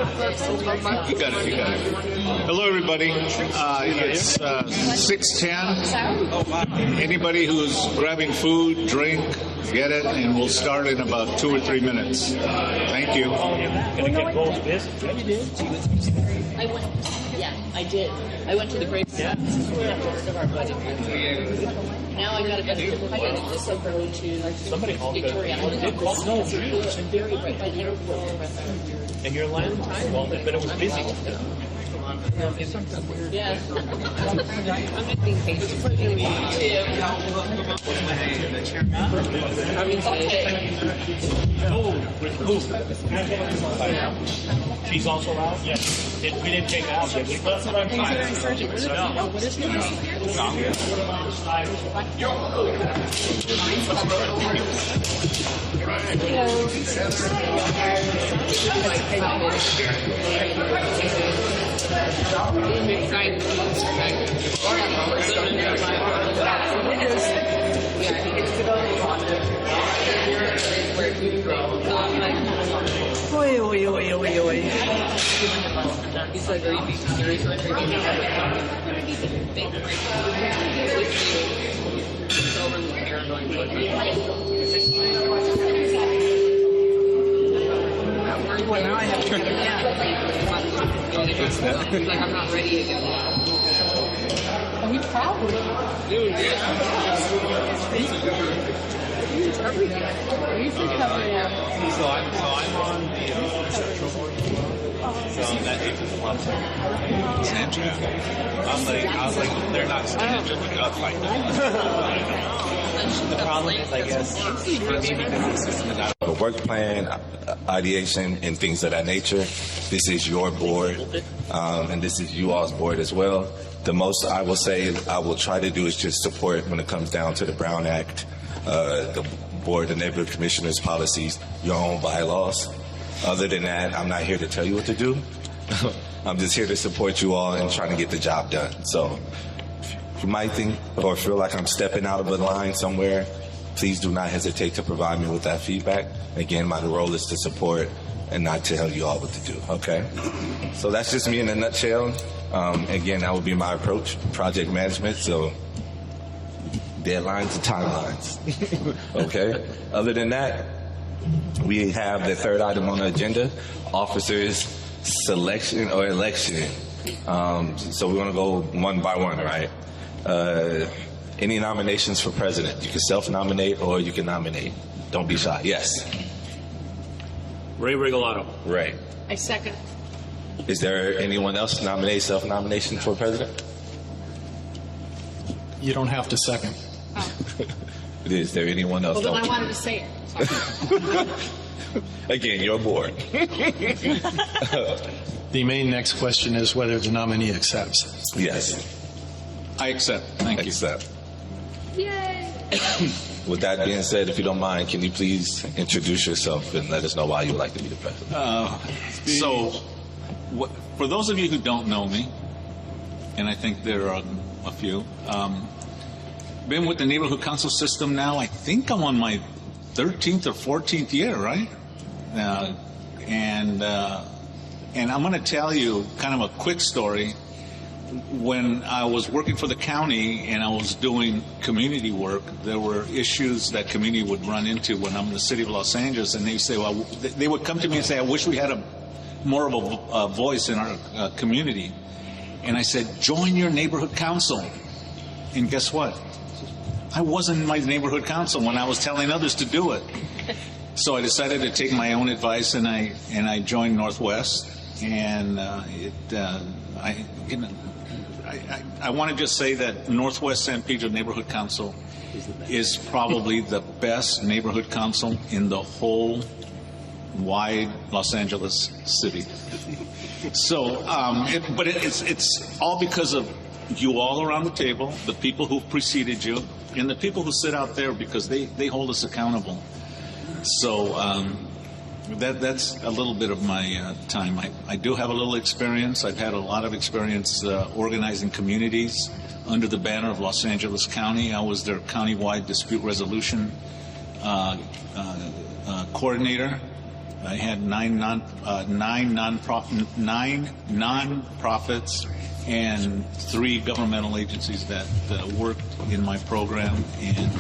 You got it. Hello, everybody. It's 6:10. Anybody who's grabbing food, drink, get it, and we'll start in about 2 or 3 minutes. Thank you. I did. I went to the great of our budget. Now I got to just over to Victoria. Very right by the airport. And your land time? Well, but it was busy. Yeah. I'm just being patient. She's also out? Yes. We didn't take out, did we? That's what I'm trying to say. What is it? He's like, are you being serious? Well, now I have to get it down. He's like, I'm not ready again. Are you proud? Dude, So I'm on the structural board. So that is Sandra. I was like, they're not standing up, we gotta fight them. The problem is, I guess, for me, because the system is out of a work plan, ideation, and things of that nature. This is your board, and this is you all's board as well. The most I will say I will try to do is just support when it comes down to the Brown Act, the board, the neighborhood commissioners' policies, your own bylaws. Other than that, I'm not here to tell you what to do. I'm just here to support you all and trying to get the job done. So if you might think or feel like I'm stepping out of a line somewhere, please do not hesitate to provide me with that feedback. Again, my role is to support and not tell you all what to do, okay? So that's just me in a nutshell. Again, that would be my approach, project management, so deadlines and timelines, okay? Other than that, we have the third item on the agenda, officers selection or election. So we're gonna go one by one, right? Any nominations for president? You can self-nominate or you can nominate. Don't be shy. Yes. Ray Regalado. Ray. I second. Is there anyone else nominate self-nomination for president? You don't have to second. Oh. Is there anyone else? Well, then I wanted to say it. Again, you're bored. The main next question is whether the nominee accepts. Yes. I accept. Thank you. Accept. Yay! With that being said, if you don't mind, can you please introduce yourself and let us know why you would like to be the president? For those of you who don't know me, and I think there are a few, been with the neighborhood council system now. I think I'm on my 13th or 14th year, right? And I'm going to tell you kind of a quick story. When I was working for the county and I was doing community work, there were issues that community would run into when I'm in the city of Los Angeles, and they say, well, they would come to me and say, I wish we had more of a voice in our community. And I said, join your neighborhood council. And guess what? I wasn't in my neighborhood council when I was telling others to do it. So I decided to take my own advice, and I joined Northwest. And I want to just say that Northwest San Pedro Neighborhood Council is probably the best neighborhood council in the whole wide Los Angeles city. So, but it's all because of you all around the table, the people who preceded you, and the people who sit out there, because they hold us accountable. So that's a little bit of my time. I do have a little experience. I've had a lot of experience organizing communities under the banner of Los Angeles County. I was their countywide dispute resolution coordinator I had nine nonprofits and 3 governmental agencies that worked in my program, and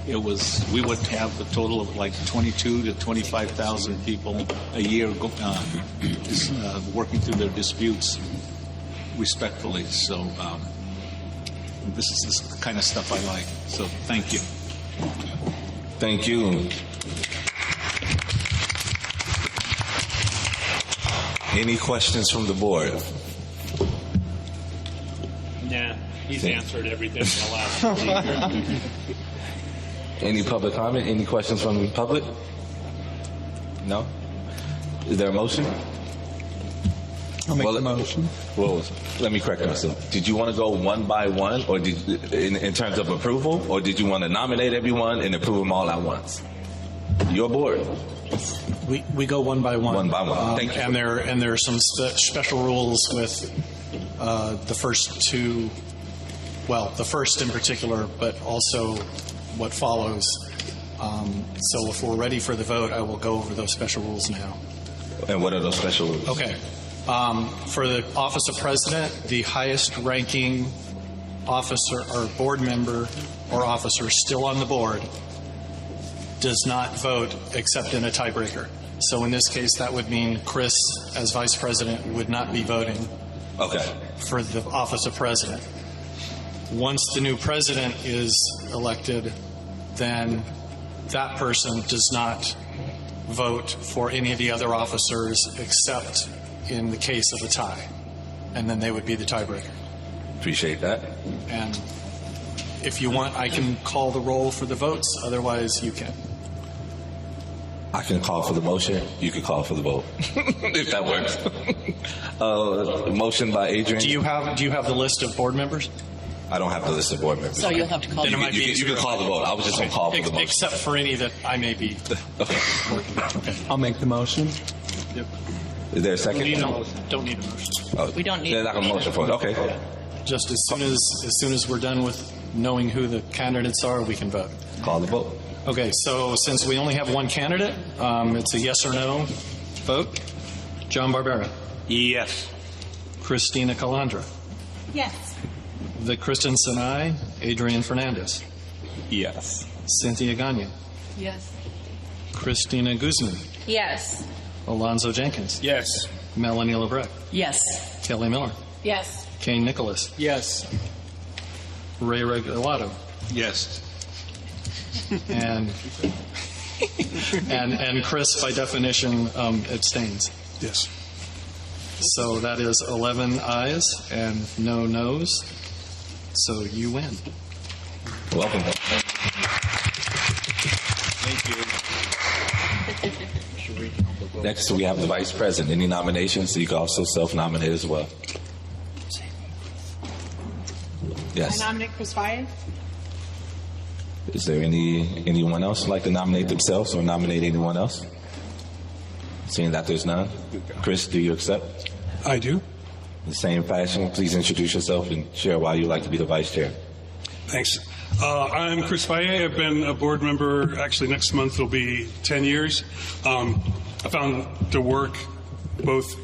we would have a total of like 22 to 25,000 people a year working through their disputes respectfully. So this is the kind of stuff I like. So thank you. Thank you. Any questions from the board? Nah, he's answered everything in the last week. Any public comment? Any questions from the public? No? Is there a motion? I'll make the motion. Well, let me correct myself. Did you want to go one by one, or in terms of approval, or did you want to nominate everyone and approve them all at once? Your board. We go one by one. One by one. Thank you. And there are some special rules with the first 2. Well, the first in particular, but also what follows. So if we're ready for the vote, I will go over those special rules now. And what are those special rules? Okay. For the office of president, the highest ranking officer or board member or officer still on the board does not vote except in a tiebreaker. So in this case, that would mean Chris, as vice president, would not be voting for the office of president. Once the new president is elected, then that person does not vote for any of the other officers except in the case of a tie. And then they would be the tiebreaker. Appreciate that. And if you want, I can call the roll for the votes. Otherwise, you can. I can call for the motion. You can call for the vote, if that works. Motion by Adrian. Do you have the list of board members? I don't have the list of board members. So you'll have to call. Then it might be You can call the vote. I was just going to call for the motion. Except for any that I may be. Okay. I'll make the motion. Yep. Is there a second? Don't need a motion. Oh, We don't need- There's not a motion for it. Okay. Just as soon as we're done with knowing who the candidates are, we can vote. Call the vote. Okay, so since we only have one candidate, it's a yes or no vote. John Barbera. Yes. Christina Calandra. Yes. Vic Christensen, aye. Adrian Fernandez. Yes. Cynthia Gagne. Yes. Christina Guzman. Yes. Alonzo Jenkins. Yes. Melanie Lebrecq. Yes. Kelly Miller. Yes. Kane Nicholas. Yes. Ray Regalado. Yes. And Chris, by definition, abstains. Yes. So that is 11 ayes and no noes. So you win. Welcome. Thank you. Next, we have the vice president. Any nominations? So you can also self-nominate as well. Yes. I nominate Chris Fire. Is there anyone else who'd like to nominate themselves or nominate anyone else? Seeing that there's none. Chris, do you accept? I do. In the same fashion, please introduce yourself and share why you'd like to be the vice chair. Thanks. I'm Chris Faye. I've been a board member, actually next month will be 10 years. I found the work both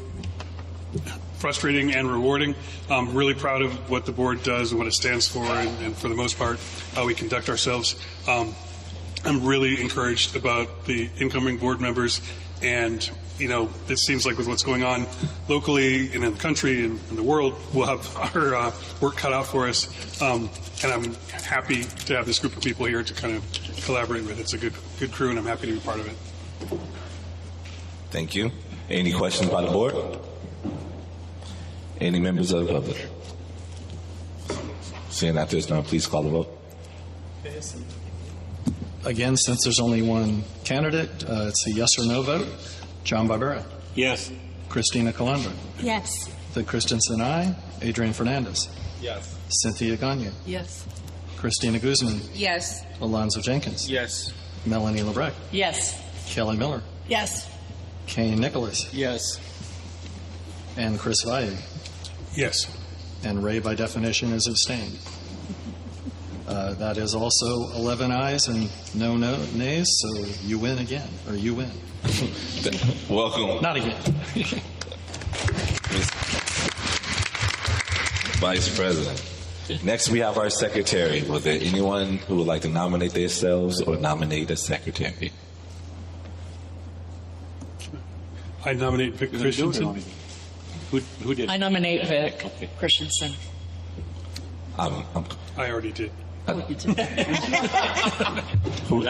frustrating and rewarding. I'm really proud of what the board does and what it stands for, and for the most part, how we conduct ourselves. I'm really encouraged about the incoming board members, and it seems like with what's going on locally and in the country and in the world, we'll have our work cut out for us. And I'm happy to have this group of people here to kind of collaborate with. It's a good crew, and I'm happy to be part of it. Thank you. Any questions by the board? Any members of the public? Seeing that there's none, please call the vote. Again, since there's only one candidate, it's a yes or no vote. John Barbera. Yes. Christina Calandra. Yes. Vic Christensen, aye. Adrian Fernandez. Yes. Cynthia Gagne. Yes. Christina Guzman. Yes. Alonzo Jenkins. Yes. Melanie Lebrecq. Yes. Kelly Miller. Yes. Kane Nicholas. Yes. And Chris Valle. Yes. And Ray, by definition, is abstained. That is also 11 ayes and no nays, so you win again, or you win. Welcome. Not again. Vice President. Next, we have our secretary. Was there anyone who would like to nominate themselves or nominate a secretary? I nominate Vic Christensen. Who did? I nominate Vic Christensen. I'm I already did. That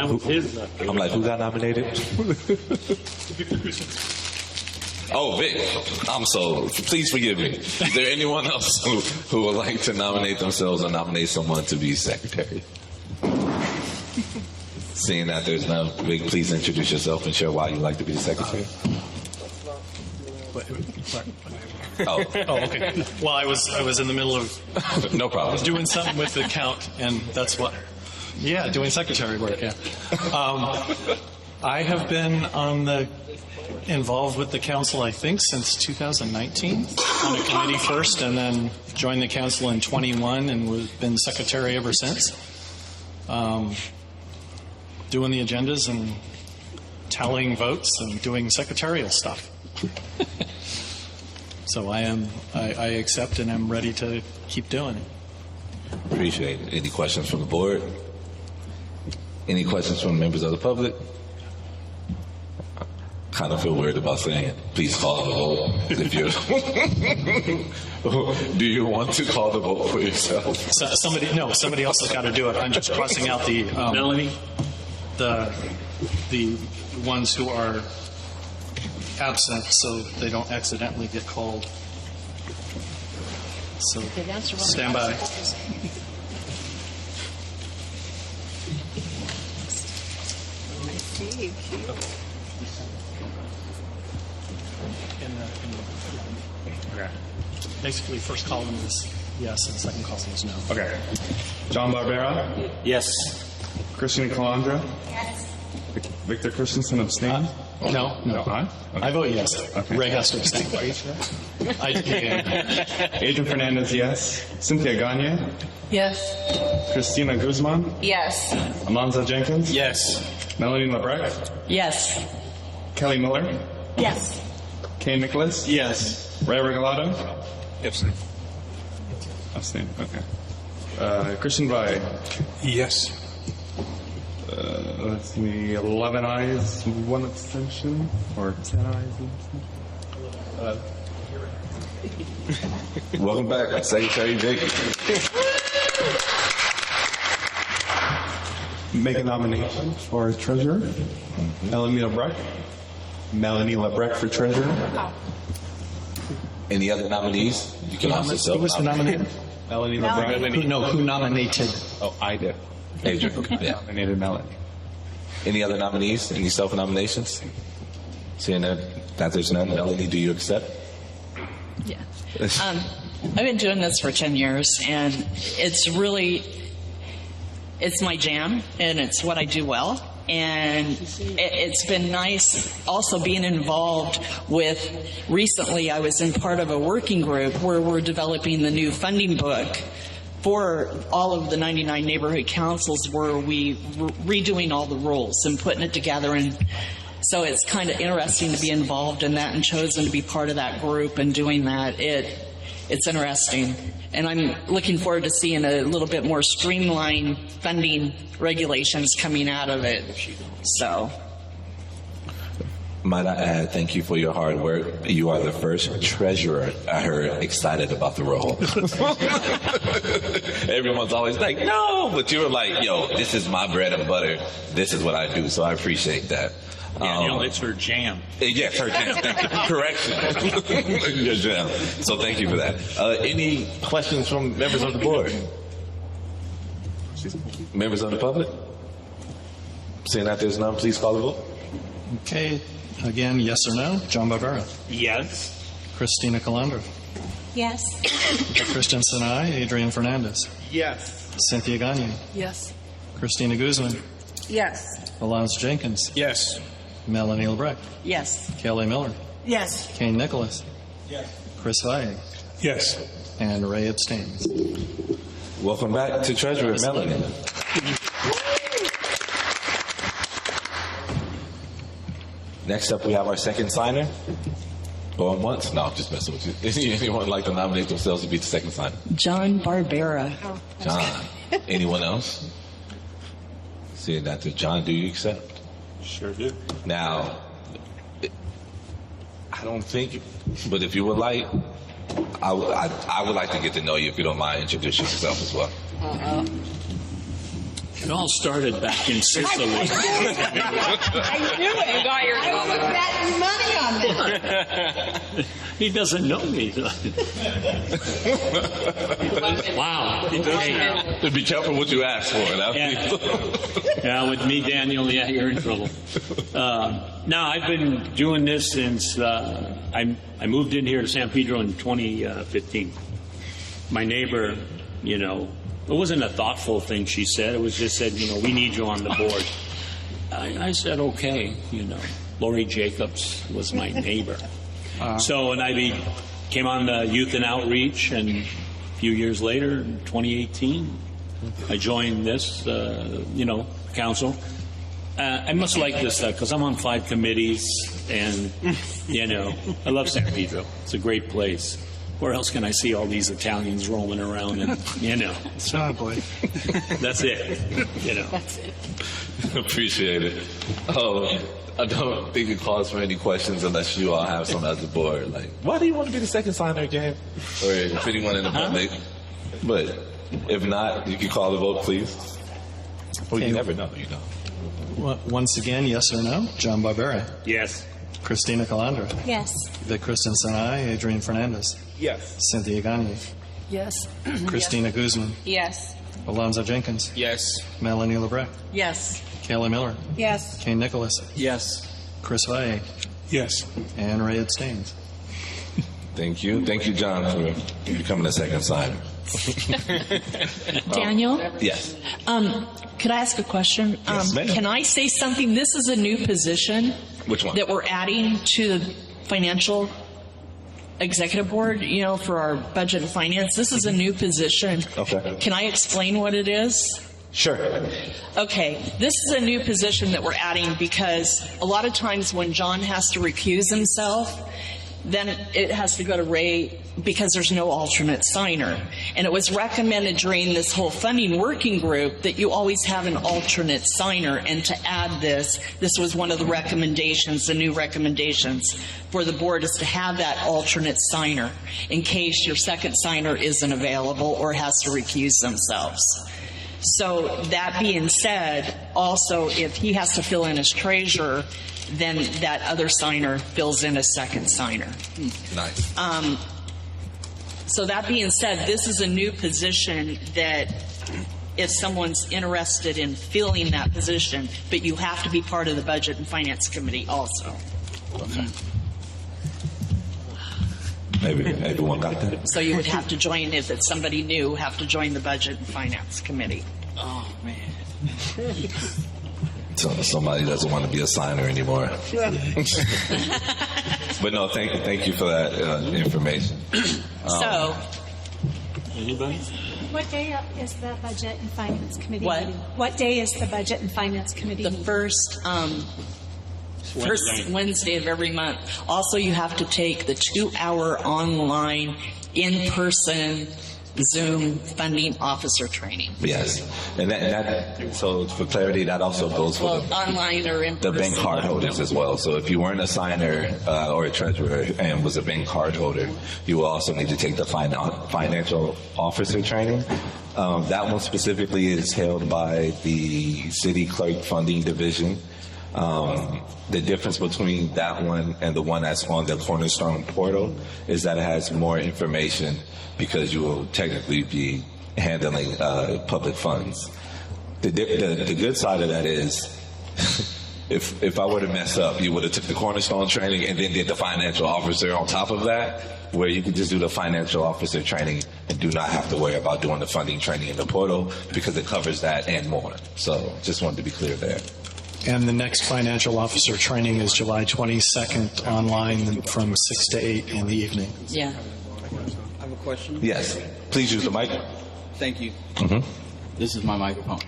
was his. like, who got nominated? Oh, Vic. Please forgive me. Is there anyone else who would like to nominate themselves or nominate someone to be secretary? Seeing that there's none, Vic, please introduce yourself and share why you'd like to be the secretary. Oh, okay. Well, I was in the middle of no problem. doing something with the count, and that's what. Yeah, doing secretary work. Yeah. I have been involved with the council, I think, since 2019 on a committee first, and then joined the council in 21, and been secretary ever since. Doing the agendas and tallying votes and doing secretarial stuff. So I accept and I'm ready to keep doing it. Appreciate it. Any questions from the board? Any questions from members of the public? I kind of feel weird about saying it. Please call the vote. If you do you want to call the vote for yourself? Somebody else has got to do it. I'm just crossing out the Melanie? the ones who are absent, so they don't accidentally get called. So stand by. Basically, first column is yes, and second column is no. Okay. John Barbera, Yes. Christina Calandra, Yes. Victor Christensen abstain. No. Aye? I vote yes. Okay. Ray has to abstain. Adrian Fernandez, yes. Cynthia Gagne, Yes. Christina Guzman, Yes. Amanza Jenkins, Yes. Melanie Lebrecht, Yes. Kelly Miller, Yes. Kay Nicholas, Yes. Ray Regalado, Abstain. abstain. Okay. Christian Vai, Yes. let's see, 11 ayes, 1 abstention, or 10 ayes, 1 abstention. Welcome back, Secretary Jacob. Make a nomination for treasurer. Melanie Lebrecht for treasurer. Any other nominees? You can also Who was the nominated? Melanie Lebrecht. Who nominated? Oh, I did. Adrian. Yeah. Nominated Melanie. Any other nominees? Any self-nominations? Seeing that there's none, Melanie, do you accept? Yeah. I've been doing this for 10 years, and it's my jam, and it's what I do well. And it's been nice also being involved with, recently I was in part of a working group where we're developing the new funding book for all of the 99 neighborhood councils, where we redoing all the rules and putting it together. And so it's kind of interesting to be involved in that and chosen to be part of that group and doing that. It's interesting. And I'm looking forward to seeing a little bit more streamlined funding regulations coming out of it. So. Might I add, thank you for your hard work. You are the first treasurer I heard excited about the role. Everyone's always like, no, but you were like, yo, this is my bread and butter. This is what I do, so I appreciate that. Yeah, it's her jam. Yes, her jam. Thank you. Correction. Your jam. So thank you for that. Any questions from members of the board? Members of the public? Seeing that there's none, please call the vote. Okay. Again, yes or no? John Barbera. Yes. Christina Calandra. Yes. Christensen, aye. Adrian Fernandez. Yes. Cynthia Gagne. Yes. Christina Guzman. Yes. Alonzo Jenkins. Yes. Melanie Lebrecht. Yes. Kelly Miller. Yes. Kane Nicholas. Yes. Chris Valle. Yes. And Ray abstains. welcome back to Treasurer Melanie. Next up, we have our second signer. Going once? No, I'm just messing with you. Anyone like to nominate themselves to be the second signer? John Barbera. John. Anyone else? Seeing that to John, do you accept? Sure do. Now, I don't think, but if you would like, I would like to get to know you if you don't mind introducing yourself as well. It all started back in Sicily. I knew it. You got your I was betting money on this. He doesn't know me. Wow. Hey. Be careful what you ask for. Yeah, with me, Daniel, yeah, you're in trouble. No, I've been doing this since I moved in here to San Pedro in 2015. My neighbor, it wasn't a thoughtful thing she said. It was just said, we need you on the board. I said, okay, Lori Jacobs was my neighbor. So, and I came on the Youth and Outreach, and a few years later, in 2018, I joined this, council. I must like this because I'm on 5 committees, and, I love San Pedro. It's a great place. Where else can I see all these Italians roaming around? And Oh, boy. that's it. That's it. Appreciate it. I don't think it calls for any questions unless you all have some as the board. Like, why do you want to be the second signer again? Or if anyone in the public. But if not, you can call the vote, please. Well, you never know, Once again, yes or no? John Barbera. Yes. Christina Calandra. Yes. Vic Christensen, aye. Adrian Fernandez. Yes. Cynthia Gagne. Yes. Christina Guzman. Yes. Alonzo Jenkins. Yes. Melanie Lebrecq. Yes. Kayla Miller. Yes. Kane Nicholas. Yes. Chris Valle. Yes. And Ray abstains. Thank you. Thank you, John, for becoming the second signer. Daniel? Yes. Could I ask a question? Yes, ma'am. Can I say something? This is a new position. Which one? That we're adding to the financial executive board, for our budget and finance. This is a new position. Okay. Can I explain what it is? Sure. Okay, this is a new position that we're adding because a lot of times when John has to recuse himself, then it has to go to Ray because there's no alternate signer. And it was recommended during this whole funding working group that you always have an alternate signer. And to add this was one of the recommendations, the new recommendations for the board is to have that alternate signer in case your second signer isn't available or has to recuse themselves. So that being said, also if he has to fill in as treasurer, then that other signer fills in as second signer. Nice. So that being said, this is a new position that if someone's interested in filling that position, but you have to be part of the Budget and Finance Committee also. Okay. Maybe everyone got that. So you would have to join, if it's somebody new, have to join the Budget and Finance Committee. Oh, man. So somebody doesn't want to be a signer anymore. But no, thank you for that information. So, Anybody? What day is the Budget and Finance Committee What? meeting? What day is the Budget and Finance Committee the meeting? first Wednesday of every month. Also, you have to take the 2-hour online, in-person Zoom funding officer training. Yes, and that so for clarity, that also goes for Well, online or in the person. bank card holders as well. So if you weren't a signer or a treasurer and was a bank card holder, you will also need to take the financial officer training. That one specifically is held by the city clerk funding division. The difference between that one and the one that's on the Cornerstone portal is that it has more information because you will technically be handling public funds. The good side of that is if I were to mess up, you would have took the Cornerstone training and then did the financial officer on top of that, where you can just do the financial officer training and do not have to worry about doing the funding training in the portal because it covers that and more. So just wanted to be clear there. And the next financial officer training is July 22nd online from 6 to 8 in the evening. Yeah. Yes, please use the mic. Thank you. Mm-hmm. This is my microphone.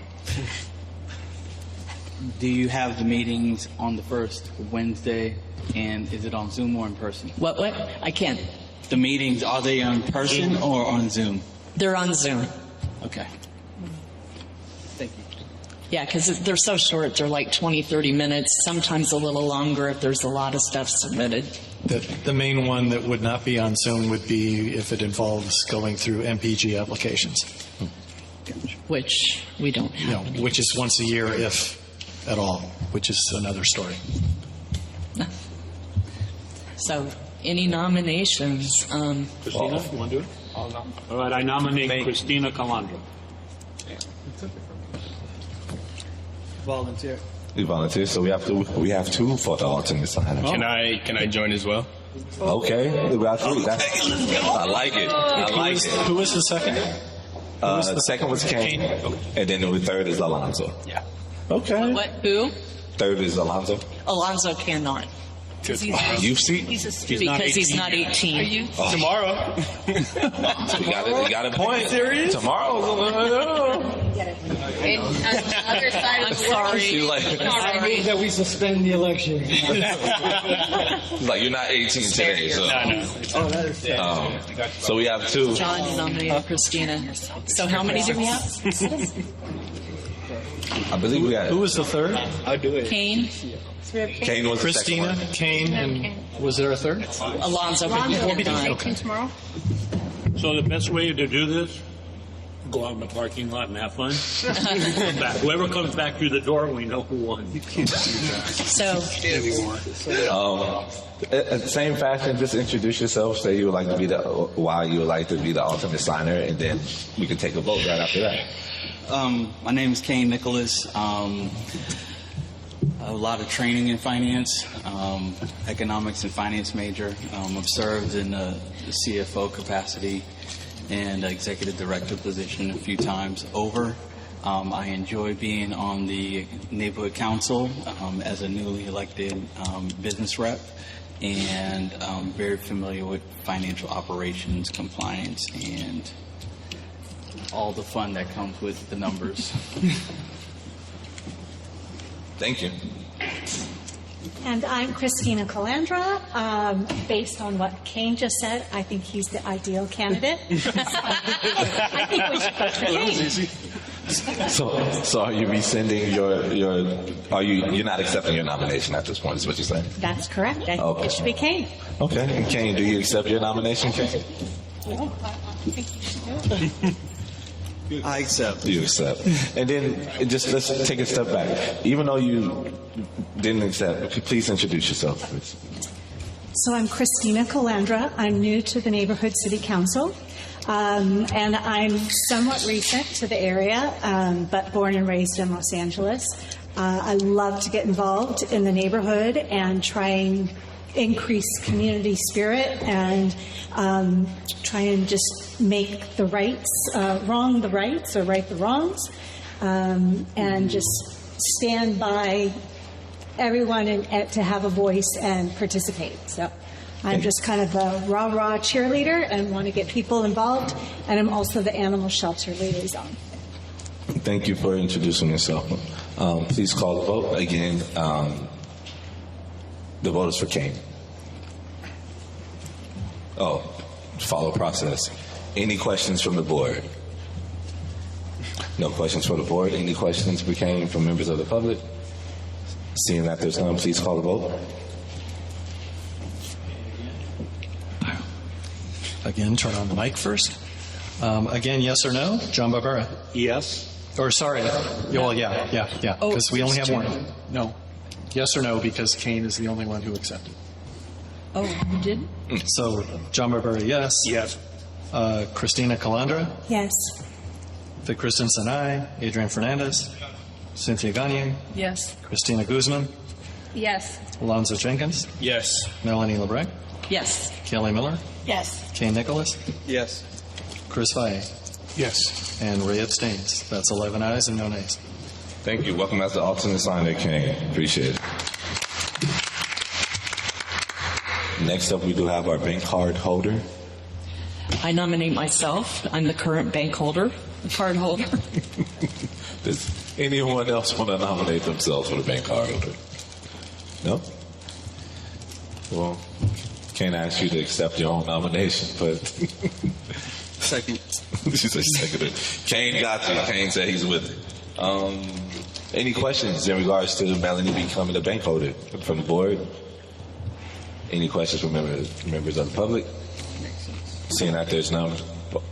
Do you have the meetings on the first Wednesday, and is it on Zoom or in person? What? I can't. The meetings, are they in person or on Zoom? They're on Zoom. Okay. Thank you. Yeah, because they're so short. They're like 20, 30 minutes, sometimes a little longer if there's a lot of stuff submitted. The main one that would not be on Zoom would be if it involves going through MPG applications, Which we don't have. which is once a year, if at all, which is another story. So, any nominations? Christina, you want to do it? All right, I nominate Christina Calandra. Volunteer. You volunteer, so we have two for the alternate signer. Can I join as well? Okay, we got three. I like it. I like it. Who was the second? The second was Kane, and then the third is Alonzo. Yeah. Okay. What? Who? Third is Alonzo. Alonzo cannot. You see? Because he's not 18. Are you? Tomorrow. You got a point. Serious? Tomorrow. And on the other side I'm of the world, sorry. She's like, I'm sorry. That we suspend the election. like you're not 18 today, so. Oh, that is sad. So we have two. John nominated Christina. So how many do we have? I believe we got. Who was the third? I'll do it. Kane, Kane was Christina, the second Kane, and was there a third? Alonzo. Okay. tomorrow. So the best way to do this, go out in the parking lot and have fun. Come back. Whoever comes back through the door, we know who won. So, In the same fashion, just introduce yourself. Say you would like to be why you would like to be the alternate signer, and then we can take a vote right after that. My name is Kane Nicholas. A lot of training in finance, economics and finance major. I've served in the CFO capacity and executive director position a few times over. I enjoy being on the neighborhood council as a newly elected business rep, and I'm very familiar with financial operations, compliance, and all the fun that comes with the numbers. Thank you. And I'm Christina Calandra. Based on what Kane just said, I think he's the ideal candidate. I think we should vote for Kane. So are you rescinding you're not accepting your nomination at this point, is what you're saying? That's correct. I think Okay. it should be Kane. Okay. And Kane, do you accept your nomination, Kane? No, I think you should do it. I accept. You accept. And then just let's take a step back. Even though you didn't accept, please introduce yourself, please. So I'm Christina Calandra. I'm new to the Neighborhood City Council. And I'm somewhat recent to the area, but born and raised in Los Angeles. I love to get involved in the neighborhood and try and increase community spirit and try and just make the rights, wrong the rights or right the wrongs, and just stand by everyone and to have a voice and participate. So I'm just kind of a rah-rah cheerleader and want to get people involved, and I'm also the animal shelter liaison. Thank you for introducing yourself. Please call the vote. Again, the vote is for Kane. Oh, follow process. Any questions from the board? No questions from the board. Any questions for Kane from members of the public? Seeing that there's none, please call the vote. Again, turn on the mic first. Again, yes or no? John Barbera. Yes. Or sorry. Well, yeah. Because we only have one. No. Yes or no, because Kane is the only one who accepted. oh, you did? So, John Barbera, yes. Yes. Christina Calandra. Yes. Vic Christensen, aye. Adrian Fernandez. Cynthia Gagne. Yes. Christina Guzman. Yes. Alonzo Jenkins. Yes. Melanie LeBrecq. Yes. Kelly Miller. Yes. Kane Nicholas. Yes. Chris Valle. Yes. And Ray abstains. That's 11 ayes and no nays. Thank you. Welcome as the alternate signer, Kane. Appreciate it. Next up, we do have our bank card holder. I nominate myself. I'm the current bank holder, card holder. Does anyone else want to nominate themselves for the bank card holder? No? Well, can't ask you to accept your own nomination, but... Second. She said second. Kane got you. Kane said he's with it. Any questions in regards to Melanie becoming a bank holder from the board? Any questions from members of the public? Seeing that there's none,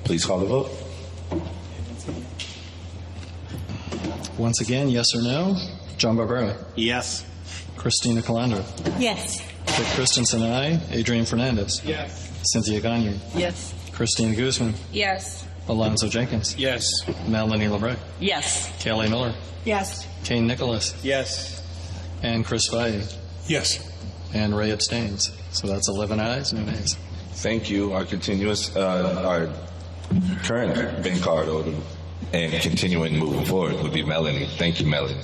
please call the vote. Once again, yes or no? John Barbera. Yes. Christina Calandra. Yes. Vic Christensen, aye. Adrian Fernandez. Yes. Cynthia Gagne. Yes. Christina Guzman. Yes. Alonzo Jenkins. Yes. Melanie LeBrecq. Yes. Kelly Miller. Yes. Kane Nicholas. Yes. And Chris Valle. Yes. And Ray abstains. So that's 11 ayes, no nays. Thank you. Our current bank card holder and continuing moving forward would be Melanie. Thank you, Melanie.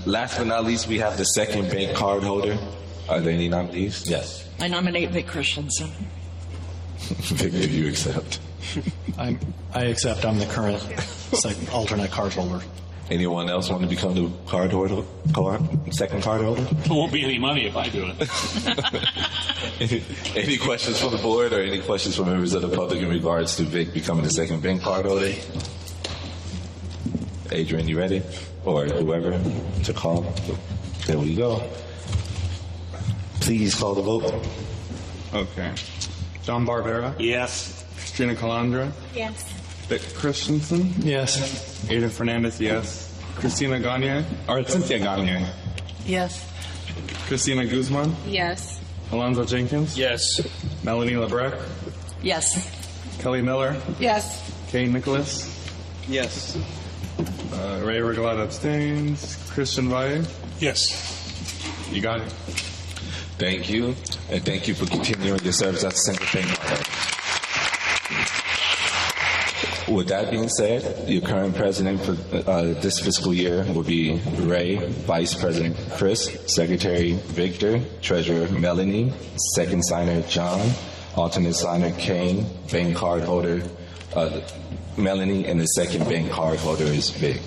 Last but not least, we have the second bank card holder. Are there any nominees? Yes. I nominate Vic Christensen. Vic, do you accept? I accept. I'm the current alternate card holder. Anyone else want to become the second card holder? There won't be any money if I do it. Any questions from the board or any questions from members of the public in regards to Vic becoming the second bank card holder? Adrian, you ready? Or whoever to call? There we go. Please call the vote. Okay. John Barbera. Yes. Christina Calandra. Yes. Vic Christensen. Yes. Adrian Fernandez, yes. Christina Gagne. Or Cynthia Gagne. Yes. Christina Guzman. Yes. Alonzo Jenkins. Yes. Melanie LeBrecq. Yes. Kelly Miller. Yes. Kane Nicholas. Yes. Ray Regalado abstains. Christian Valle. Yes. You got it. Thank you. And thank you for continuing your service at the Central Bank. With that being said, your current president for this fiscal year will be Ray, Vice President Chris, Secretary Victor, Treasurer Melanie, Second Signer John, Alternate Signer Kane, Bank Card Holder Melanie, and the second bank card holder is Vic.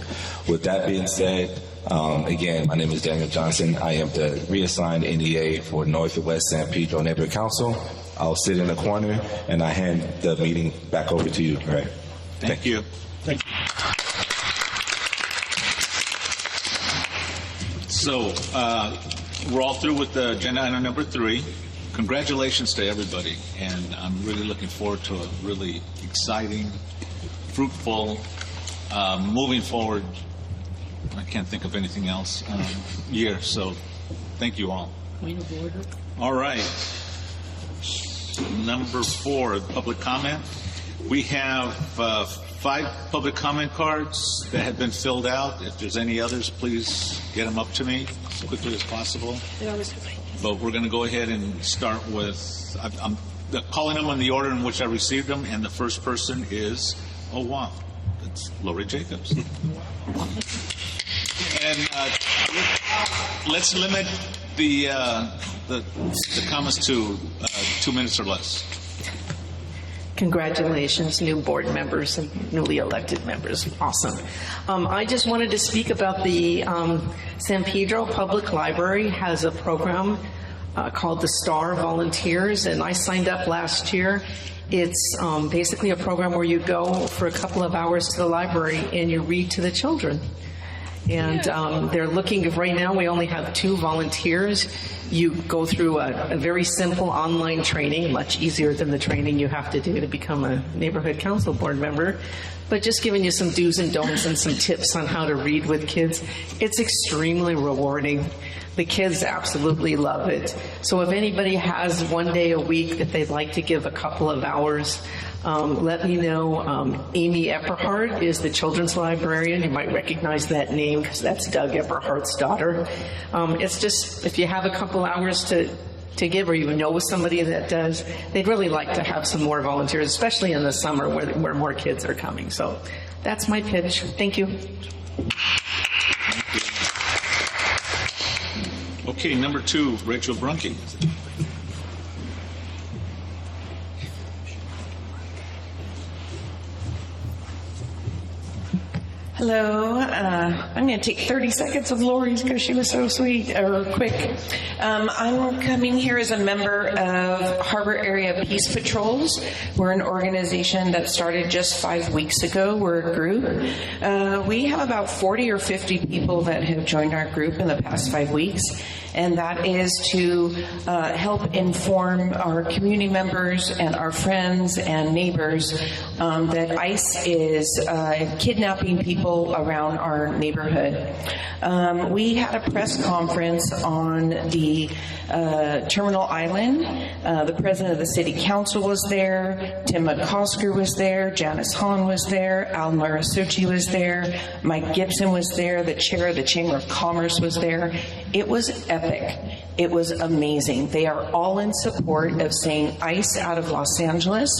With that being said, again, my name is Daniel Johnson. I am the reassigned NEA for Northwest San Pedro Neighborhood Council. I'll sit in the corner and I hand the meeting back over to you, Ray. Thank you. So we're all through with the agenda item number 3. Congratulations to everybody, and I'm really looking forward to a really exciting, fruitful, moving forward, I can't think of anything else, year. So thank you all. Point of order. All right. Number 4, public comment. We have 5 public comment cards that have been filled out. If there's any others, please get them up to me as quickly as possible. But we're going to go ahead and start with, I'm calling them in the order in which I received them, and the first person is, oh wow, it's Lori Jacobs. And let's limit the comments to 2 minutes or less. Congratulations, new board members and newly elected members. Awesome. I just wanted to speak about the San Pedro Public Library has a program called the Star Volunteers, and I signed up last year. It's basically a program where you go for a couple of hours to the library and you read to the children. And they're looking, right now we only have 2 volunteers. You go through a very simple online training, much easier than the training you have to do to become a neighborhood council board member. But just giving you some do's and don'ts and some tips on how to read with kids. It's extremely rewarding. The kids absolutely love it. So if anybody has one day a week that they'd like to give a couple of hours, let me know. Amy Epperhart is the children's librarian. You might recognize that name because that's Doug Epperhart's daughter. It's just, if you have a couple hours to give, or you know somebody that does, they'd really like to have some more volunteers, especially in the summer where more kids are coming. So that's my pitch. Thank you. Okay, number 2, Rachel Brunke. Hello. I'm going to take 30 seconds of Lori's because she was so sweet or quick. I'm coming here as a member of Harbor Area Peace Patrols. We're an organization that started just 5 weeks ago. We're a group. We have about 40 or 50 people that have joined our group in the past 5 weeks. And that is to help inform our community members and our friends and neighbors that ICE is kidnapping people around our neighborhood. We had a press conference on the Terminal Island. The president of the city council was there, Tim McCosker was there, Janice Hahn was there, Al Marasucci was there, Mike Gibson was there, the chair of the Chamber of Commerce was there. It was epic. It was amazing. They are all in support of saying ICE out of Los Angeles,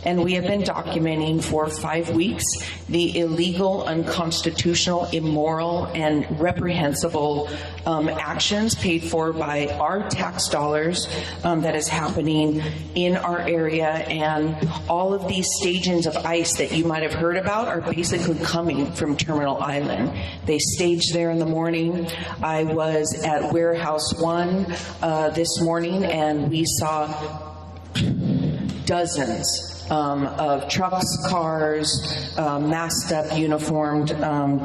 and we have been documenting for 5 weeks the illegal, unconstitutional, immoral, and reprehensible actions paid for by our tax dollars that is happening in our area. And all of these stagings of ICE that you might have heard about are basically coming from Terminal Island. They stage there in the morning. I was at Warehouse 1 this morning, and we saw dozens of trucks, cars, masked up, uniformed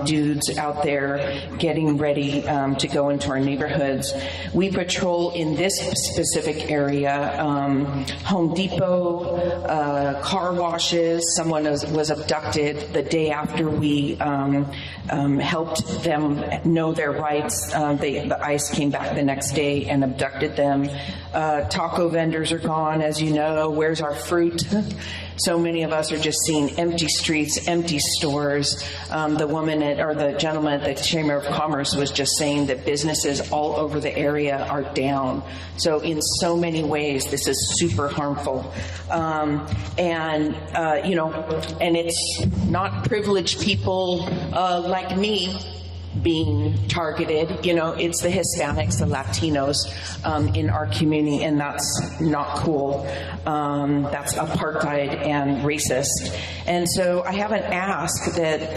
dudes out there getting ready to go into our neighborhoods. We patrol in this specific area, Home Depot, car washes. Someone was abducted the day after we helped them know their rights. The ICE came back the next day and abducted them. Taco vendors are gone, as you know. Where's our fruit? So many of us are just seeing empty streets, empty stores. The gentleman at the Chamber of Commerce was just saying that businesses all over the area are down. So in so many ways, this is super harmful. And it's not privileged people like me being targeted. It's the Hispanics, the Latinos in our community, and that's not cool. That's apartheid and racist. And so I have an ask that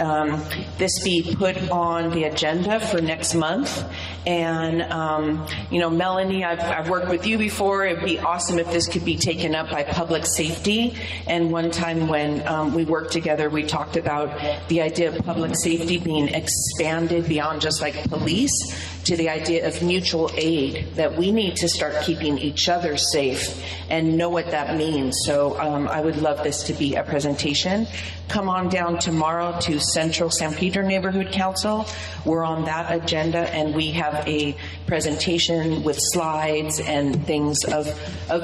this be put on the agenda for next month. And, Melanie, I've worked with you before. It'd be awesome if this could be taken up by public safety. And one time when we worked together, we talked about the idea of public safety being expanded beyond just like police to the idea of mutual aid, that we need to start keeping each other safe and know what that means. So I would love this to be a presentation. Come on down tomorrow to Central San Pedro Neighborhood Council. We're on that agenda, and we have a presentation with slides and things of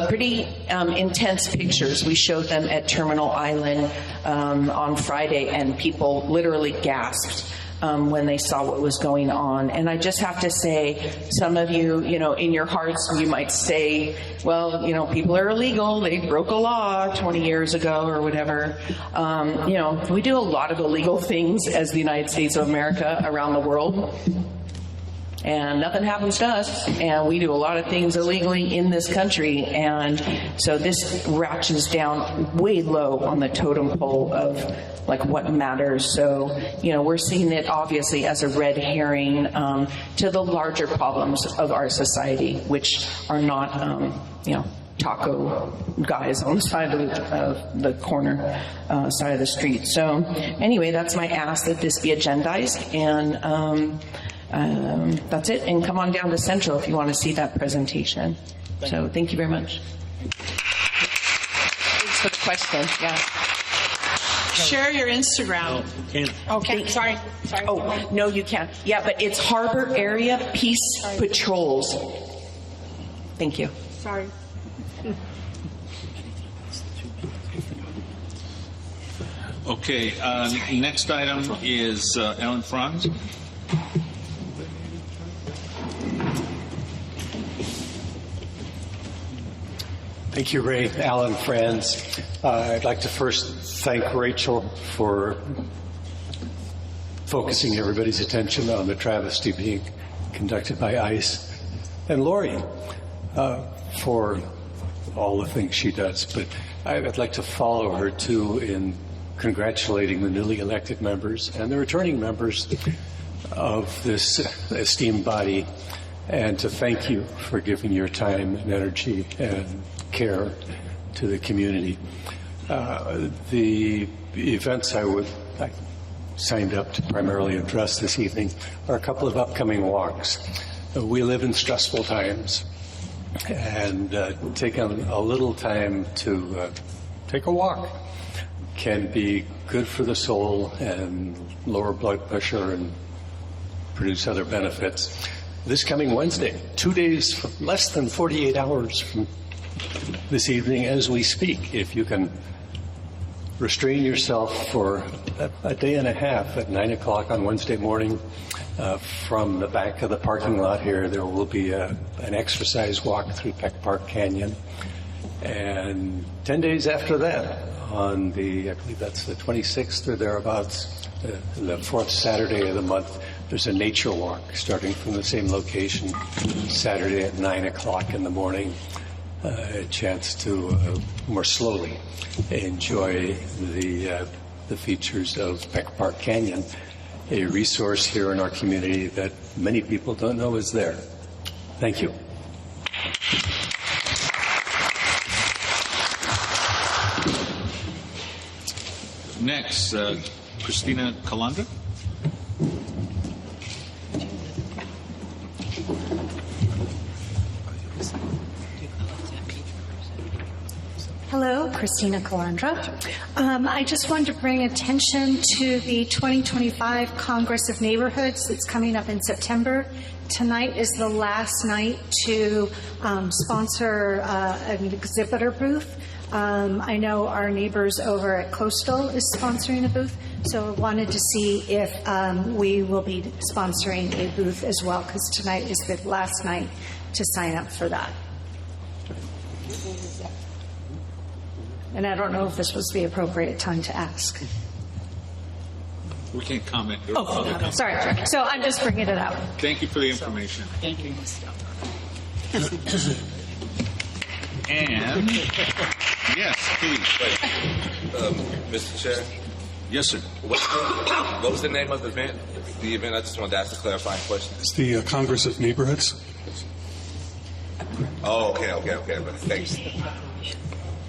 pretty intense pictures. We showed them at Terminal Island on Friday, and people literally gasped when they saw what was going on. And I just have to say, some of you, in your hearts, you might say, well, people are illegal. They broke a law 20 years ago or whatever. We do a lot of illegal things as the United States of America around the world. And nothing happens to us, and we do a lot of things illegally in this country, and so this ratchets down way low on the totem pole of like what matters. So, we're seeing it obviously as a red herring to the larger problems of our society, which are not, taco guys on the side of the corner side of the street. So anyway, that's my ask, that this be agendized, and that's it. And come on down to Central if you want to see that presentation. So thank you very much. Thanks for the question. Yeah. Share your Instagram. Okay. Sorry. Oh, no, you can't. Yeah, but it's Harbor Area Peace Patrols. Thank you. Sorry. Okay. Next item is Ellen Franz. Thank you, Ray. Alan Franz. I'd like to first thank Rachel for focusing everybody's attention on the travesty being conducted by ICE, and Lori for all the things she does. But I'd like to follow her, too, in congratulating the newly elected members and the returning members of this esteemed body, and to thank you for giving your time and energy and care to the community. The events I signed up to primarily address this evening are a couple of upcoming walks. We live in stressful times, and taking a little time to take a walk can be good for the soul and lower blood pressure and produce other benefits. This coming Wednesday, 2 days, less than 48 hours from this evening as we speak, if you can restrain yourself for a day and a half at 9 o'clock on Wednesday morning, from the back of the parking lot here, there will be an exercise walk through Peck Park Canyon. And 10 days after that, on I believe that's the 26th or thereabouts, the fourth Saturday of the month, there's a nature walk starting from the same location, Saturday at 9 o'clock in the morning. A chance to more slowly enjoy the features of Peck Park Canyon, a resource here in our community that many people don't know is there. Thank you. Next, Christina Calandra. Hello, Christina Calandra. I just wanted to bring attention to the 2025 Congress of Neighborhoods that's coming up in September. Tonight is the last night to sponsor an exhibitor booth. I know our neighbors over at Coastal is sponsoring a booth, so I wanted to see if we will be sponsoring a booth as well, because tonight is the last night to sign up for that. And I don't know if this was the appropriate time to ask. We can't comment. Oh, sorry. So I'm just bringing it out. Thank you for the information. Thank you. And, yes, please. Mr. Chair? Yes, sir. What was the name of the event? I just wanted to ask a clarifying question. It's the Congress of Neighborhoods. Oh, okay. Thanks.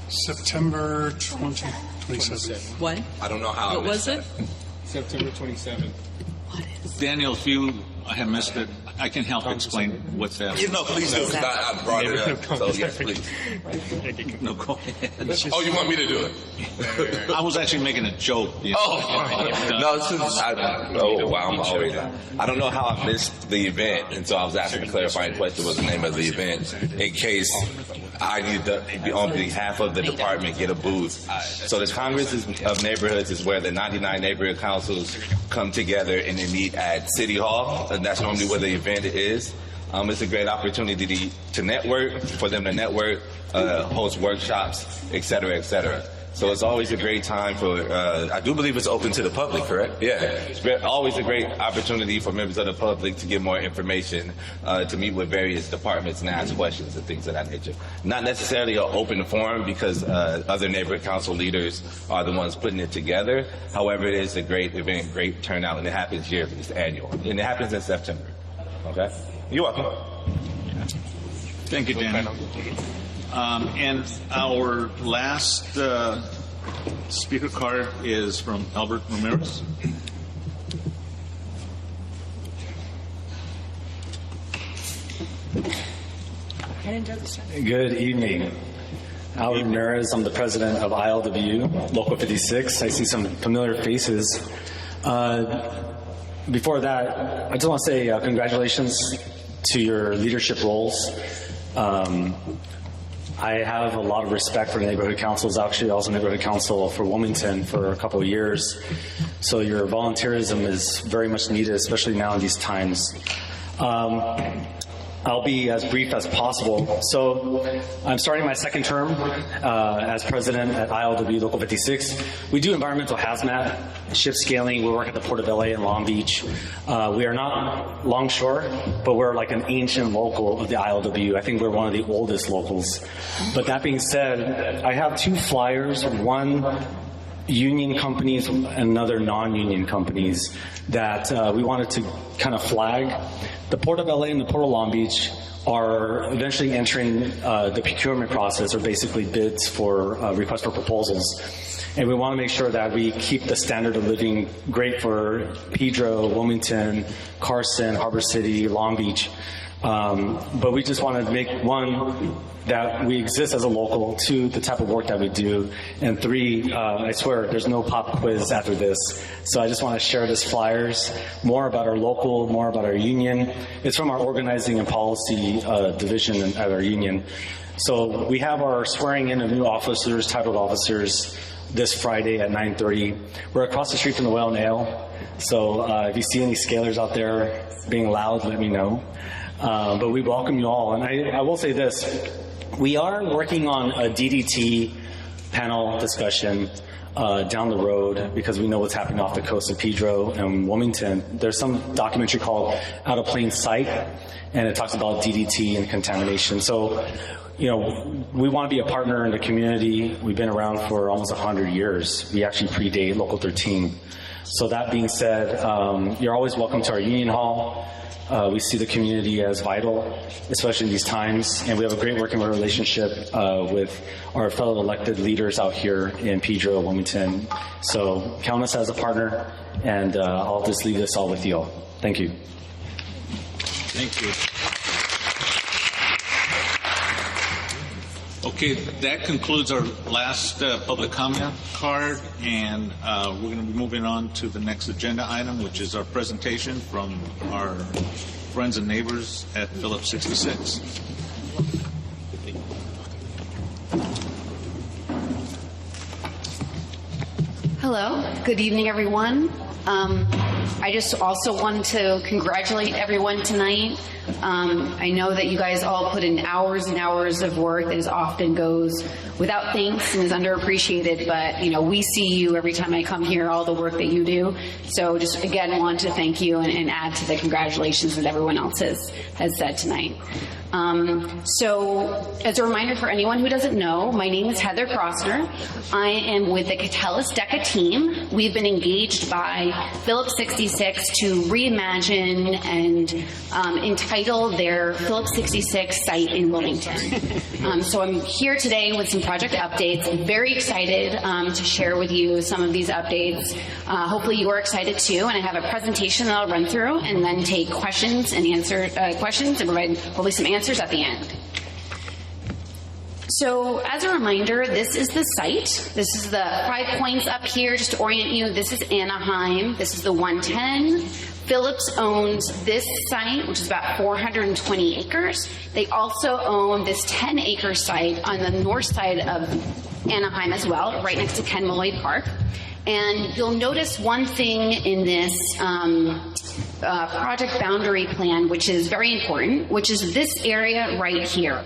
September 27th. What? I don't know how. What was it? September 27th. Daniel, if you have missed it, I can help explain what that is. No, please do, because I brought it up. So, yes, please. No, go ahead. Oh, you want me to do it? I was actually making a joke. I don't know how I missed the event, and so I was asking a clarifying question. What's the name of the event, in case I need to, on behalf of the department, get a booth. So this Congress of Neighborhoods is where the 99 neighborhood councils come together and they meet at City Hall, and that's normally where the event is. It's a great opportunity to network, for them to network, host workshops, et cetera, et cetera. So it's always a great time for, I do believe it's open to the public, correct? Yeah. It's always a great opportunity for members of the public to get more information, to meet with various departments and ask questions and things of that nature. Not necessarily an open forum, because other neighborhood council leaders are the ones putting it together. However, it is a great event, great turnout, and it happens yearly. It's annual. And it happens in September. Okay? You're welcome. Thank you, Daniel. And our last speaker card is from Albert Ramirez. Good evening. Albert Ramirez, I'm the president of ILW, Local 56. I see some familiar faces. Before that, I just want to say congratulations to your leadership roles. I have a lot of respect for neighborhood councils. Actually, also neighborhood council for Wilmington for a couple of years. So your volunteerism is very much needed, especially now in these times. I'll be as brief as possible. So I'm starting my second term as president at ILW Local 56. We do environmental hazmat, ship scaling. We work at the Port of LA and Long Beach. We are not longshore, but we're like an ancient local of the ILW. I think we're one of the oldest locals. But that being said, I have two flyers. One union companies and other non-union companies that we wanted to kind of flag. The Port of LA and the Port of Long Beach are eventually entering the procurement process, or basically bids for requests for proposals. And we want to make sure that we keep the standard of living great for Pedro, Wilmington, Carson, Harbor City, Long Beach. But we just want to make, one, that we exist as a local, two, the type of work that we do, and three, I swear, there's no pop quiz after this. So I just want to share this flyers, more about our local, more about our union. It's from our organizing and policy division at our union. So we have our swearing in of new officers, titled officers, this Friday at 9:30. We're across the street from the Whale and Ale. So if you see any scalers out there being loud, let me know. But we welcome you all. And I will say this. We are working on a DDT panel discussion down the road because we know what's happening off the coast of Pedro and Wilmington. There's some documentary called Out of Plain Sight, and it talks about DDT and contamination. So, you know, we want to be a partner in the community. We've been around for almost 100 years. We actually predate Local 13. So that being said, you're always welcome to our union hall. We see the community as vital, especially in these times, and we have a great working relationship with our fellow elected leaders out here in Pedro, Wilmington. So count us as a partner, and I'll just leave this all with you all. Thank you. Thank you. Okay, that concludes our last public comment card, and we're going to be moving on to the next agenda item, which is our presentation from our friends and neighbors at Phillips 66. Hello, good evening, everyone. I just also want to congratulate everyone tonight. I know that you guys all put in hours and hours of work that often goes without thanks and is underappreciated, but you know, we see you every time I come here, all the work that you do. So just again want to thank you and add to the congratulations that everyone else has said tonight. So as a reminder for anyone who doesn't know, my name is Heather Crossner. I am with the Catalyst DECA team. We've been engaged by Phillips 66 to reimagine and entitle their Phillips 66 site in Wilmington. So I'm here today with some project updates. I'm very excited to share with you some of these updates. Hopefully you're excited too, and I have a presentation that I'll run through and then take questions and answer questions and provide hopefully some answers at the end. So as a reminder, this is the site. This is the 5 points up here just to orient you. This is Anaheim. This is the 110. Phillips owns this site, which is about 420 acres. They also own this 10-acre site on the north side of Anaheim as well, right next to Ken Molloy Park. And you'll notice one thing in this project boundary plan, which is very important, which is this area right here.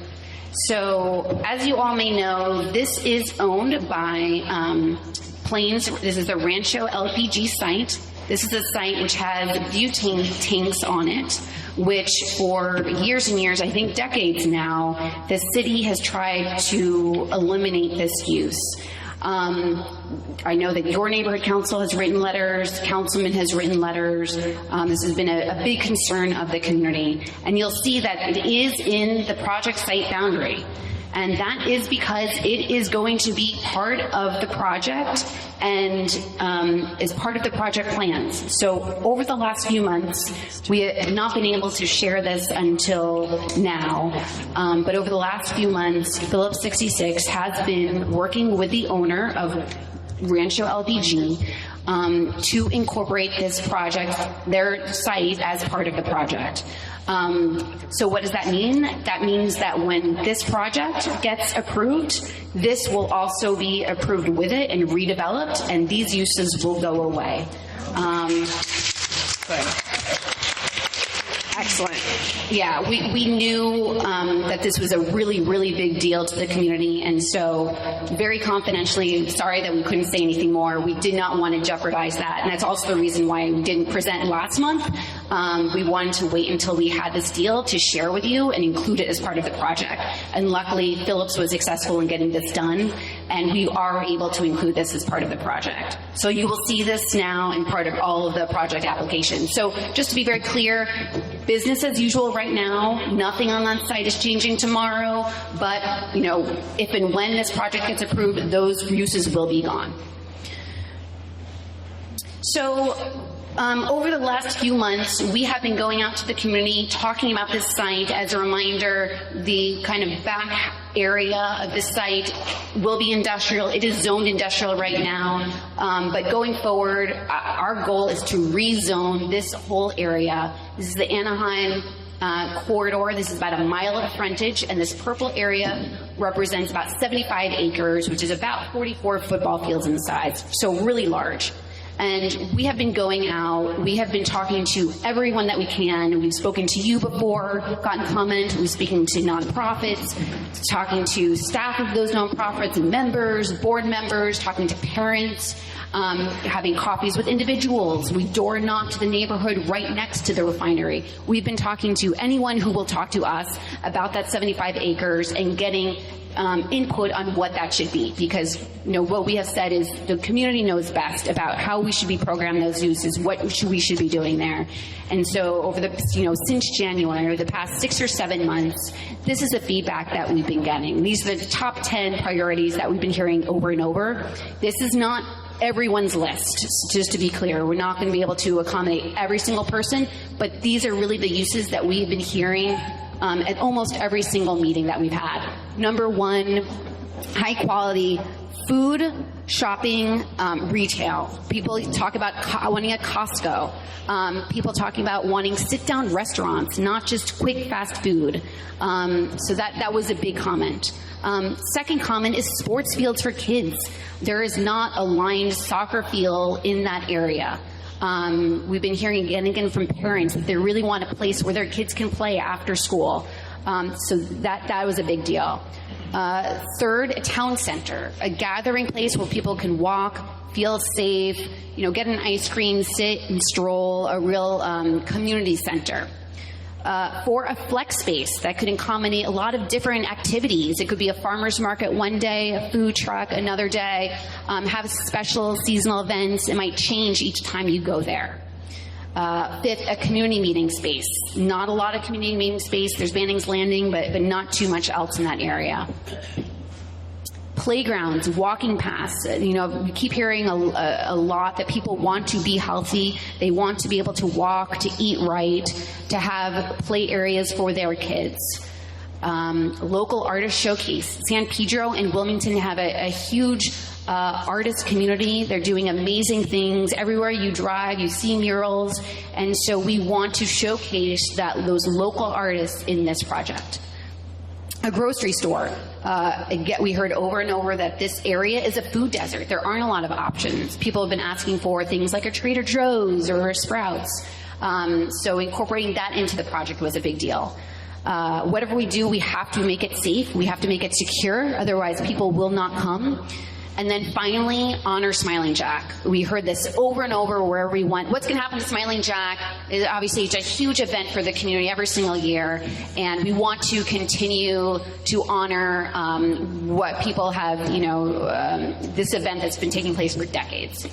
So as you all may know, this is owned by Plains. This is the Rancho LPG site. This is a site which has butane tanks on it, which for years and years, I think decades now, the city has tried to eliminate this use. I know that your neighborhood council has written letters, councilman has written letters. This has been a big concern of the community. And you'll see that it is in the project site boundary. And that is because it is going to be part of the project and is part of the project plans. So over the last few months, we have not been able to share this until now. But over the last few months, Phillips 66 has been working with the owner of Rancho LPG to incorporate this project, their site, as part of the project. So what does that mean? That means that when this project gets approved, this will also be approved with it and redeveloped, and these uses will go away. Good. Excellent. Yeah, we knew that this was a really, really big deal to the community, and so very confidentially, sorry that we couldn't say anything more, we did not want to jeopardize that, and that's also the reason why we didn't present last month. We wanted to wait until we had this deal to share with you and include it as part of the project. And luckily, Phillips was successful in getting this done. and we are able to include this as part of the project. So you will see this now in part of all of the project applications. So just to be very clear, business as usual right now, nothing on that site is changing tomorrow, but if and when this project gets approved, those uses will be gone. So over the last few months, we have been going out to the community talking about this site. As a reminder, the kind of back area of this site will be industrial. It is zoned industrial right now, but going forward, our goal is to rezone this whole area. This is the Anaheim corridor. This is about a mile of frontage, and this purple area represents about 75 acres, which is about 44 football fields in size, so really large. And we have been going out, we have been talking to everyone that we can. We've spoken to you before, gotten comment, we've speaking to nonprofits, talking to staff of those nonprofits and members, board members, talking to parents, having coffees with individuals. We door knocked the neighborhood right next to the refinery. We've been talking to anyone who will talk to us about that 75 acres and getting input on what that should be, because what we have said is the community knows best about how we should be programming those uses, what we should be doing there. And so over the since January, the past 6 or 7 months, this is the feedback that we've been getting. These are the top 10 priorities that we've been hearing over and over. This is not everyone's list, just to be clear. We're not going to be able to accommodate every single person, but these are really the uses that we've been hearing at almost every single meeting that we've had. Number one, high quality food, shopping, retail. People talk about wanting a Costco. People talking about wanting sit-down restaurants, not just quick, fast food. So that was a big comment. Second comment is sports fields for kids. There is not a lined soccer field in that area. We've been hearing again and again from parents that they really want a place where their kids can play after school. So that was a big deal. Third, a town center, a gathering place where people can walk, feel safe, get an ice cream, sit and stroll, a real community center. For a flex space that could accommodate a lot of different activities. It could be a farmer's market one day, a food truck another day, have special seasonal events. It might change each time you go there. Fifth, a community meeting space. Not a lot of community meeting space. There's Banning's Landing, but not too much else in that area. Playgrounds, walking paths. We keep hearing a lot that people want to be healthy. They want to be able to walk, to eat right, to have play areas for their kids. Local artist showcase. San Pedro and Wilmington have a huge artist community. They're doing amazing things. Everywhere you drive, you see murals. And so we want to showcase those local artists in this project. A grocery store. We heard over and over that this area is a food desert. There aren't a lot of options. People have been asking for things like a Trader Joe's or a Sprouts. So incorporating that into the project was a big deal. Whatever we do, we have to make it safe. We have to make it secure. Otherwise, people will not come. And then finally, honor Smiling Jack. We heard this over and over wherever we went. What's going to happen to Smiling Jack? Obviously, it's a huge event for the community every single year, and we want to continue to honor what people have, this event that's been taking place for decades.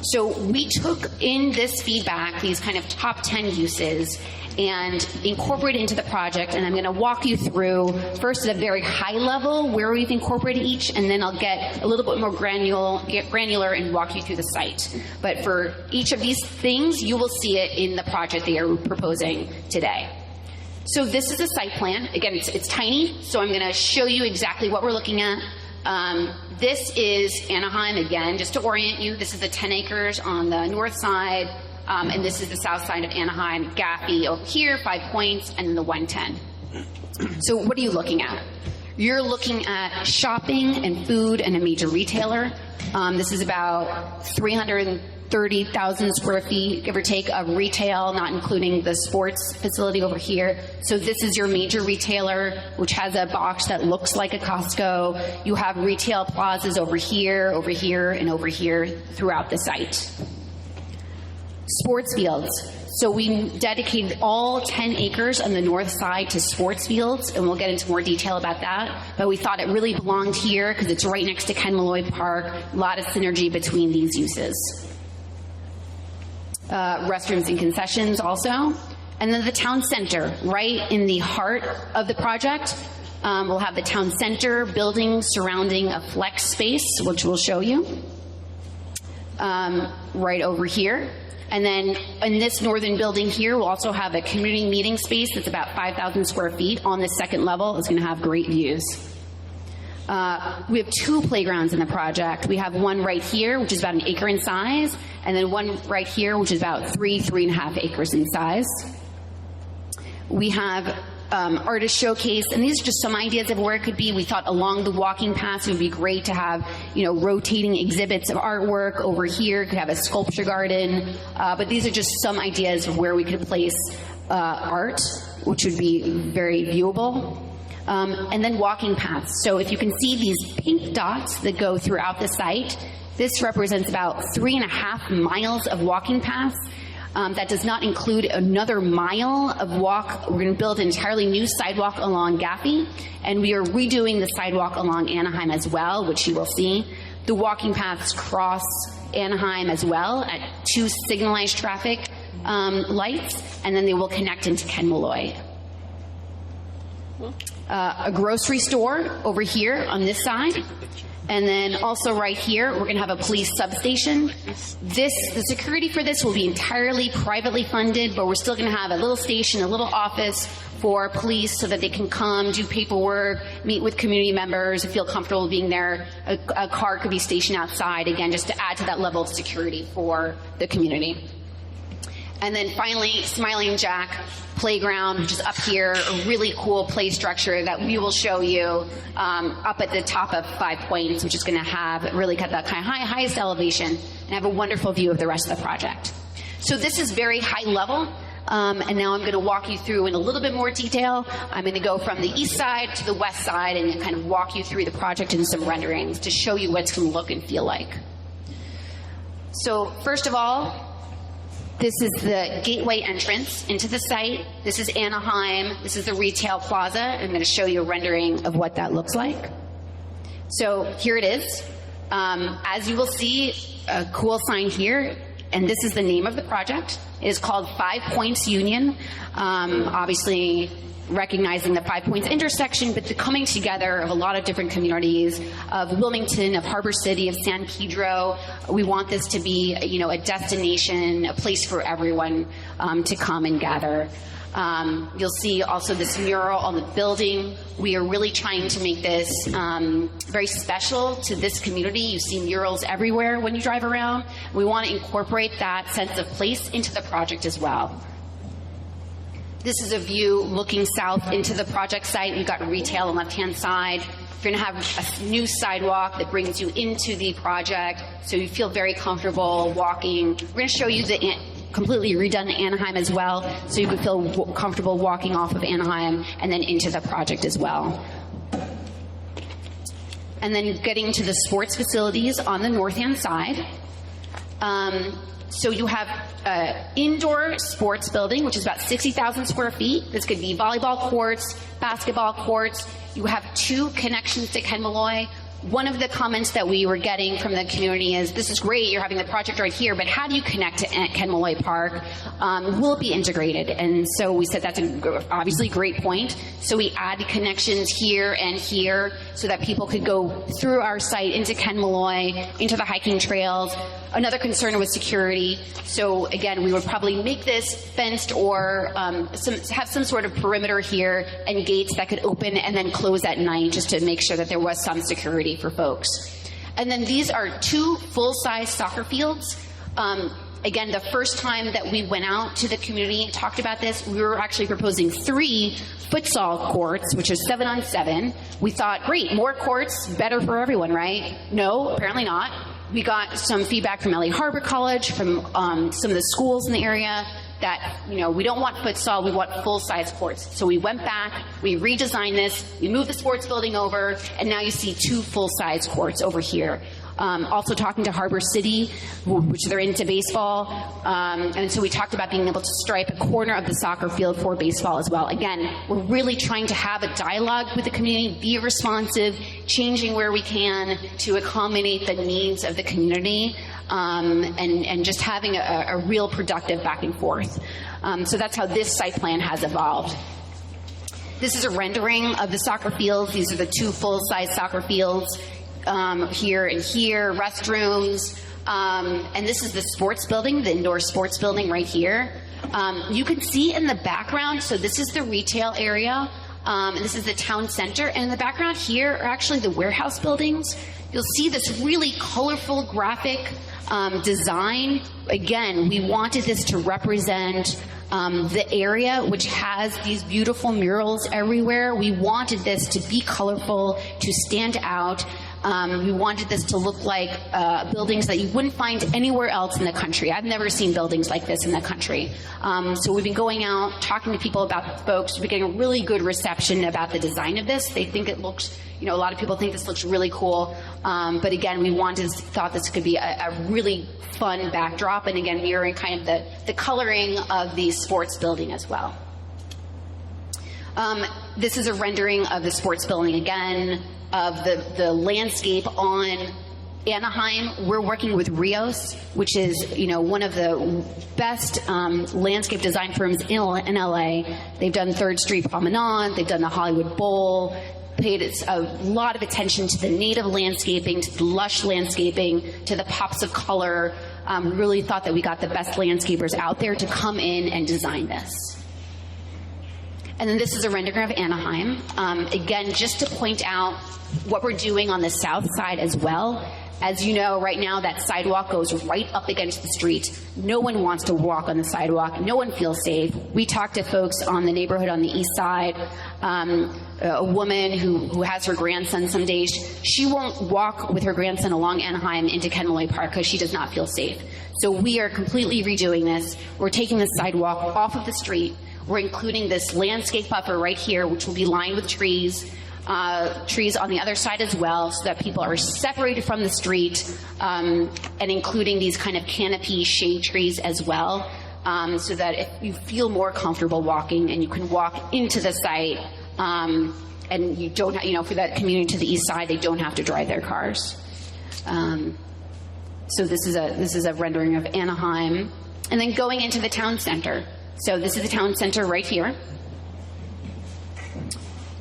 So we took in this feedback, these kind of top 10 uses, and incorporate it into the project. And I'm going to walk you through first at a very high level where we've incorporated each, and then I'll get a little bit more granular and walk you through the site. But for each of these things, you will see it in the project they are proposing today. So this is a site plan. Again, it's tiny, so I'm going to show you exactly what we're looking at. This is Anaheim, again, just to orient you. This is the 10 acres on the north side. And this is the south side of Anaheim, Gaffey over here, 5 Points, and then the 110. So what are you looking at? You're looking at shopping and food and a major retailer. This is about 330,000 square feet, give or take, of retail, not including the sports facility over here. So this is your major retailer, which has a box that looks like a Costco. You have retail plazas over here, and over here throughout the site. Sports fields. So we dedicated all 10 acres on the north side to sports fields, and we'll get into more detail about that. But we thought it really belonged here because it's right next to Ken Malloy Park. A lot of synergy between these uses. Restrooms and concessions also. And then the town center, right in the heart of the project. We'll have the town center building surrounding a flex space, which we'll show you. Right over here. And then in this northern building here, we'll also have a community meeting space that's about 5,000 square feet on the second level. It's going to have great views. We have 2 playgrounds in the project. We have one right here, which is about 1 acre in size, and then one right here, which is about 3.5 acres in size. We have artist showcase, and these are just some ideas of where it could be. We thought along the walking paths it would be great to have, rotating exhibits of artwork. Over here, could have a sculpture garden. But these are just some ideas of where we could place art, which would be very viewable. And then walking paths. So if you can see these pink dots that go throughout the site, this represents about 3.5 miles of walking paths. That does not include another mile of walk. We're going to build an entirely new sidewalk along Gaffey, and we are redoing the sidewalk along Anaheim as well, which you will see. The walking paths cross Anaheim as well at 2 signalized traffic lights, and then they will connect into Ken Malloy. A grocery store over here on this side. And then also right here, we're going to have a police substation. The security for this will be entirely privately funded, but we're still going to have a little station, a little office for police so that they can come, do paperwork, meet with community members, feel comfortable being there. A car could be stationed outside, again, just to add to that level of security for the community. And then finally, Smiling Jack Playground, which is up here, a really cool play structure that we will show you up at the top of 5 Points, which is going to have really got that kind of highest elevation and have a wonderful view of the rest of the project. So this is very high level. And now I'm going to walk you through in a little bit more detail. I'm going to go from the east side to the west side and kind of walk you through the project in some renderings to show you what it's going to look and feel like. So first of all, this is the gateway entrance into the site. This is Anaheim. This is the retail plaza. I'm going to show you a rendering of what that looks like. So here it is. As you will see, a cool sign here, and this is the name of the project. It is called 5 Points Union. Obviously, recognizing the 5 Points intersection, but the coming together of a lot of different communities of Wilmington, of Harbor City, of San Pedro. We want this to be, a destination, a place for everyone to come and gather. You'll see also this mural on the building. We are really trying to make this very special to this community. You see murals everywhere when you drive around. We want to incorporate that sense of place into the project as well. This is a view looking south into the project site. We've got retail on the left-hand side. You're going to have a new sidewalk that brings you into the project, so you feel very comfortable walking. We're going to show you the completely redone Anaheim as well, so you can feel comfortable walking off of Anaheim and then into the project as well. And then getting to the sports facilities on the north-hand side. So you have an indoor sports building, which is about 60,000 square feet. This could be volleyball courts, basketball courts. You have 2 connections to Ken Malloy. One of the comments that we were getting from the community is, this is great, you're having the project right here, but how do you connect to Ken Malloy Park? Will it be integrated? And so we said that's obviously a great point. So we added connections here and here so that people could go through our site into Ken Malloy, into the hiking trails. Another concern was security. So again, we would probably make this fenced or have some sort of perimeter here and gates that could open and then close at night just to make sure that there was some security for folks. And then these are 2 full-size soccer fields. Again, the first time that we went out to the community and talked about this, we were actually proposing 3 futsal courts, which is 7-on-7. We thought, great, more courts, better for everyone, right? No, apparently not. We got some feedback from LA Harbor College, from some of the schools in the area, that, we don't want futsal, we want full-size courts. So we went back, we redesigned this, we moved the sports building over, and now you see 2 full-size courts over here. Also talking to Harbor City, which they're into baseball. And so we talked about being able to stripe a corner of the soccer field for baseball as well. Again, we're really trying to have a dialogue with the community, be responsive, changing where we can to accommodate the needs of the community, and just having a real productive back and forth. So that's how this site plan has evolved. This is a rendering of the soccer fields. These are the two full-size soccer fields, here and here, restrooms. And this is the sports building, the indoor sports building right here. You can see in the background, so this is the retail area, and this is the town center. And in the background here are actually the warehouse buildings. You'll see this really colorful graphic design. Again, we wanted this to represent the area, which has these beautiful murals everywhere. We wanted this to be colorful, to stand out. We wanted this to look like buildings that you wouldn't find anywhere else in the country. I've never seen buildings like this in the country. So we've been going out, talking to people about folks. We're getting a really good reception about the design of this. They think it looks, a lot of people think this looks really cool. But again, we thought this could be a really fun backdrop. And again, mirroring kind of the coloring of the sports building as well. This is a rendering of the sports building again, of the landscape on Anaheim. We're working with Rios, which is one of the best landscape design firms in LA. They've done 3rd Street Promenade, they've done the Hollywood Bowl, paid a lot of attention to the native landscaping, to the lush landscaping, to the pops of color. Really thought that we got the best landscapers out there to come in and design this. And then this is a rendering of Anaheim. Again, just to point out what we're doing on the south side as well. As you know, right now that sidewalk goes right up against the street. No one wants to walk on the sidewalk. No one feels safe. We talked to folks on the neighborhood on the east side. A woman who has her grandson some days, she won't walk with her grandson along Anaheim into Kenmore Park because she does not feel safe. So we are completely redoing this. We're taking the sidewalk off of the street. We're including this landscape buffer right here, which will be lined with trees on the other side as well, so that people are separated from the street, and including these kind of canopy shade trees as well, so that if you feel more comfortable walking and you can walk into the site, and you don't, for that community to the east side, they don't have to drive their cars. So this is a rendering of Anaheim, and then going into the town center. So this is the town center right here.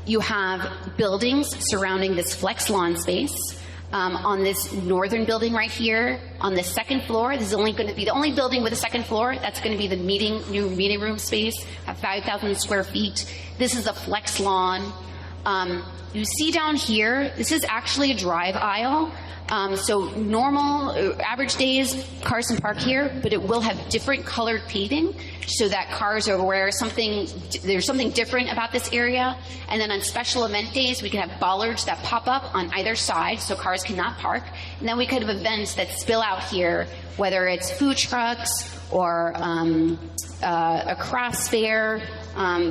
You have buildings surrounding this flex lawn space. On this northern building right here, on the second floor, this is only going to be the only building with a second floor. That's going to be the new meeting room space at 5,000 square feet. This is a flex lawn. You see down here, this is actually a drive aisle. So normal, average days, cars can park here, but it will have different colored paving so that cars are aware there's something different about this area. And then on special event days, we can have bollards that pop up on either side so cars cannot park. And then we could have events that spill out here, whether it's food trucks or a crafts fair,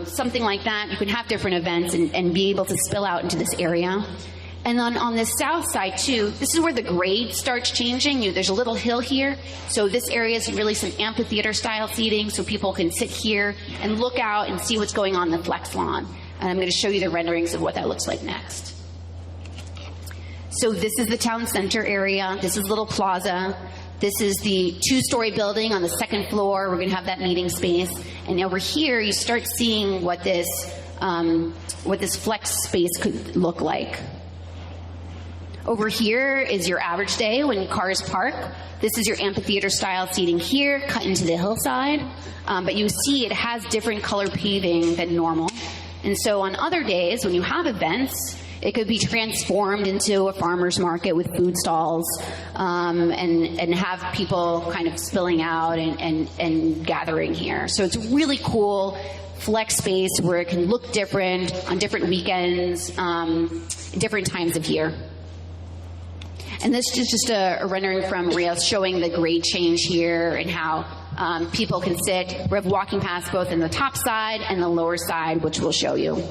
something like that. You can have different events and be able to spill out into this area. And then on the south side too, this is where the grade starts changing. There's a little hill here. So this area is really some amphitheater style seating so people can sit here and look out and see what's going on in the flex lawn. And I'm going to show you the renderings of what that looks like next. So this is the town center area. This is Little Plaza. This is the 2-story building on the second floor. We're going to have that meeting space. And over here, you start seeing what this flex space could look like. Over here is your average day when cars park. This is your amphitheater style seating here, cut into the hillside. But you see it has different color paving than normal. And so on other days, when you have events, it could be transformed into a farmer's market with food stalls, and have people kind of spilling out and gathering here. So it's really cool flex space where it can look different on different weekends, different times of year. And this is just a rendering from Rios showing the grade change here and how people can sit. We have walking paths both in the top side and the lower side, which we'll show you.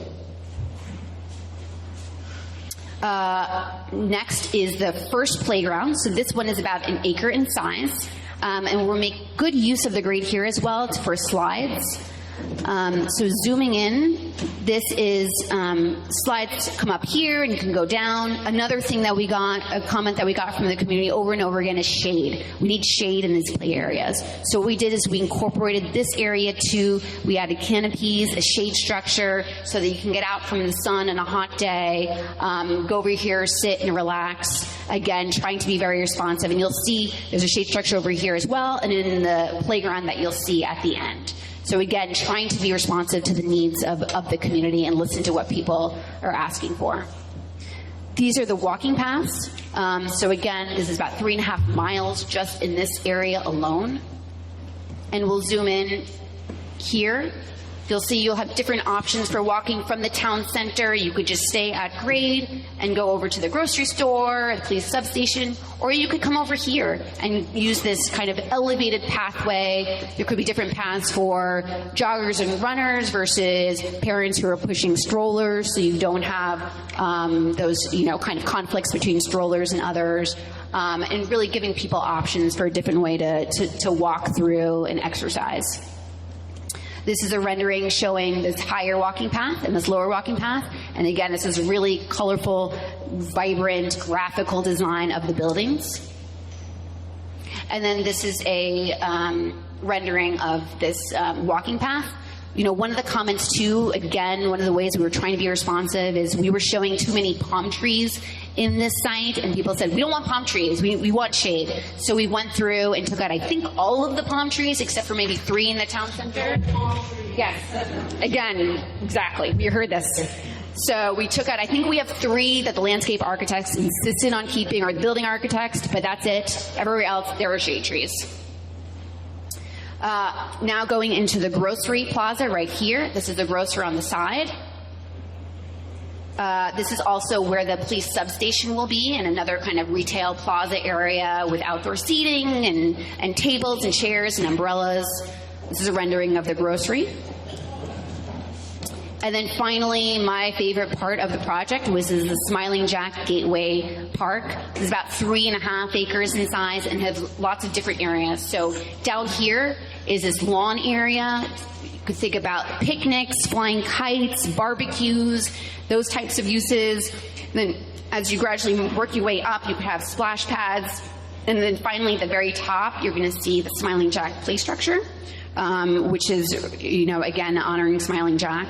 Next is the first playground. So this one is about 1 acre in size. And we'll make good use of the grade here as well. It's for slides. So zooming in, this is slides come up here and you can go down. Another thing that we got, a comment that we got from the community over and over again is shade. We need shade in these play areas. So what we did is we incorporated this area too. We added canopies, a shade structure so that you can get out from the sun on a hot day, go over here, sit and relax. Again, trying to be very responsive. And you'll see there's a shade structure over here as well, and in the playground that you'll see at the end. So again, trying to be responsive to the needs of the community and listen to what people are asking for. These are the walking paths. So again, this is about 3.5 miles just in this area alone. And we'll zoom in here. You'll see you'll have different options for walking from the town center. You could just stay at grade and go over to the grocery store, the police substation, or you could come over here and use this kind of elevated pathway. There could be different paths for joggers and runners versus parents who are pushing strollers, so you don't have those, kind of conflicts between strollers and others, and really giving people options for a different way to walk through and exercise. This is a rendering showing this higher walking path and this lower walking path. And again, this is really colorful, vibrant, graphical design of the buildings. And then this is a rendering of this walking path. One of the comments too, again, one of the ways we were trying to be responsive is we were showing too many palm trees in this site, and people said, we don't want palm trees, we want shade. So we went through and took out, I think, all of the palm trees except for maybe 3 in the town center. Yes, again, exactly, you heard this. So we took out, I think we have 3 that the landscape architects insisted on keeping, or the building architects, but that's it. Everywhere else, there are shade trees. Now going into the grocery plaza right here. This is the grocer on the side. This is also where the police substation will be, and another kind of retail plaza area with outdoor seating and tables and chairs and umbrellas. This is a rendering of the grocery. And then finally, my favorite part of the project was the Smiling Jack Gateway Park. It's about 3.5 acres in size and has lots of different areas. So down here is this lawn area. You could think about picnics, flying kites, barbecues, those types of uses. And then as you gradually work your way up, you could have splash pads. And then finally at the very top, you're going to see the Smiling Jack play structure, which is, again, honoring Smiling Jack.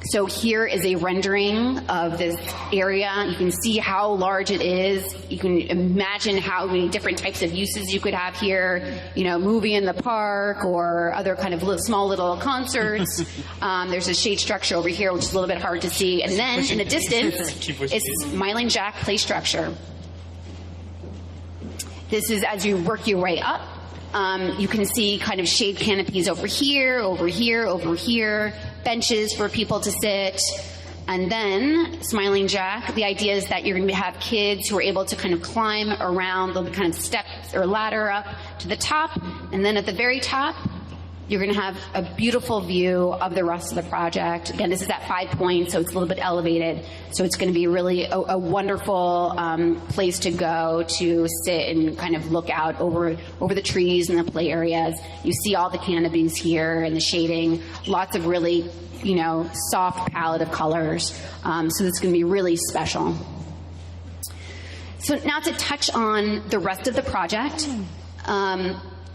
So here is a rendering of this area. You can see how large it is. You can imagine how many different types of uses you could have here, movie in the park or other kind of small little concerts. There's a shade structure over here, which is a little bit hard to see. And then in the distance, it's Smiling Jack play structure. This is as you work your way up. You can see kind of shade canopies over here, over here, over here, benches for people to sit. And then Smiling Jack, the idea is that you're going to have kids who are able to kind of climb around, they'll be kind of steps or ladder up to the top. And then at the very top, you're going to have a beautiful view of the rest of the project. Again, this is at 5 points, so it's a little bit elevated. So it's going to be really a wonderful place to go to sit and kind of look out over the trees and the play areas. You see all the canopies here and the shading, lots of really, soft palette of colors. So it's going to be really special. So now to touch on the rest of the project.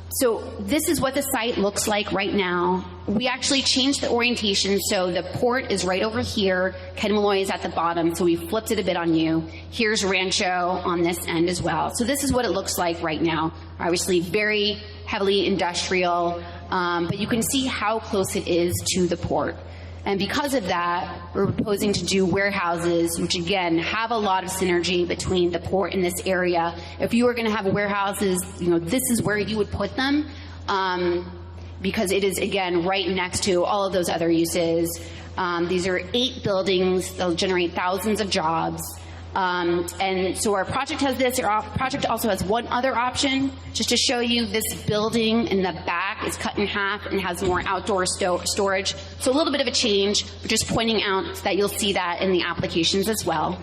So this is what the site looks like right now. We actually changed the orientation, so the port is right over here. Ken Malloy is at the bottom, so we flipped it a bit on you. Here's Rancho on this end as well. So this is what it looks like right now. Obviously very heavily industrial, but you can see how close it is to the port. And because of that, we're proposing to do warehouses, which again have a lot of synergy between the port and this area. If you were going to have warehouses, this is where you would put them, because it is again right next to all of those other uses. These are 8 buildings; they'll generate thousands of jobs. And so our project has this. Our project also has one other option, just to show you this building in the back is cut in half and has more outdoor storage. So a little bit of a change, but just pointing out that you'll see that in the applications as well.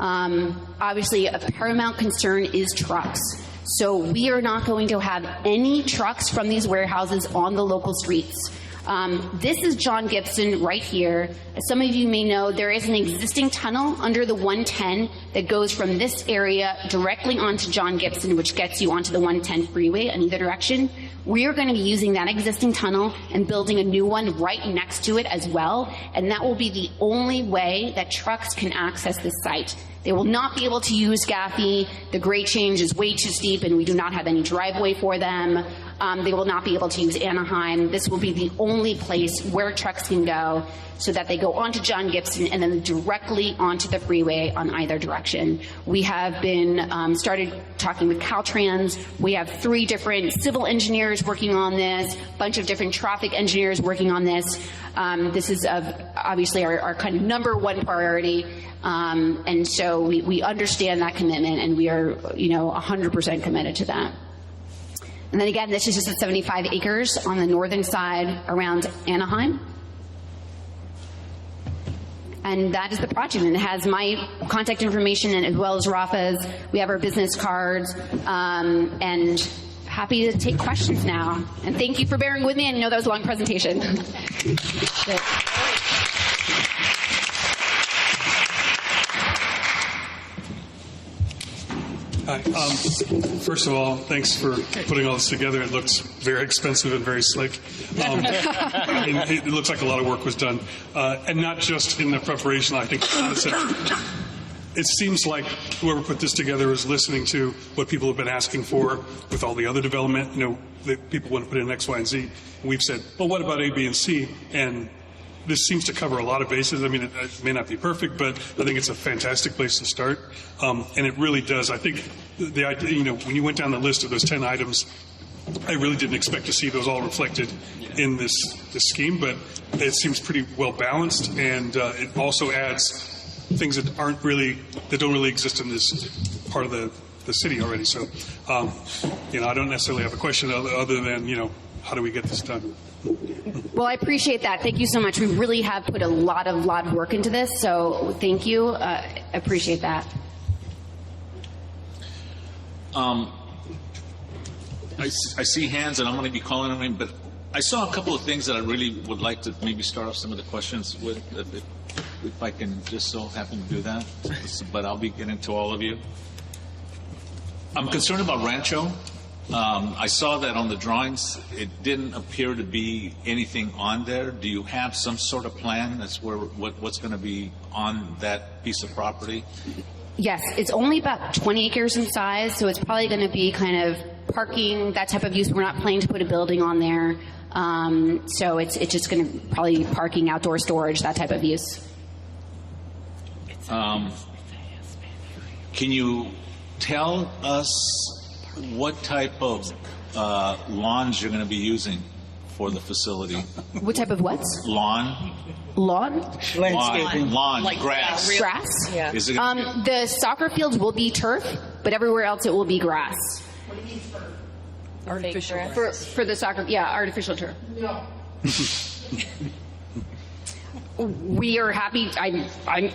Obviously, a paramount concern is trucks. So we are not going to have any trucks from these warehouses on the local streets. This is John Gibson right here. As some of you may know, there is an existing tunnel under the 110 that goes from this area directly onto John Gibson, which gets you onto the 110 freeway in either direction. We are going to be using that existing tunnel and building a new one right next to it as well, and that will be the only way that trucks can access this site. They will not be able to use Gaffey. The grade change is way too steep, and we do not have any driveway for them. They will not be able to use Anaheim. This will be the only place where trucks can go so that they go onto John Gibson and then directly onto the freeway on either direction. We have been started talking with Caltrans. We have 3 different civil engineers working on this, a bunch of different traffic engineers working on this. This is obviously our kind of number one priority. And so we understand that commitment, and we are 100% committed to that. And then again, this is just at 75 acres on the northern side around Anaheim. And that is the project, and it has my contact information and as well as Rafa's. We have our business cards, and happy to take questions now. And thank you for bearing with me. I know that was a long presentation. Hi. First of all, thanks for putting all this together. It looks very expensive and very slick. It looks like a lot of work was done. And not just in the preparation, I think it seems like whoever put this together was listening to what people have been asking for with all the other development. That people want to put in X, Y, and Z. And we've said, well, what about A, B, and C? And this seems to cover a lot of bases. I mean, it may not be perfect, but I think it's a fantastic place to start. And it really does. I think the idea, when you went down the list of those 10 items, I really didn't expect to see those all reflected in this scheme, but it seems pretty well balanced, and it also adds things that don't really exist in this part of the city already. So, I don't necessarily have a question other than, how do we get this done? Well, I appreciate that. Thank you so much. We really have put a lot of work into this, so thank you. I appreciate that. I see hands, and I'm going to be calling on him, but I saw a couple of things that I really would like to maybe start off some of the questions with, if I can just so happen to do that. But I'll be getting to all of you. I'm concerned about Rancho. I saw that on the drawings. It didn't appear to be anything on there. Do you have some sort of plan that's what's going to be on that piece of property? Yes, it's only about 20 acres in size, so it's probably going to be kind of parking, that type of use. We're not planning to put a building on there. So it's just going to probably be parking, outdoor storage, that type of use. Can you tell us what type of lawns you're going to be using for the facility? What type of what? Lawn. Landscaping. Lawn. Like grass. Grass? Yeah. Is it the soccer fields will be turf, but everywhere else it will be grass. What do you mean for artificial grass? For the soccer, yeah, artificial turf. No. We are happy. I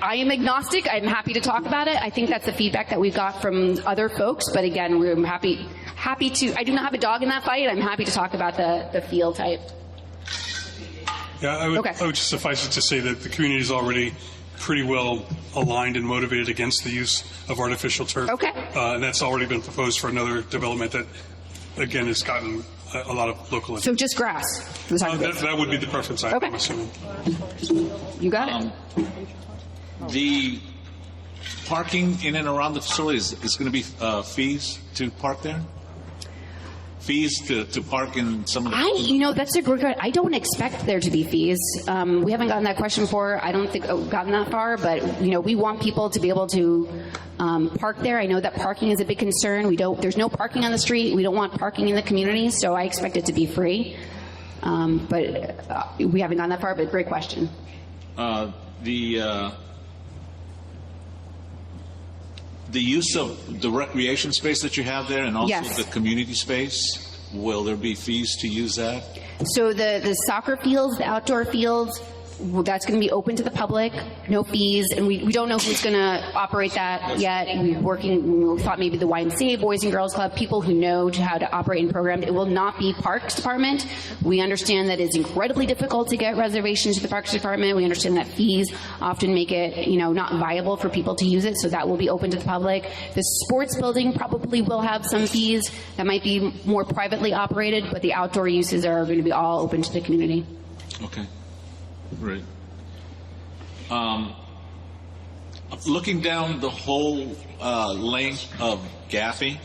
am agnostic. I'm happy to talk about it. I think that's the feedback that we got from other folks. But again, we're happy to. I do not have a dog in that fight. I'm happy to talk about the field type. Yeah, I would just suffice it to say that the community is already pretty well aligned and motivated against the use of artificial turf. Okay. And that's already been proposed for another development that, again, has gotten a lot of local interest. So just grass. That would be the preference, I'm assuming. You got it. The parking in and around the facility is going to be fees to park there? Fees to park in some of the... that's a great question. I don't expect there to be fees. We haven't gotten that question before. I don't think gotten that far, but, we want people to be able to park there. I know that parking is a big concern. There's no parking on the street. We don't want parking in the community, so I expect it to be free. But we haven't gone that far, but great question. The use of the recreation space that you have there and also the community space, will there be fees to use that? So the soccer fields, the outdoor fields, That's going to be open to the public, no fees, and we don't know who's going to operate that yet. We thought maybe the YMCA, Boys and Girls Club, people who know how to operate and program. It will not be Parks Department. We understand that it's incredibly difficult to get reservations to the Parks Department. We understand that fees often make it, not viable for people to use it, so that will be open to the public. The sports building probably will have some fees that might be more privately operated, but the outdoor uses are going to be all open to the community. Okay. Great. Looking down the whole length of Gaffey,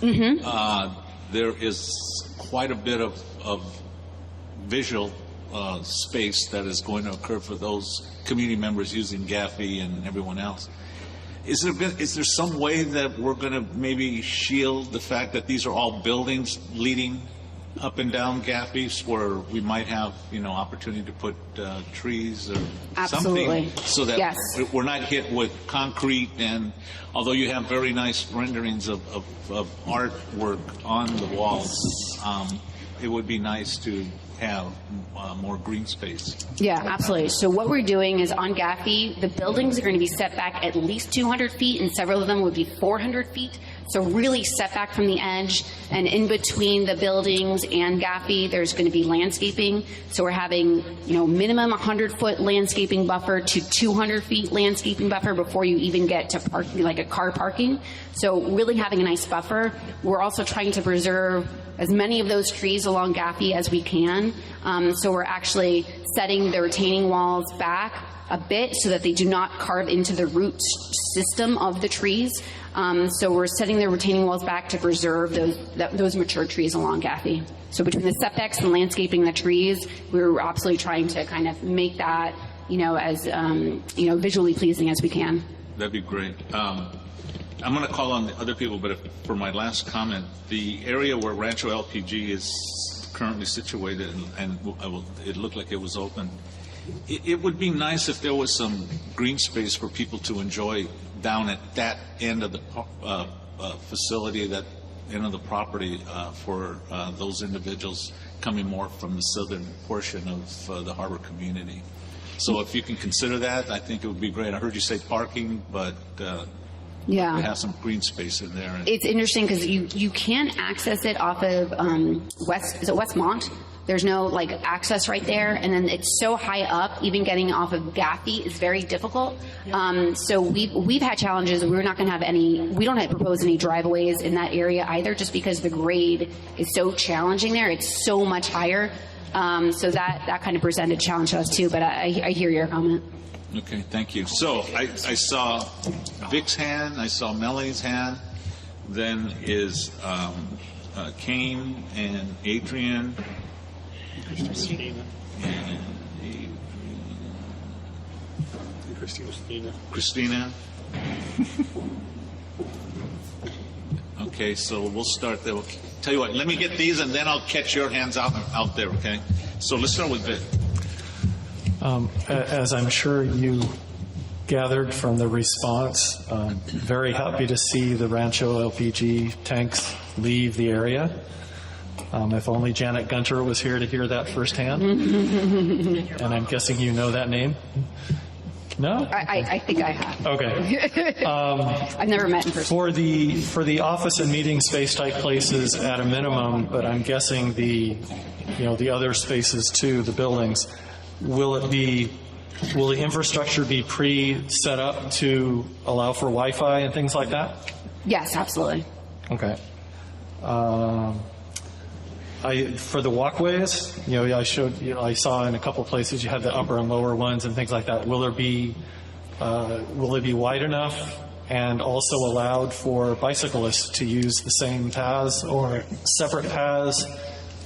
there is quite a bit of visual space that is going to occur for those community members using Gaffey and everyone else. Is there some way that we're going to maybe shield the fact that these are all buildings leading up and down Gaffey's where we might have, opportunity to put trees or Absolutely. something so that we're not hit with concrete? And although you have very nice renderings of artwork on the walls, it would be nice to have more green space. Yeah, absolutely. So what we're doing is on Gaffey, the buildings are going to be set back at least 200 feet, and several of them would be 400 feet. So really set back from the edge, and in between the buildings and Gaffey, there's going to be landscaping. So we're having, minimum 100-foot landscaping buffer to 200 feet landscaping buffer before you even get to parking, like a car parking. So really having a nice buffer. We're also trying to preserve as many of those trees along Gaffey as we can. So we're actually setting the retaining walls back a bit so that they do not carve into the root system of the trees. So we're setting the retaining walls back to preserve those mature trees along Gaffey. So between the setbacks and landscaping the trees, we're absolutely trying to kind of make that, as visually pleasing as we can. That'd be great. I'm going to call on the other people, but for my last comment, the area where Rancho LPG is currently situated, and it looked like it was open, it would be nice if there was some green space for people to enjoy down at that end of the facility, that end of the property, for those individuals coming more from the southern portion of the harbor community. So if you can consider that, I think it would be great. I heard you say parking, but yeah, to have some green space in there. It's interesting because you can access it off of Westmont. There's no access right there, and then it's so high up, even getting off of Gaffey is very difficult. So we've had challenges. We don't propose any driveways in that area either, just because the grade is so challenging there. It's so much higher. So that kind of presented a challenge to us too. But I hear your comment. Okay, thank you. So I saw Vic's hand, I saw Melanie's hand, then is Kane and Adrian. Christina. Okay, so we'll start there. Tell you what, let me get these and then I'll catch your hands out there, okay? So let's start with Vic. As I'm sure you gathered from the response, very happy to see the Rancho LPG tanks leave the area. If only Janet Gunter was here to hear that firsthand. And I'm guessing you know that name? No? I think I have. Okay. I've never met in person. For the office and meeting space type places at a minimum, but I'm guessing the other spaces too, the buildings, will the infrastructure be pre-set up to allow for Wi-Fi and things like that? Yes, absolutely. Okay. For the walkways, I saw in a couple places you had the upper and lower ones and things like that. Will it be wide enough and also allowed for bicyclists to use the same paths or separate paths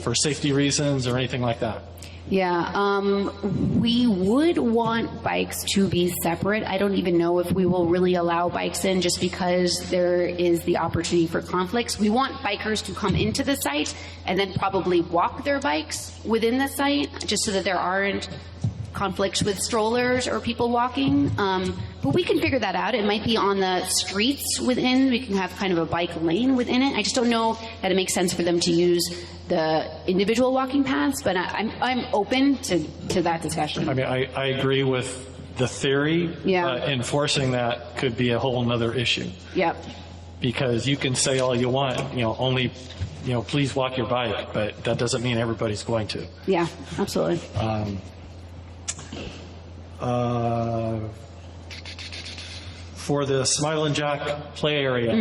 for safety reasons or anything like that? Yeah, we would want bikes to be separate. I don't even know if we will really allow bikes in just because there is the opportunity for conflicts. We want bikers to come into the site and then probably walk their bikes within the site just so that there aren't conflicts with strollers or people walking. But we can figure that out. It might be on the streets within. We can have kind of a bike lane within it. I just don't know that it makes sense for them to use the individual walking paths, but I'm open to that discussion. I mean, I agree with the theory. Yeah. Enforcing that could be a whole nother issue. Yep. Because you can say all you want, only, please walk your bike, but that doesn't mean everybody's going to. Yeah, absolutely. For the Smile and Jack play area,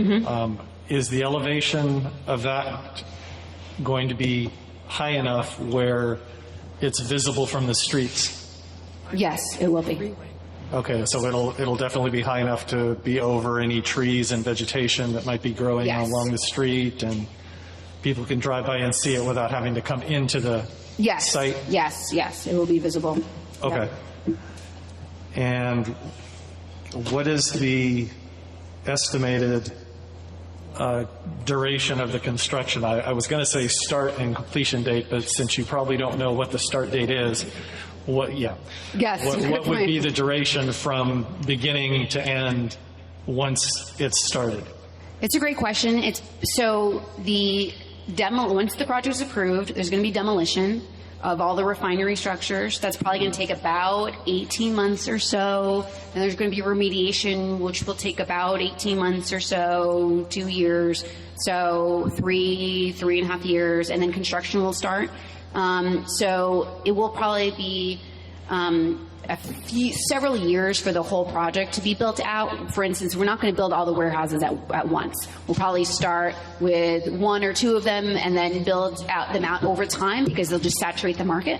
is the elevation of that going to be high enough where it's visible from the streets? Yes, it will be. Okay, so it'll definitely be high enough to be over any trees and vegetation that might be growing along the street, and people can drive by and see it without having to come into the site? Yes, it will be visible. Okay. Yep. And what is the estimated duration of the construction? I was going to say start and completion date, but since you probably don't know what the start date is, what would be the duration from beginning to end once it's started? It's a great question. So the once the project is approved, there's going to be demolition of all the refinery structures. That's probably going to take about 18 months or so. And there's going to be remediation, which will take about 18 months or so, 2 years. So 3.5 years, and then construction will start. So it will probably be several years for the whole project to be built out. For instance, we're not going to build all the warehouses at once. We'll probably start with 1 or 2 of them and then build them out over time, because they'll just saturate the market.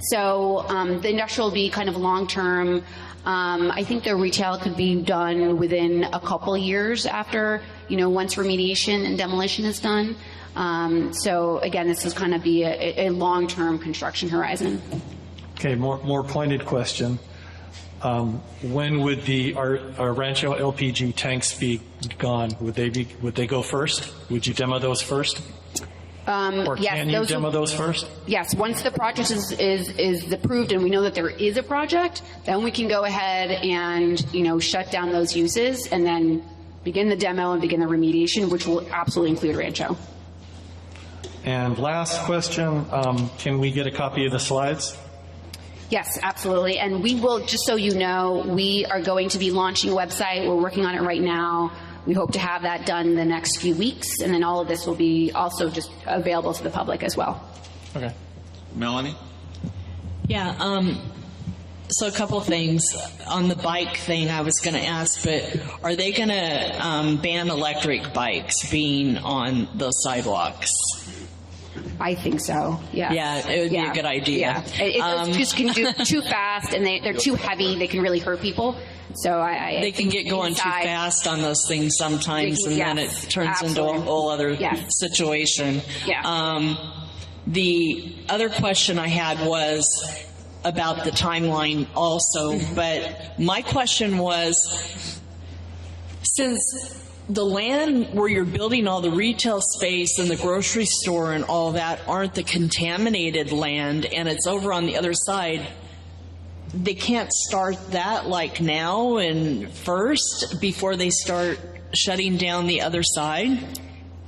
So the industrial will be kind of long-term. I think the retail could be done within a couple years after, once remediation and demolition is done. So again, this is kind of be a long-term construction horizon. Okay, more pointed question. When would our Rancho LPG tanks be gone? Would they go first? Would you demo those first? Or can you demo those first? Yes, once the project is approved and we know that there is a project, then we can go ahead and shut down those uses and then begin the demo and begin the remediation, which will absolutely include Rancho. And last question, can we get a copy of the slides? Yes, absolutely. And we will, just so you know, we are going to be launching a website. We're working on it right now. We hope to have that done in the next few weeks. And then all of this will be also just available to the public as well. Okay. Melanie? Yeah, so a couple things. On the bike thing, I was going to ask, but are they going to ban electric bikes being on those sidewalks? I think so. Yeah. Yeah, it would be a good idea. Yeah. It just can do too fast, and they're too heavy. They can really hurt people. So they can get going too fast on those things sometimes, and then it turns into a whole other situation. Yeah. The other question I had was about the timeline also, but my question was, since the land where you're building all the retail space and the grocery store and all that aren't the contaminated land, and it's over on the other side, they can't start that like now and first before they start shutting down the other side?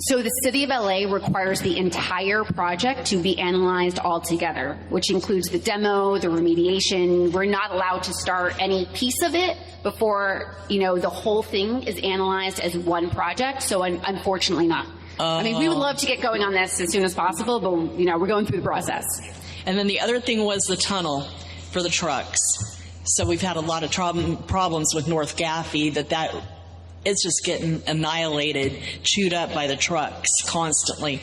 So the City of LA requires the entire project to be analyzed all together, which includes the demo, the remediation. We're not allowed to start any piece of it before, the whole thing is analyzed as one project. So unfortunately not. I mean, we would love to get going on this as soon as possible, but, we're going through the process. And then the other thing was the tunnel for the trucks. So we've had a lot of problems with North Gaffey that it's just getting annihilated, chewed up by the trucks constantly.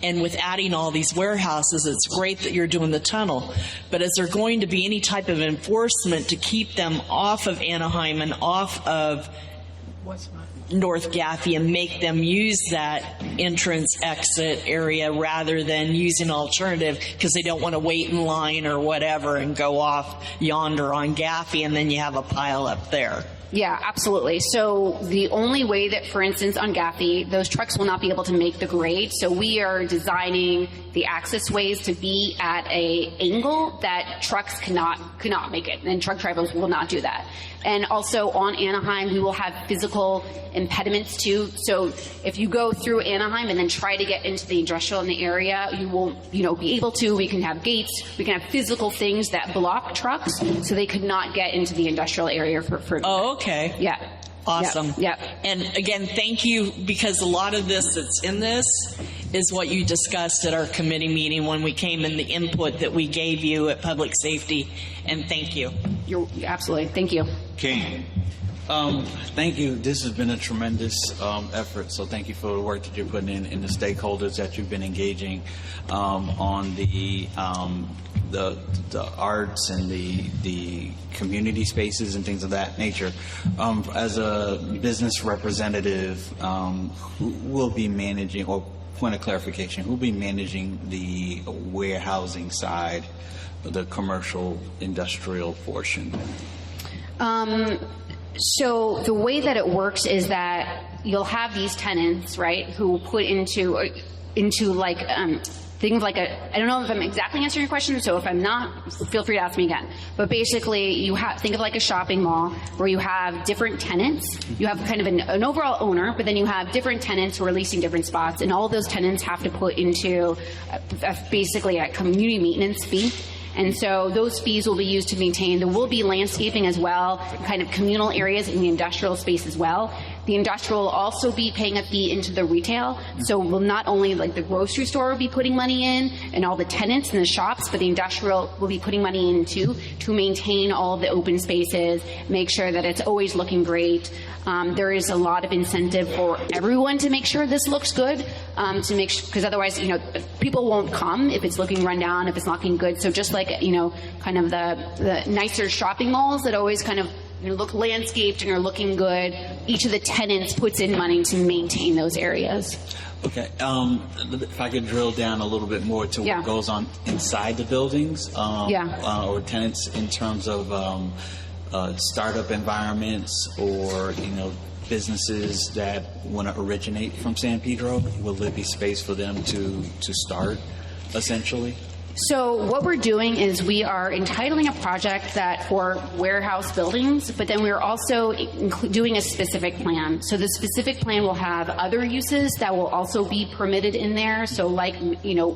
And with adding all these warehouses, it's great that you're doing the tunnel. But is there going to be any type of enforcement to keep them off of Anaheim and off of North Gaffey and make them use that entrance exit area rather than using alternative because they don't want to wait in line or whatever and go off yonder on Gaffey, and then you have a pile up there? Yeah, absolutely. So the only way that, for instance, on Gaffey, those trucks will not be able to make the grade. So we are designing the access ways to be at a angle that trucks cannot make it, and truck drivers will not do that. And also on Anaheim, we will have physical impediments too. So if you go through Anaheim and then try to get into the industrial in the area, you won't, be able to. We can have gates, we can have physical things that block trucks, so they could not get into the industrial area for Oh, okay. Yeah. Awesome. Yep. And again, thank you, because a lot of this that's in this is what you discussed at our committee meeting when we came in, the input that we gave you at Public Safety, and thank you. You're absolutely. Thank you. Kane. Thank you. This has been a tremendous effort, so thank you for the work that you're putting in the stakeholders that you've been engaging on the arts and the community spaces and things of that nature. As a business representative, who will be managing, or point of clarification, who will be managing the warehousing side, the commercial industrial portion? So the way that it works is that you'll have these tenants, right, who put into like things like I don't know if I'm exactly answering your question, so if I'm not, feel free to ask me again. But basically, you think of like a shopping mall where you have different tenants. You have kind of an overall owner, but then you have different tenants who are leasing different spots, and all those tenants have to put into basically a community maintenance fee. And so those fees will be used to maintain. There will be landscaping as well, kind of communal areas in the industrial space as well. The industrial will also be paying a fee into the retail. So will not only like the grocery store will be putting money in and all the tenants and the shops, but the industrial will be putting money in too to maintain all of the open spaces, make sure that it's always looking great. There is a lot of incentive for everyone to make sure this looks good, to make sure, because otherwise, people won't come if it's looking run down, if it's not looking good. So just like, kind of the nicer shopping malls that always kind of look landscaped and are looking good, each of the tenants puts in money to maintain those areas. Okay. If I could drill down a little bit more to what goes on inside the buildings, or tenants in terms of startup environments, or businesses that want to originate from San Pedro, will there be space for them to start, essentially? So what we're doing is we are entitling a project that for warehouse buildings, but then we're also doing a specific plan. So the specific plan will have other uses that will also be permitted in there. So like,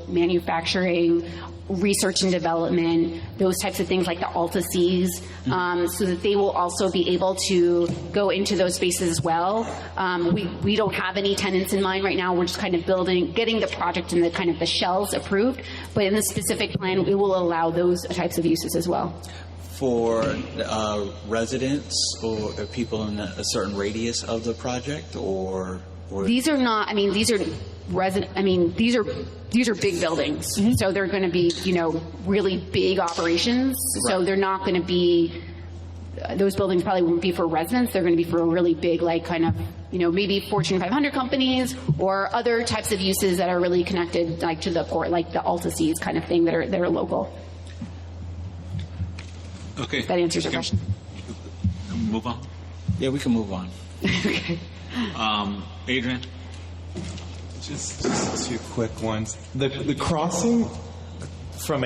manufacturing, research and development, those types of things like the Alta Cs, so that they will also be able to go into those spaces as well. We don't have any tenants in mind right now. We're just kind of getting the project and the kind of the shells approved. But in the specific plan, we will allow those types of uses as well. For residents or people in a certain radius of the project, or these are not. These are these are big buildings, so they're going to be, really big operations. Right. So they're not going to be. Those buildings probably won't be for residents. They're going to be for a really big, like kind of, maybe Fortune 500 companies or other types of uses that are really connected, like to the port, like the Alta Cs kind of thing that are local. Okay. If that answers your question. Move on. Yeah, we can move on. Okay. Adrian. Just two quick ones. The crossing from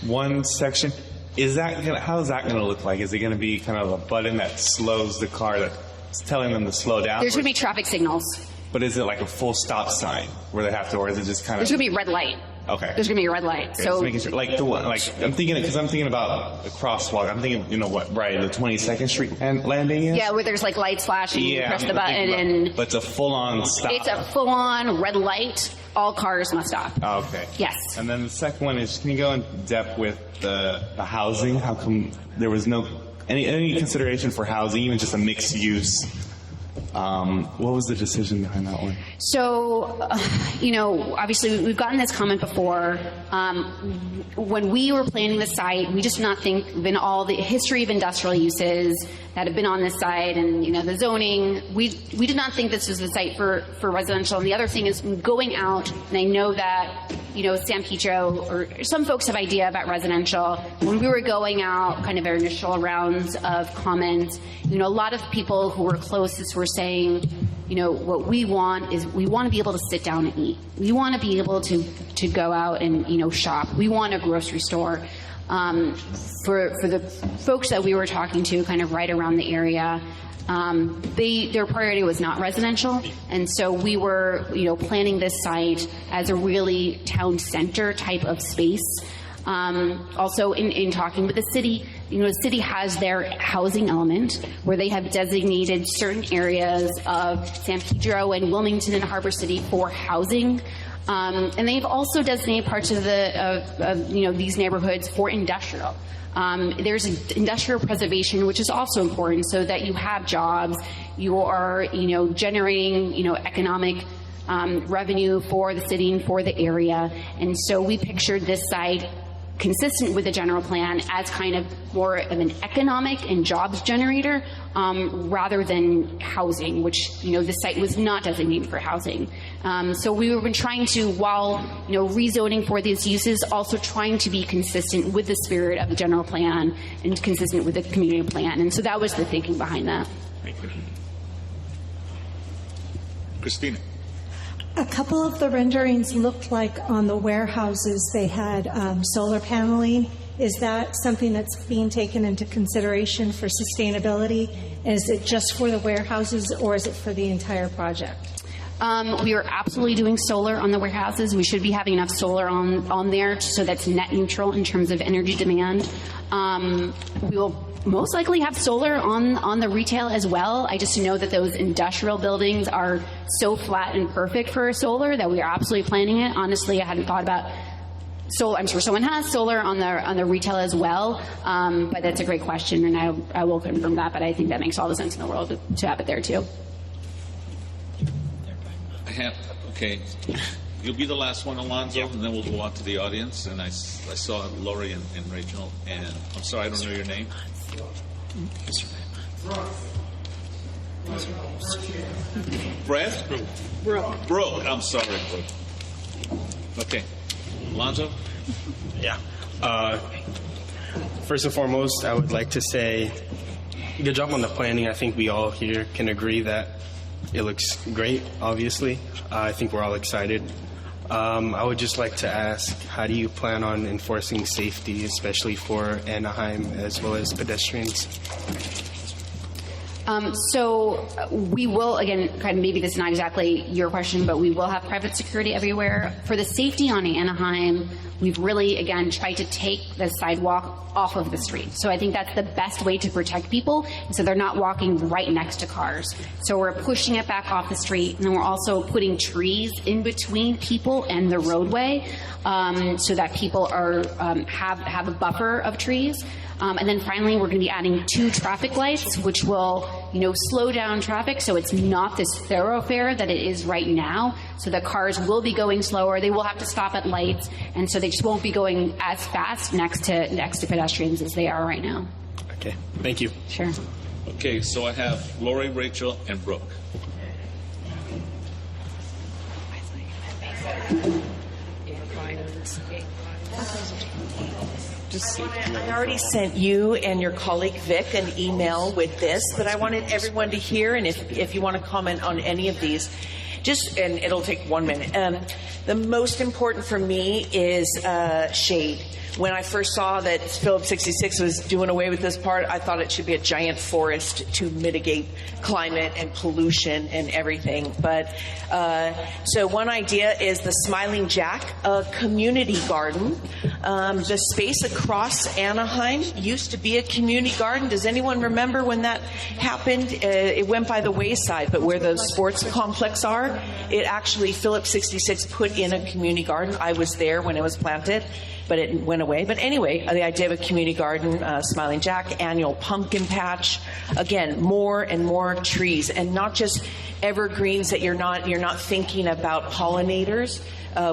one section, how is that gonna look like? Is it gonna be kind of a button that slows the car, that's telling them to slow down? There's gonna be traffic signals. But is it like a full stop sign where they have to, or is it just kind of? There's gonna be a red light. Okay. There's gonna be a red light. Okay, so just making sure, I'm thinking about the crosswalk. I'm thinking, the 22nd Street landing is? Yeah, where there's like lights flashing, you press the button and. But it's a full-on stop. It's a full-on red light. All cars must stop. Oh, okay. Yes. And then the second one is, can you go in depth with the housing? How come there was no any consideration for housing, even just a mixed use? What was the decision behind that one? So, obviously we've gotten this comment before. When we were planning the site, we just did not think, given all the history of industrial uses that have been on this site, and the zoning. We did not think this was the site for residential. And the other thing is going out, and I know that San Pedro or some folks have idea about residential. When we were going out, kind of our initial rounds of comments, a lot of people who were closest were saying, what we want is we want to be able to sit down and eat. We want to be able to go out and shop. We want a grocery store. For the folks that we were talking to, kind of right around the area, their priority was not residential, and so we were, planning this site as a really town center type of space. Also, in talking with the city, the city has their housing element where they have designated certain areas of San Pedro and Wilmington and Harbor City for housing. And they've also designated parts of these neighborhoods for industrial. There's industrial preservation, which is also important, so that you have jobs, you are generating economic revenue for the city and for the area. And so we pictured this site consistent with the general plan as kind of more of an economic and jobs generator rather than housing, which the site was not designated for housing. So we've been trying to, while rezoning for these uses, also trying to be consistent with the spirit of the general plan and consistent with the community plan. And so that was the thinking behind that. Thank you. Christina. A couple of the renderings looked like on the warehouses they had solar paneling. Is that something that's being taken into consideration for sustainability? Is it just for the warehouses, or is it for the entire project? We are absolutely doing solar on the warehouses. We should be having enough solar on there so that's net neutral in terms of energy demand. We will most likely have solar on the retail as well. I just know that those industrial buildings are so flat and perfect for solar that we are absolutely planning it. Honestly, I hadn't thought about solar. I'm sure someone has solar on the retail as well, but that's a great question, and I will confirm that. But I think that makes all the sense in the world to have it there too. Okay. You'll be the last one, Alonzo, and then we'll go on to the audience. And I saw Lori and Rachel, and I'm sorry, I don't know your name. Brett? Brooke. I'm sorry, Brooke. Okay. Alonzo? Yeah. First and foremost, I would like to say good job on the planning. I think we all here can agree that it looks great, obviously. I think we're all excited. I would just like to ask, how do you plan on enforcing safety, especially for Anaheim as well as pedestrians? So we will, again, kind of maybe this is not exactly your question, but we will have private security everywhere. For the safety on Anaheim, we've really, again, tried to take the sidewalk off of the street. So I think that's the best way to protect people, so they're not walking right next to cars. So we're pushing it back off the street, and then we're also putting trees in between people and the roadway so that people are have a buffer of trees. And then finally, we're going to be adding 2 traffic lights, which will, slow down traffic so it's not this thoroughfare that it is right now. So the cars will be going slower. They will have to stop at lights, and so they just won't be going as fast next to pedestrians as they are right now. Okay, thank you. Sure. Okay, so I have Lori, Rachel, and Brooke. I already sent you and your colleague Vic an email with this, but I wanted everyone to hear, and if you want to comment on any of these, and it'll take 1 minute. The most important for me is shade. When I first saw that Phillips 66 was doing away with this part, I thought it should be a giant forest to mitigate climate and pollution and everything. But so one idea is the Smiling Jack, a community garden. The space across Anaheim used to be a community garden. Does anyone remember when that happened? It went by the wayside, but where the sports complex are, it actually, Phillips 66 put in a community garden. I was there when it was planted, but it went away. But anyway, the idea of a community garden, Smiling Jack, annual pumpkin patch, again, more and more trees, and not just evergreens that you're not thinking about pollinators.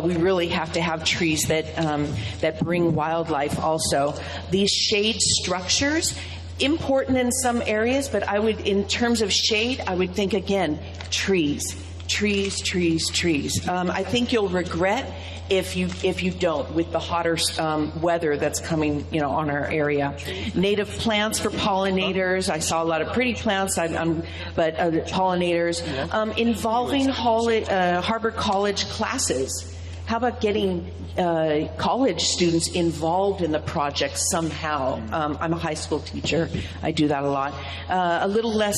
We really have to have trees that bring wildlife also. These shade structures, important in some areas, but I would, in terms of shade, I would think again, trees. I think you'll regret if you don't, with the hotter weather that's coming, on our area. Native plants for pollinators. I saw a lot of pretty plants, but pollinators. Involving Harbor College classes. How about getting college students involved in the project somehow? I'm a high school teacher. I do that a lot. A little less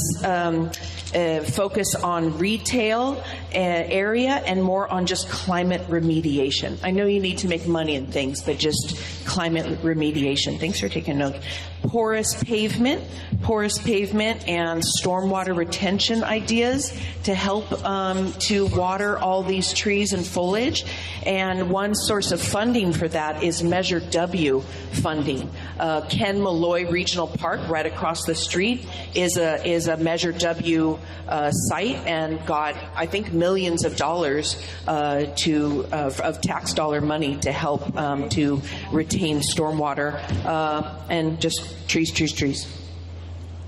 focus on retail area and more on just climate remediation. I know you need to make money and things, but just climate remediation. Thanks for taking note. Porous pavement and stormwater retention ideas to help to water all these trees and foliage. And one source of funding for that is Measure W funding. Ken Malloy Regional Park, right across the street, is a Measure W site, and got, I think, millions of dollars of tax dollar money to help to retain stormwater and just trees.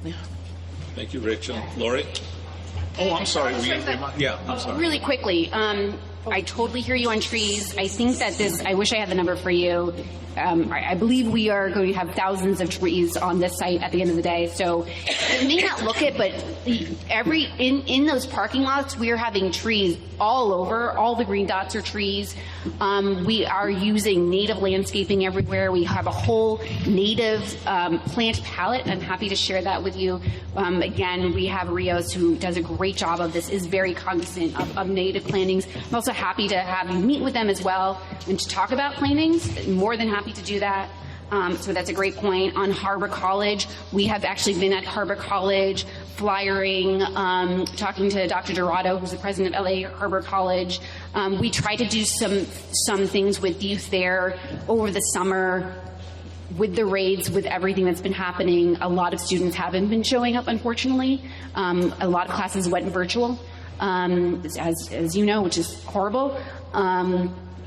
Yeah. Thank you, Rachel. Lori? Oh, I'm sorry. I'm sorry. Really quickly, I totally hear you on trees. I think that I wish I had the number for you. I believe we are going to have thousands of trees on this site at the end of the day. So it may not look it, but in those parking lots, we are having trees all over. All the green dots are trees. We are using native landscaping everywhere. We have a whole native plant palette. I'm happy to share that with you. Again, we have Rios, who does a great job of this, is very cognizant of native plantings. I'm also happy to have you meet with them as well and to talk about plantings. More than happy to do that. So that's a great point. On Harbor College, we have actually been at Harbor College flyering, talking to Dr. Dorado, who's the president of LA Harbor College. We try to do some things with youth there over the summer. With the raids, with everything that's been happening, a lot of students haven't been showing up, unfortunately. A lot of classes went virtual, as you know, which is horrible.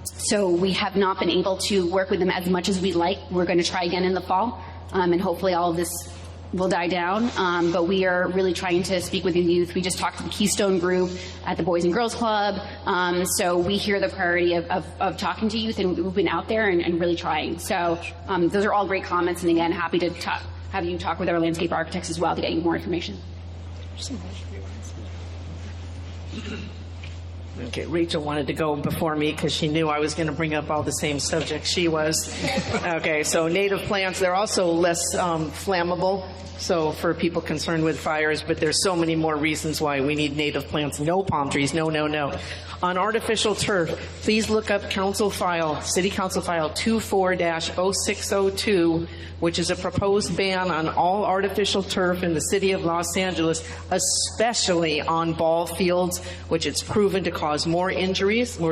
So we have not been able to work with them as much as we'd like. We're going to try again in the fall, and hopefully all of this will die down. But we are really trying to speak with the youth. We just talked to the Keystone Group at the Boys and Girls Club. So we hear the priority of talking to youth, and we've been out there and really trying. So those are all great comments. And again, happy to have you talk with our landscape architects as well to get you more information. Okay, Rachel wanted to go before me because she knew I was going to bring up all the same subjects she was. Okay, so native plants, they're also less flammable. So for people concerned with fires, but there's so many more reasons why we need native plants. No palm trees, no. On artificial turf, please look up City Council File 24-0602, which is a proposed ban on all artificial turf in the city of Los Angeles, especially on ball fields, which it's proven to cause more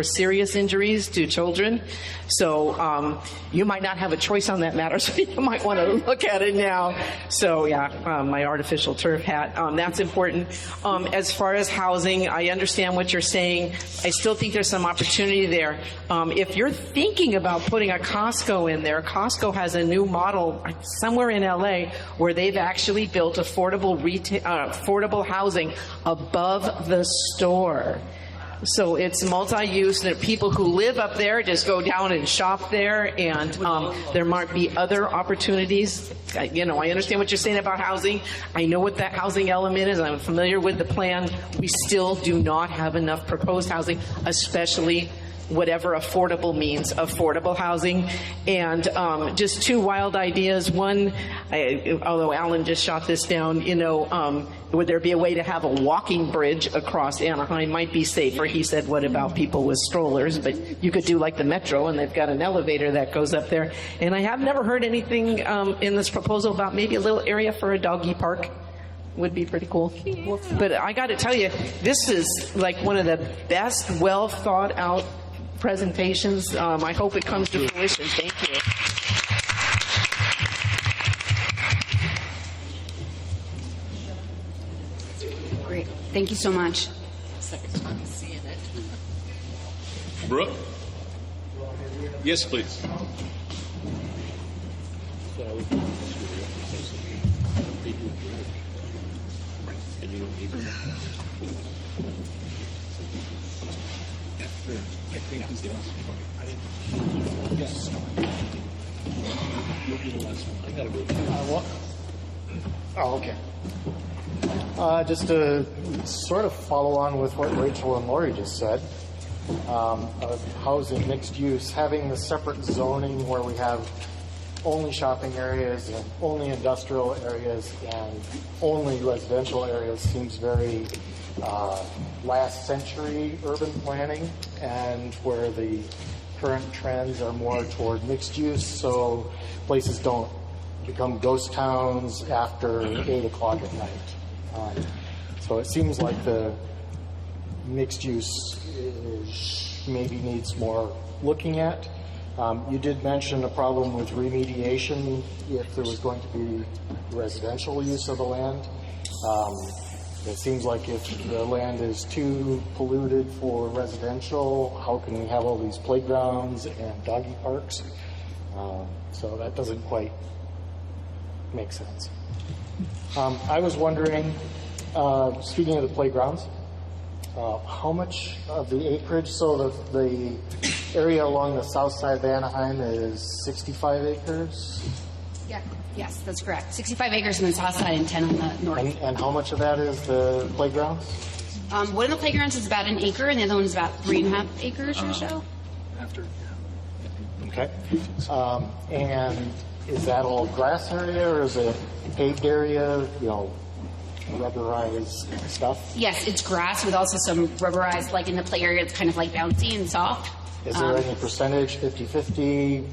serious injuries to children. So you might not have a choice on that matter, so you might want to look at it now. So yeah, my artificial turf hat, that's important. As far as housing, I understand what you're saying. I still think there's some opportunity there. If you're thinking about putting a Costco in there, Costco has a new model somewhere in LA where they've actually built affordable housing above the store. So it's multi-use. There are people who live up there just go down and shop there, and there might be other opportunities. I understand what you're saying about housing. I know what that housing element is. I'm familiar with the plan. We still do not have enough proposed housing, especially whatever affordable means, affordable housing. And just two wild ideas. One, although Alan just shot this down, would there be a way to have a walking bridge across Anaheim? Might be safer. He said, what about people with strollers? But you could do like the Metro, and they've got an elevator that goes up there. And I have never heard anything in this proposal about maybe a little area for a doggy park. Would be pretty cool. But I got to tell you, this is like one of the best, well thought out presentations. I hope it comes to fruition. Thank you. Great. Thank you so much. Brooke? Yes, please. Oh, okay. Just to sort of follow on with what Rachel and Lori just said, of housing mixed use, having the separate zoning where we have only shopping areas and only industrial areas and only residential areas seems very last century urban planning, and where the current trends are more toward mixed use, so places don't become ghost towns after 8 o'clock at night. So it seems like the mixed use maybe needs more looking at. You did mention a problem with remediation if there was going to be residential use of the land. It seems like if the land is too polluted for residential, how can we have all these playgrounds and doggy parks? So that doesn't quite make sense. I was wondering, speaking of the playgrounds, how much of the acreage, so the area along the south side of Anaheim is 65 acres? Yeah, yes, that's correct. 65 acres on the south side and 10 on the north. And how much of that is the playgrounds? One of the playgrounds is about 1 acre, and the other one is about 3.5 acres or so. Okay. And is that all grass area, or is it paved area, rubberized stuff? Yes, it's grass with also some rubberized, like in the play area, it's kind of like bouncy and soft. Is there any percentage, 50-50,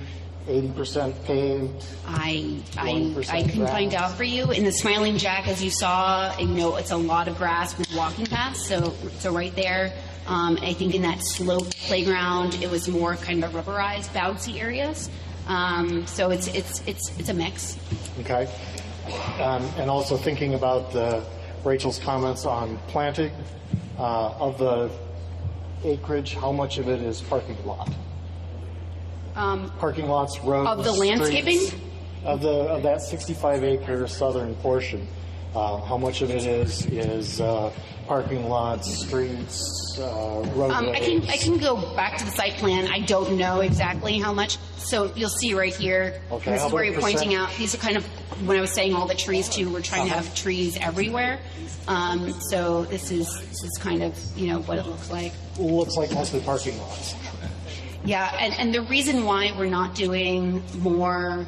80% paved? I 1% can grass? find out for you. In the Smiling Jack, as you saw, it's a lot of grass with walking paths. So right there, I think in that sloped playground, it was more kind of rubberized, bouncy areas. So it's a mix. Okay. And also thinking about Rachel's comments on planting, of the acreage, how much of it is parking lot? Parking lots, roads, Of the landscaping? streets, of that 65-acre southern portion, how much of it is parking lots, streets, roadways? I can go back to the site plan. I don't know exactly how much. So you'll see right here. Okay, This how is where about you're pointing percent? out. These are kind of when I was saying all the trees too. We're trying to have trees everywhere. So this is kind of what it looks like. Looks like mostly parking lots. Yeah, and the reason why we're not doing more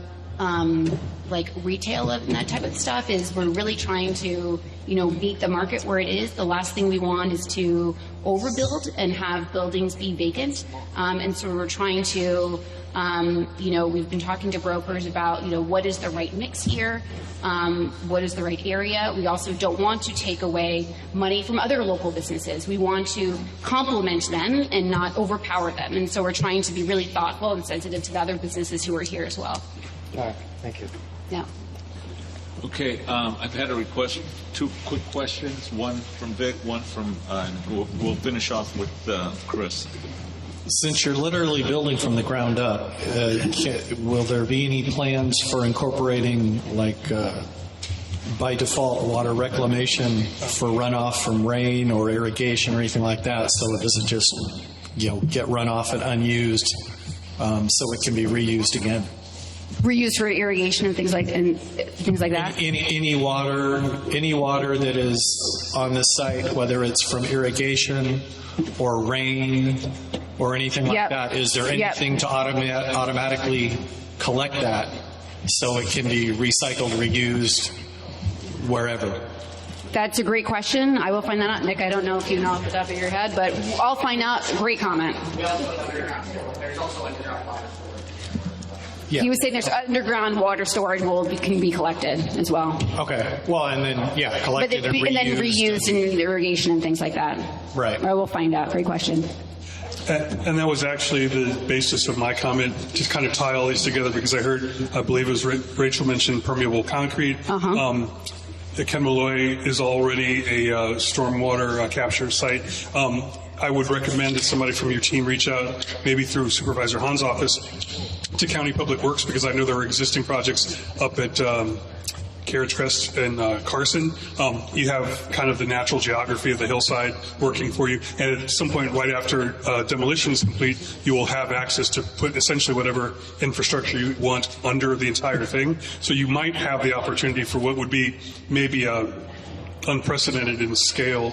like retail and that type of stuff is we're really trying to meet the market where it is. The last thing we want is to overbuild and have buildings be vacant. And so we're trying to we've been talking to brokers about what is the right mix here, what is the right area. We also don't want to take away money from other local businesses. We want to complement them and not overpower them. And so we're trying to be really thoughtful and sensitive to the other businesses who are here as well. All right, thank you. Yeah. Okay, I've had a request, 2 quick questions, one from Vic, one from, and we'll finish off with Chris. Since you're literally building from the ground up, will there be any plans for incorporating, by default, water reclamation for runoff from rain or irrigation or anything like that, so it doesn't just, get runoff and unused, so it can be reused again? Reuse for irrigation and things like that. Any water that is on the site, whether it's from irrigation or rain or anything like that, is there anything to automatically collect that so it can be recycled, reused wherever? That's a great question. I will find that out. Nick, I don't know if you know off the top of your head, but I'll find out. Great comment. Yeah. He was saying there's underground water storage can be collected as well. Okay. Well, and then, collected and reused. And then reused in irrigation and things like that. Right. I will find out. Great question. And that was actually the basis of my comment, to kind of tie all these together, because I believe it was Rachel mentioned permeable concrete. Ken Malloy is already a stormwater capture site. I would recommend that somebody from your team reach out, maybe through Supervisor Hahn's office, to County Public Works, because I know there are existing projects up at Carriage Crest and Carson, you have kind of the natural geography of the hillside working for you. And at some point right after demolition is complete, you will have access to put essentially whatever infrastructure you want under the entire thing. So you might have the opportunity for what would be maybe a unprecedented in scale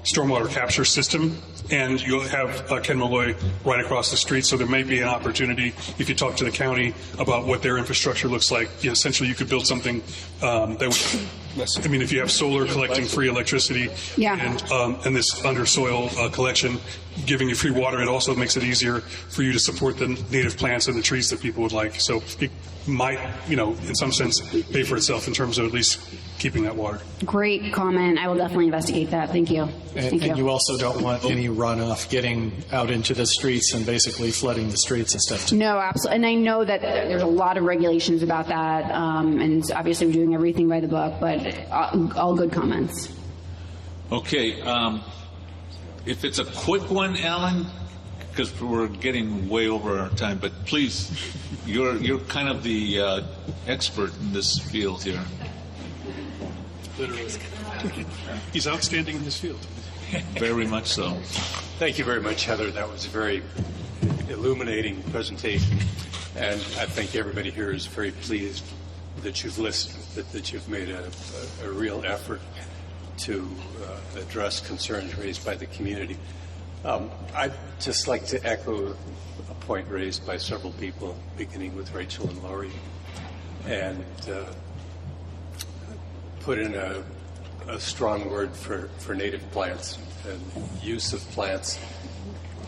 stormwater capture system, and you'll have Ken Malloy right across the street. So there may be an opportunity, if you talk to the county about what their infrastructure looks like, essentially you could build something that would, I mean, if you have solar collecting free electricity and this under soil collection giving you free water, it also makes it easier for you to support the native plants and the trees that people would like. So it might, in some sense, pay for itself in terms of at least keeping that water. Great comment. I will definitely investigate that. Thank you. And you also don't want any runoff getting out into the streets and basically flooding the streets and stuff too. No, absolutely. And I know that there's a lot of regulations about that, and obviously we're doing everything by the book, but all good comments. Okay. If it's a quick one, Alan, because we're getting way over our time, but please, you're kind of the expert in this field here. Literally. He's outstanding in his field. Very much so. Thank you very much, Heather. That was a very illuminating presentation, and I think everybody here is very pleased that you've listened, that you've made a real effort to address concerns raised by the community. I'd just like to echo a point raised by several people, beginning with Rachel and Lori, and put in a strong word for native plants and use of plants,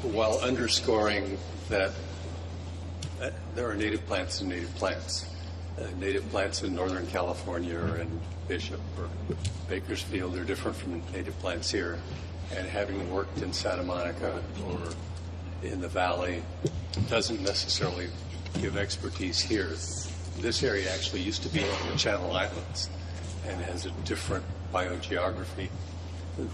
while underscoring that there are native plants and native plants. Native plants in Northern California or in Bishop or Bakersfield are different from native plants here. And having worked in Santa Monica or in the Valley doesn't necessarily give expertise here. This area actually used to be the Channel Islands and has a different biogeography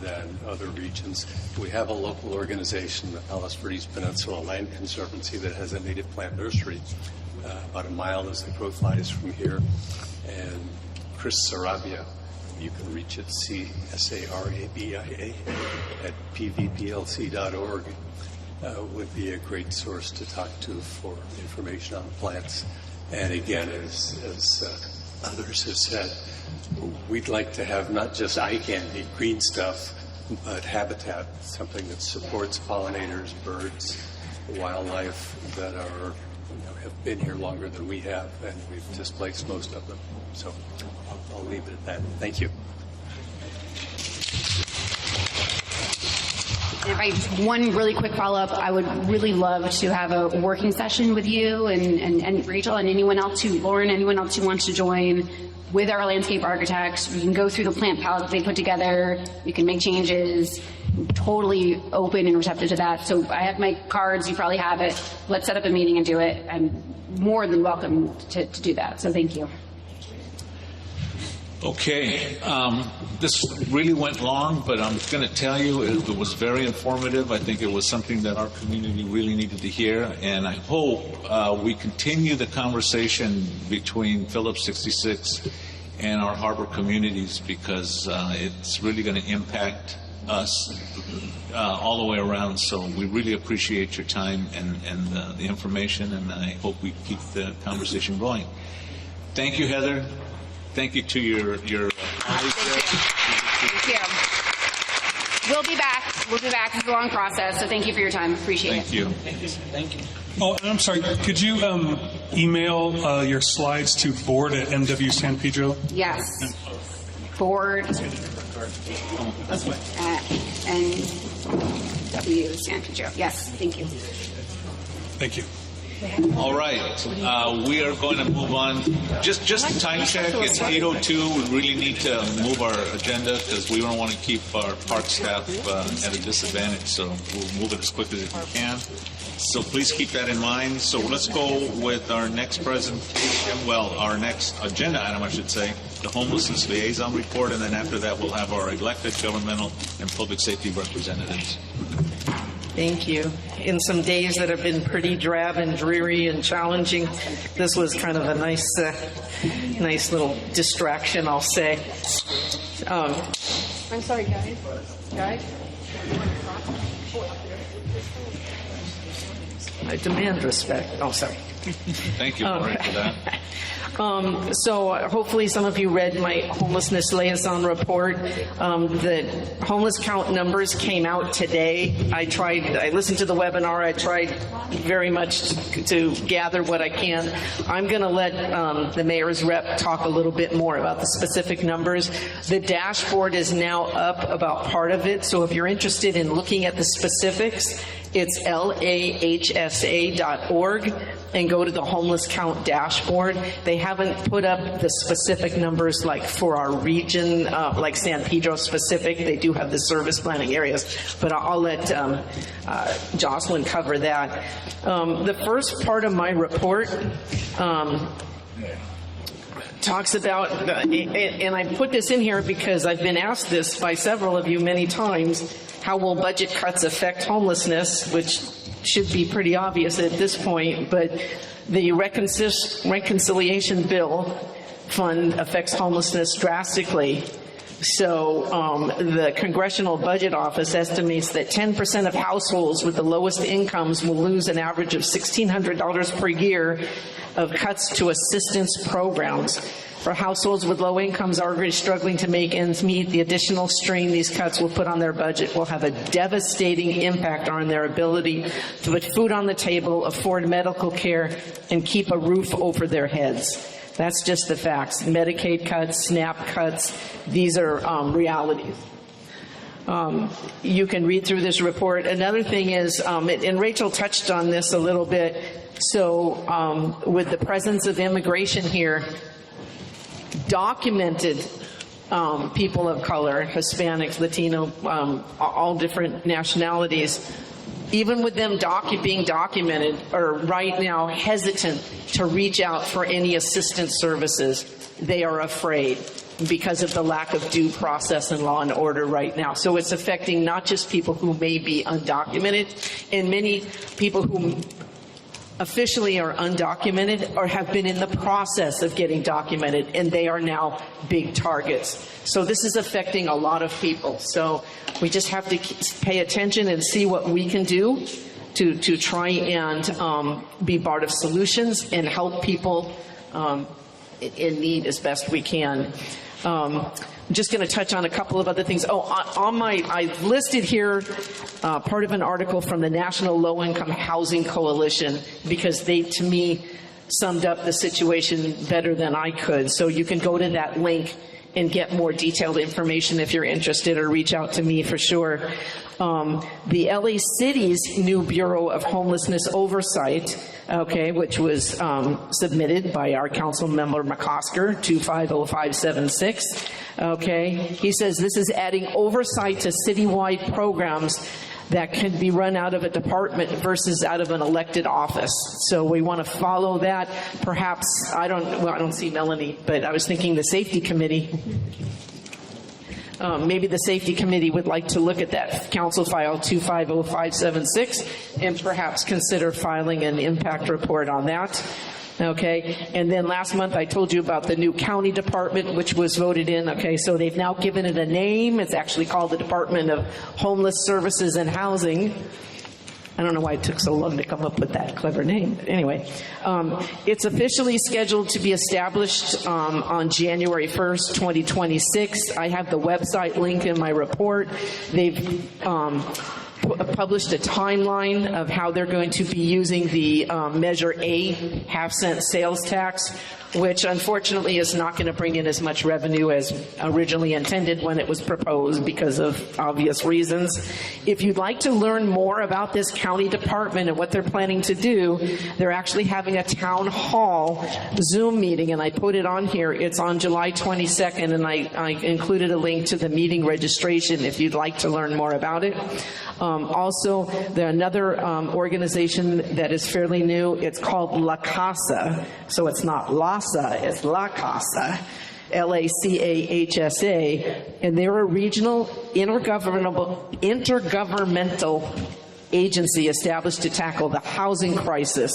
than other regions. We have a local organization, the Palos Verdes Peninsula Land Conservancy, that has a native plant nursery about a mile as the crow flies from here. And Chris Sarabia, you can reach at CSARABIA at pvplc.org, would be a great source to talk to for information on plants. And again, as others have said, we'd like to have not just eye candy, green stuff, but habitat, something that supports pollinators, birds, wildlife that are have been here longer than we have, and we've displaced most of them. So I'll leave it at that. Thank you. If I one really quick follow-up, I would really love to have a working session with you and Rachel and anyone else Lauren, anyone else who wants to join with our landscape architects. We can go through the plant palette that they put together. We can make changes. Totally open and receptive to that. So I have my cards. You probably have it. Let's set up a meeting and do it. I'm more than welcome to do that. So thank you. Okay, this really went long, but I'm going to tell you it was very informative. I think it was something that our community really needed to hear, and I hope we continue the conversation between Phillips 66 and our harbor communities, because it's really going to impact us all the way around. So we really appreciate your time and the information, and I hope we keep the conversation going. Thank you, Heather. Thank you to your colleagues. Thank you. We'll be back. It's a long process, so thank you for your time. Appreciate it. Thank you. Oh, I'm sorry. Could you email your slides to board at NWSPNC? Yes. Board at NWSPNC. Yes. Thank you. Thank you. All right, we are going to move on. Just a time check. It's 8:02. We really need to move our agenda because we don't want to keep our park staff at a disadvantage. So we'll move it as quickly as we can. So please keep that in mind. So let's go with our next presentation. Well, our next agenda item, I should say, the Homelessness Liaison Report, and then after that we'll have our elected governmental and public safety representatives. Thank you. in some days that have been pretty drab and dreary and challenging, this was kind of a nice little distraction, I'll say. I'm sorry, guys. I demand respect. Oh, sorry. Thank you, Lori, for that. So hopefully some of you read my homelessness liaison report. The homeless count numbers came out today. I listened to the webinar. I tried very much to gather what I can. I'm going to let the mayor's rep talk a little bit more about the specific numbers. The dashboard is now up about part of it. So if you're interested in looking at the specifics, it's lahsa.org and go to the homeless count dashboard. They haven't put up the specific numbers like for our region, like San Pedro specific. They do have the service planning areas, but I'll let Jocelyn cover that. The first part of my report talks about, and I put this in here because I've been asked this by several of you many times, how will budget cuts affect homelessness, which should be pretty obvious at this point, but the reconciliation bill fund affects homelessness drastically. So the Congressional Budget Office estimates that 10% of households with the lowest incomes will lose an average of $1,600 per year of cuts to assistance programs. For households with low incomes already struggling to make ends meet, the additional strain these cuts will put on their budget will have a devastating impact on their ability to put food on the table, afford medical care, and keep a roof over their heads. That's just the facts. Medicaid cuts, SNAP cuts, these are realities. You can read through this report. Another thing is, and Rachel touched on this a little bit, so with the presence of immigration here, documented people of color, Hispanics, Latino, all different nationalities, even with them being documented, are right now hesitant to reach out for any assistance services. They are afraid because of the lack of due process and law and order right now. So it's affecting not just people who may be undocumented, and many people who officially are undocumented or have been in the process of getting documented, and they are now big targets. So this is affecting a lot of people. So we just have to pay attention and see what we can do to try and be part of solutions and help people in need as best we can. I'm just going to touch on a couple of other things. I've listed here part of an article from the National Low Income Housing Coalition because they, to me, summed up the situation better than I could. So you can go to that link and get more detailed information if you're interested, or reach out to me for sure. The LA City's new Bureau of Homelessness Oversight, which was submitted by our council member McCosker, 250576. He says this is adding oversight to citywide programs that can be run out of a department versus out of an elected office. So we want to follow that. Perhaps, I don't see Melanie, but I was thinking the safety committee. Maybe the safety committee would like to look at that council file 250576 and perhaps consider filing an impact report on that. And then last month I told you about the new county department, which was voted in. So they've now given it a name. It's actually called the Department of Homeless Services and Housing. I don't know why it took so long to come up with that clever name. But anyway, it's officially scheduled to be established on January 1st, 2026. I have the website link in my report. They've published a timeline of how they're going to be using the Measure A half-cent sales tax, which unfortunately is not going to bring in as much revenue as originally intended when it was proposed because of obvious reasons. If you'd like to learn more about this county department and what they're planning to do, they're actually having a town hall Zoom meeting, and I put it on here. It's on July 22nd, and I included a link to the meeting registration if you'd like to learn more about it. Also, there's another organization that is fairly new. It's called La Casa. So it's not LASA, it's La Casa, LACAHSA. And they're a regional intergovernmental agency established to tackle the housing crisis.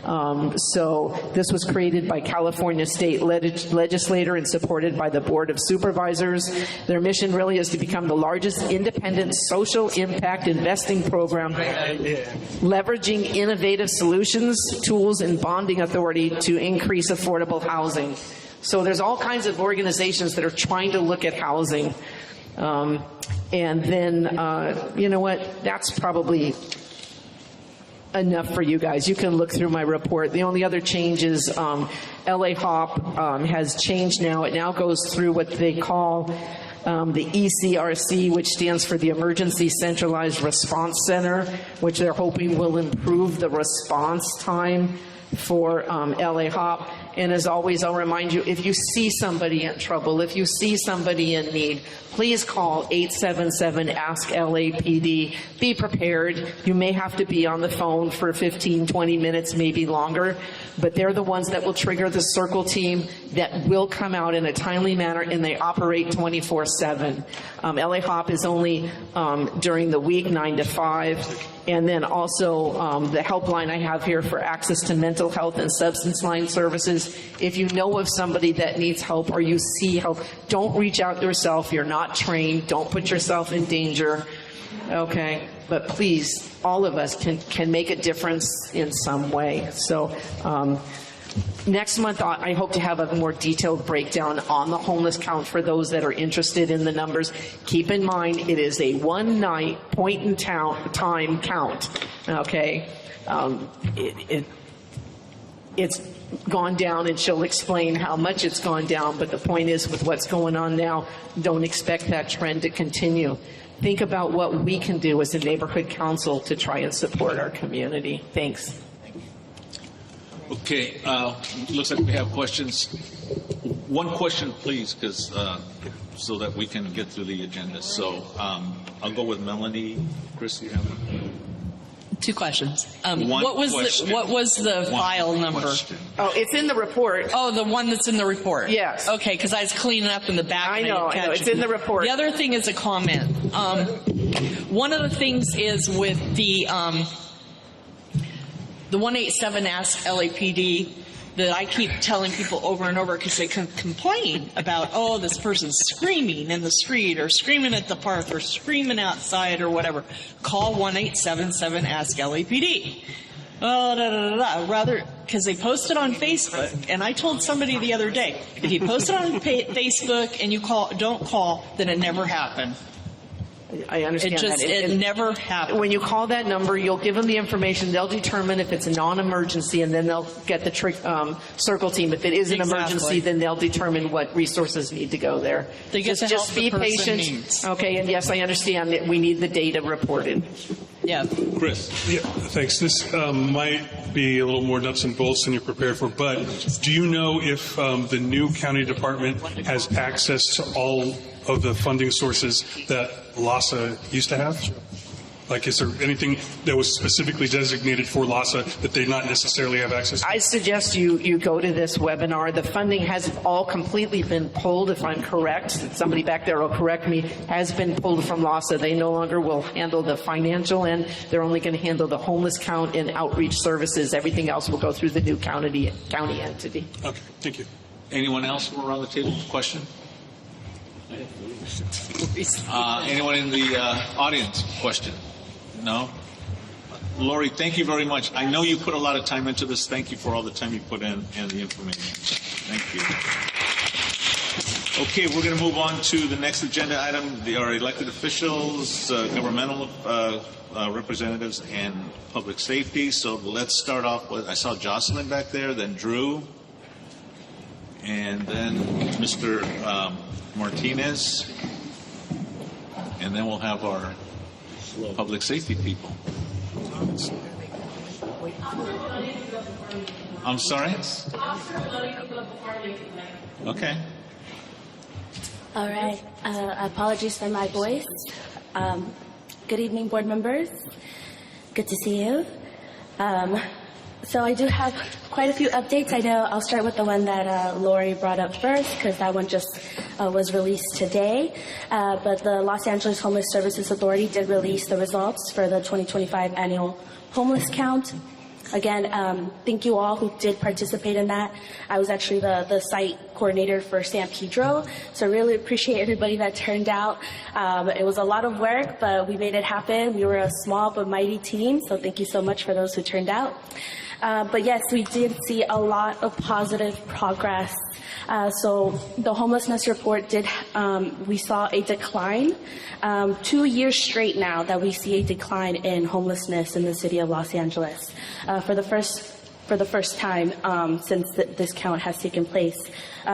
So this was created by California state legislator and supported by the Board of Supervisors. Their mission really is to become the largest independent social impact investing program, leveraging innovative solutions, tools, and bonding authority to increase affordable housing. So there's all kinds of organizations that are trying to look at housing. And then, you know what, that's probably enough for you guys. You can look through my report. The only other change is LA HOP has changed now. It now goes through what they call the ECRC, which stands for the Emergency Centralized Response Center, which they're hoping will improve the response time for LA HOP. And as always, I'll remind you, if you see somebody in trouble, if you see somebody in need, please call 877-ASK-LAPD. Be prepared. You may have to be on the phone for 15, 20 minutes, maybe longer, but they're the ones that will trigger the circle team that will come out in a timely manner, and they operate 24/7. LA HOP is only during the week, 9 to 5. And then also the helpline I have here for access to mental health and substance line services. If you know of somebody that needs help or you see help, don't reach out yourself. You're not trained. Don't put yourself in danger. Okay? But please, all of us can make a difference in some way. So next month, I hope to have a more detailed breakdown on the homeless count for those that are interested in the numbers. Keep in mind, it is a one-night point-in-time count, okay? It's gone down, and she'll explain how much it's gone down, but the point is, with what's going on now, don't expect that trend to continue. Think about what we can do as a neighborhood council to try and support our community. Thanks. Okay, looks like we have questions. One question, please, because so that we can get through the agenda. So I'll go with Melanie. Chris, you have one? 2 questions. One what was question. the file number? Question. Oh, it's in the report. Oh, the one that's in the report. Yes. Okay, because I was cleaning up in the back. I know. It's in the report. The other thing is a comment. One of the things is with the 187 Ask LAPD that I keep telling people over and over because they can complain about, oh, this person's screaming in the street or screaming at the park or screaming outside or whatever. Call 1-877 Ask LAPD. Oh, da, da, da, da. Rather, because they post it on Facebook, and I told somebody the other day, if you post it on Facebook and you don't call, then it never happened. I understand that. It never happened. When you call that number, you'll give them the information. They'll determine if it's a non-emergency, and then they'll get the circle team. If it is an emergency, then they'll determine what resources need to go there. They get just be patient. Needs. Okay, and yes, I understand that we need the data reported. Yeah. Chris. Yeah, thanks. This might be a little more nuts and bolts than you're prepared for, but do you know if the new county department has access to all of the funding sources that LASA used to have? Like, is there anything that was specifically designated for LASA that they not necessarily have access to? I suggest you go to this webinar. The funding has all completely been pulled, if I'm correct. Somebody back there will correct me, has been pulled from LASA. They no longer will handle the financial end. They're only going to handle the homeless count and outreach services. Everything else will go through the new county entity. Okay, thank you. Anyone else around the table? Question? Anyone in the audience? Question? No? Lori, thank you very much. I know you put a lot of time into this. Thank you for all the time you put in and the information. Thank you. Okay, we're going to move on to the next agenda item. Our elected officials, governmental representatives, and public safety. So let's start off with, I saw Jocelyn back there, then Drew, and then Mr. Martinez, and then we'll have our public safety people. I'm sorry? Okay. All right. Apologies for my voice. Good evening, board members. Good to see you. So I do have quite a few updates. I know I'll start with the one that Lori brought up first, because that one just was released today. But the Los Angeles Homeless Services Authority did release the results for the 2025 annual homeless count. Again, thank you all who did participate in that. I was actually the site coordinator for San Pedro, so I really appreciate everybody that turned out. It was a lot of work, but we made it happen. We were a small but mighty team, so thank you so much for those who turned out. But yes, we did see a lot of positive progress. So the homelessness report did, we saw a decline. 2 years straight now that we see a decline in homelessness in the city of Los Angeles. For the first time since this count has taken place.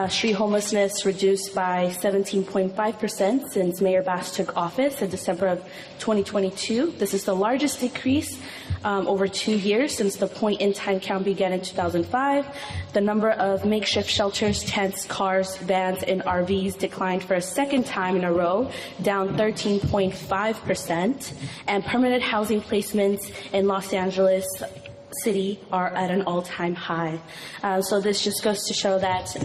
Street homelessness reduced by 17.5% since Mayor Bass took office in December of 2022. This is the largest decrease over 2 years since the point-in-time count began in 2005. The number of makeshift shelters, tents, cars, vans, and RVs declined for a second time in a row, down 13.5%. And permanent housing placements in Los Angeles City are at an all-time high. So this just goes to show that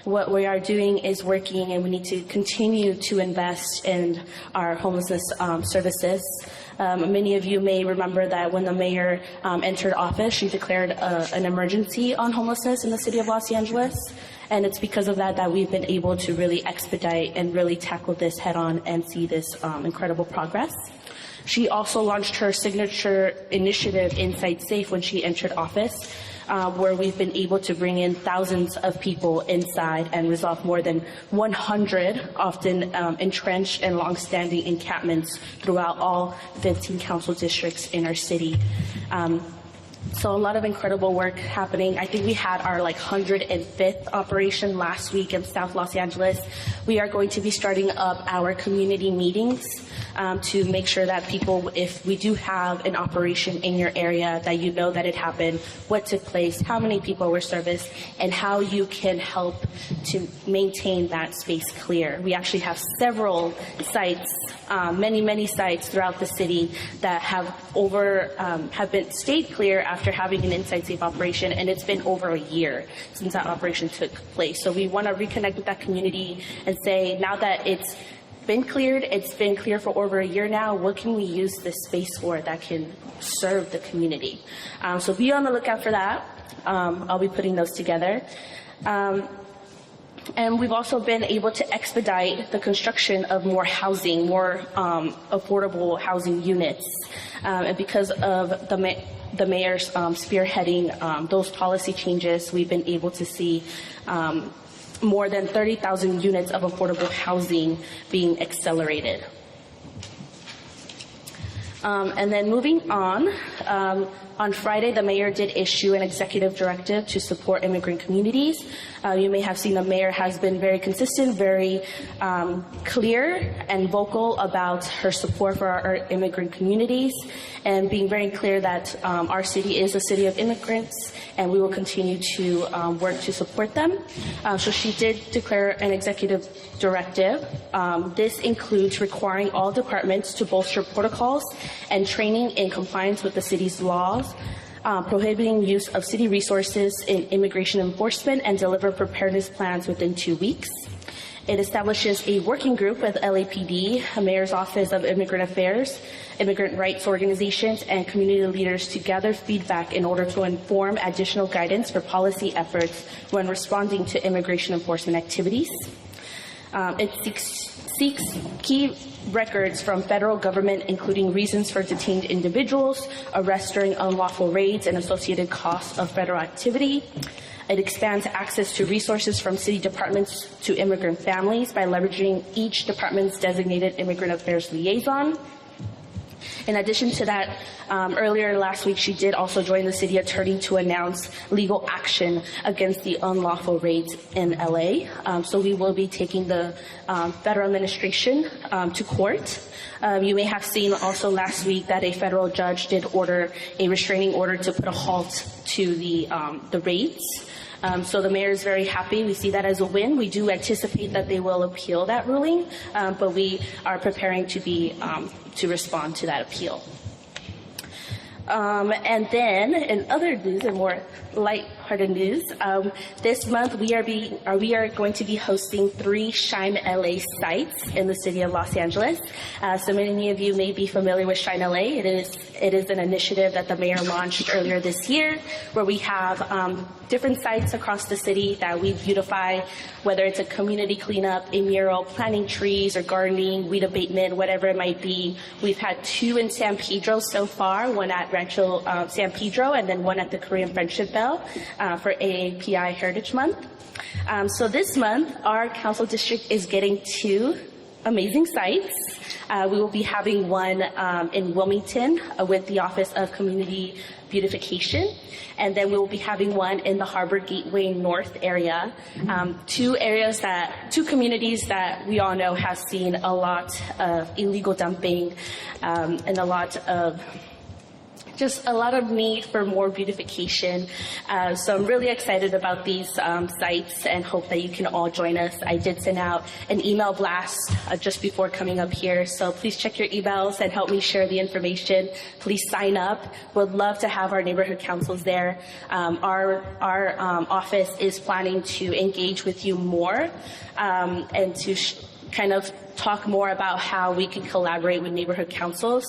what we are doing is working, and we need to continue to invest in our homelessness services. Many of you may remember that when the mayor entered office, she declared an emergency on homelessness in the city of Los Angeles. And it's because of that we've been able to really expedite and really tackle this head on and see this incredible progress. She also launched her signature initiative, Inside Safe, when she entered office, where we've been able to bring in thousands of people inside and resolve more than 100 often entrenched and long-standing encampments throughout all 15 council districts in our city. So a lot of incredible work happening. I think we had our 105th operation last week in South Los Angeles. We are going to be starting up our community meetings to make sure that people, if we do have an operation in your area, that you know that it happened, what took place, how many people were serviced, and how you can help to maintain that space clear. We actually have several sites, many sites throughout the city that have been stayed clear after having an Inside Safe operation, and it's been over a year since that operation took place. So we want to reconnect with that community and say, now that it's been clear for over a year now, what can we use this space for that can serve the community? So be on the lookout for that. I'll be putting those together. And we've also been able to expedite the construction of more housing, more affordable housing units. And because of the mayor's spearheading those policy changes, we've been able to see more than 30,000 units of affordable housing being accelerated. And then moving on Friday, the mayor did issue an executive directive to support immigrant communities. You may have seen the mayor has been very consistent, very clear and vocal about her support for our immigrant communities, and being very clear that our city is a city of immigrants, and we will continue to work to support them. So she did declare an executive directive. This includes requiring all departments to bolster protocols and training in compliance with the city's laws, prohibiting use of city resources in immigration enforcement, and deliver preparedness plans within 2 weeks. It establishes a working group with LAPD, the Mayor's Office of Immigrant Affairs, immigrant rights organizations, and community leaders to gather feedback in order to inform additional guidance for policy efforts when responding to immigration enforcement activities. It seeks key records from federal government, including reasons for detained individuals, arrests during unlawful raids, and associated costs of federal activity. It expands access to resources from city departments to immigrant families by leveraging each department's designated immigrant affairs liaison. In addition to that, earlier last week, she did also join the city attorney to announce legal action against the unlawful raids in LA. So we will be taking the federal administration to court. You may have seen also last week that a federal judge did order a restraining order to put a halt to the raids. So the mayor is very happy. We see that as a win. We do anticipate that they will appeal that ruling, but we are preparing to respond to that appeal. And then, in other news and more light-hearted news, this month we are going to be hosting 3 Shine LA sites in the city of Los Angeles. So many of you may be familiar with Shine LA. It is an initiative that the mayor launched earlier this year, where we have different sites across the city that we beautify, whether it's a community cleanup, a mural, planting trees or gardening, weed abatement, whatever it might be. We've had 2 in San Pedro so far, one at Rancho San Pedro and then one at the Korean Friendship Bell for AAPI Heritage Month. So this month, our council district is getting 2 amazing sites. We will be having one in Wilmington with the Office of Community Beautification, and then we will be having one in the Harbor Gateway North area. 2 communities that we all know have seen a lot of illegal dumping and a lot of need for more beautification. So I'm really excited about these sites and hope that you can all join us. I did send out an email blast just before coming up here, so please check your emails and help me share the information. Please sign up. We'd love to have our neighborhood councils there. Our office is planning to engage with you more and to kind of talk more about how we can collaborate with neighborhood councils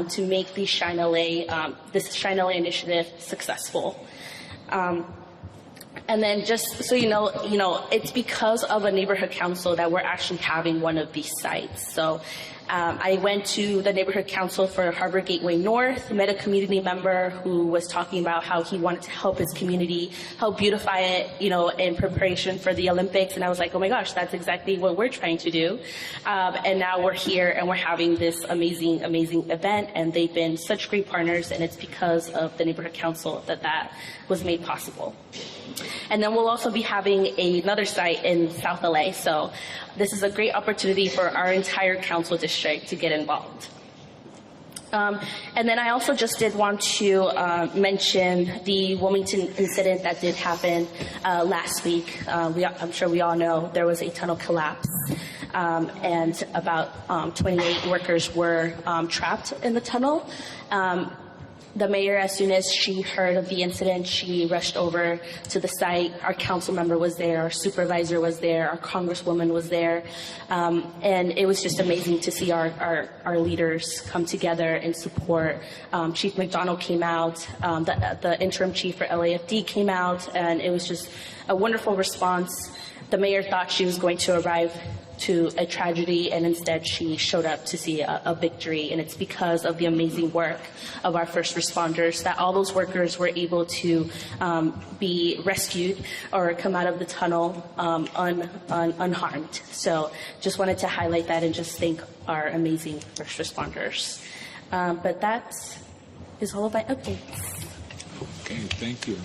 to make this Shine LA initiative successful. And then just so you know, it's because of a neighborhood council that we're actually having one of these sites. So I went to the neighborhood council for Harbor Gateway North, met a community member who was talking about how he wanted to help his community, help beautify it, in preparation for the Olympics. And I was like, oh my gosh, that's exactly what we're trying to do. And now we're here and we're having this amazing, amazing event. And they've been such great partners. And it's because of the neighborhood council that was made possible. And then we'll also be having another site in South LA. So this is a great opportunity for our entire council district to get involved. And then I also just did want to mention the Wilmington incident that did happen last week. I'm sure we all know there was a tunnel collapse. And about 28 workers were trapped in the tunnel. The mayor, as soon as she heard of the incident, she rushed over to the site. Our council member was there, our supervisor was there, our congresswoman was there. And it was just amazing to see our leaders come together and support. Chief McDonald came out, the interim chief for LAFD came out, and it was just a wonderful response. The mayor thought she was going to arrive to a tragedy, and instead she showed up to see a victory. And it's because of the amazing work of our first responders that all those workers were able to be rescued or come out of the tunnel unharmed. So just wanted to highlight that and just thank our amazing first responders. But that is all of my updates. Okay, thank you.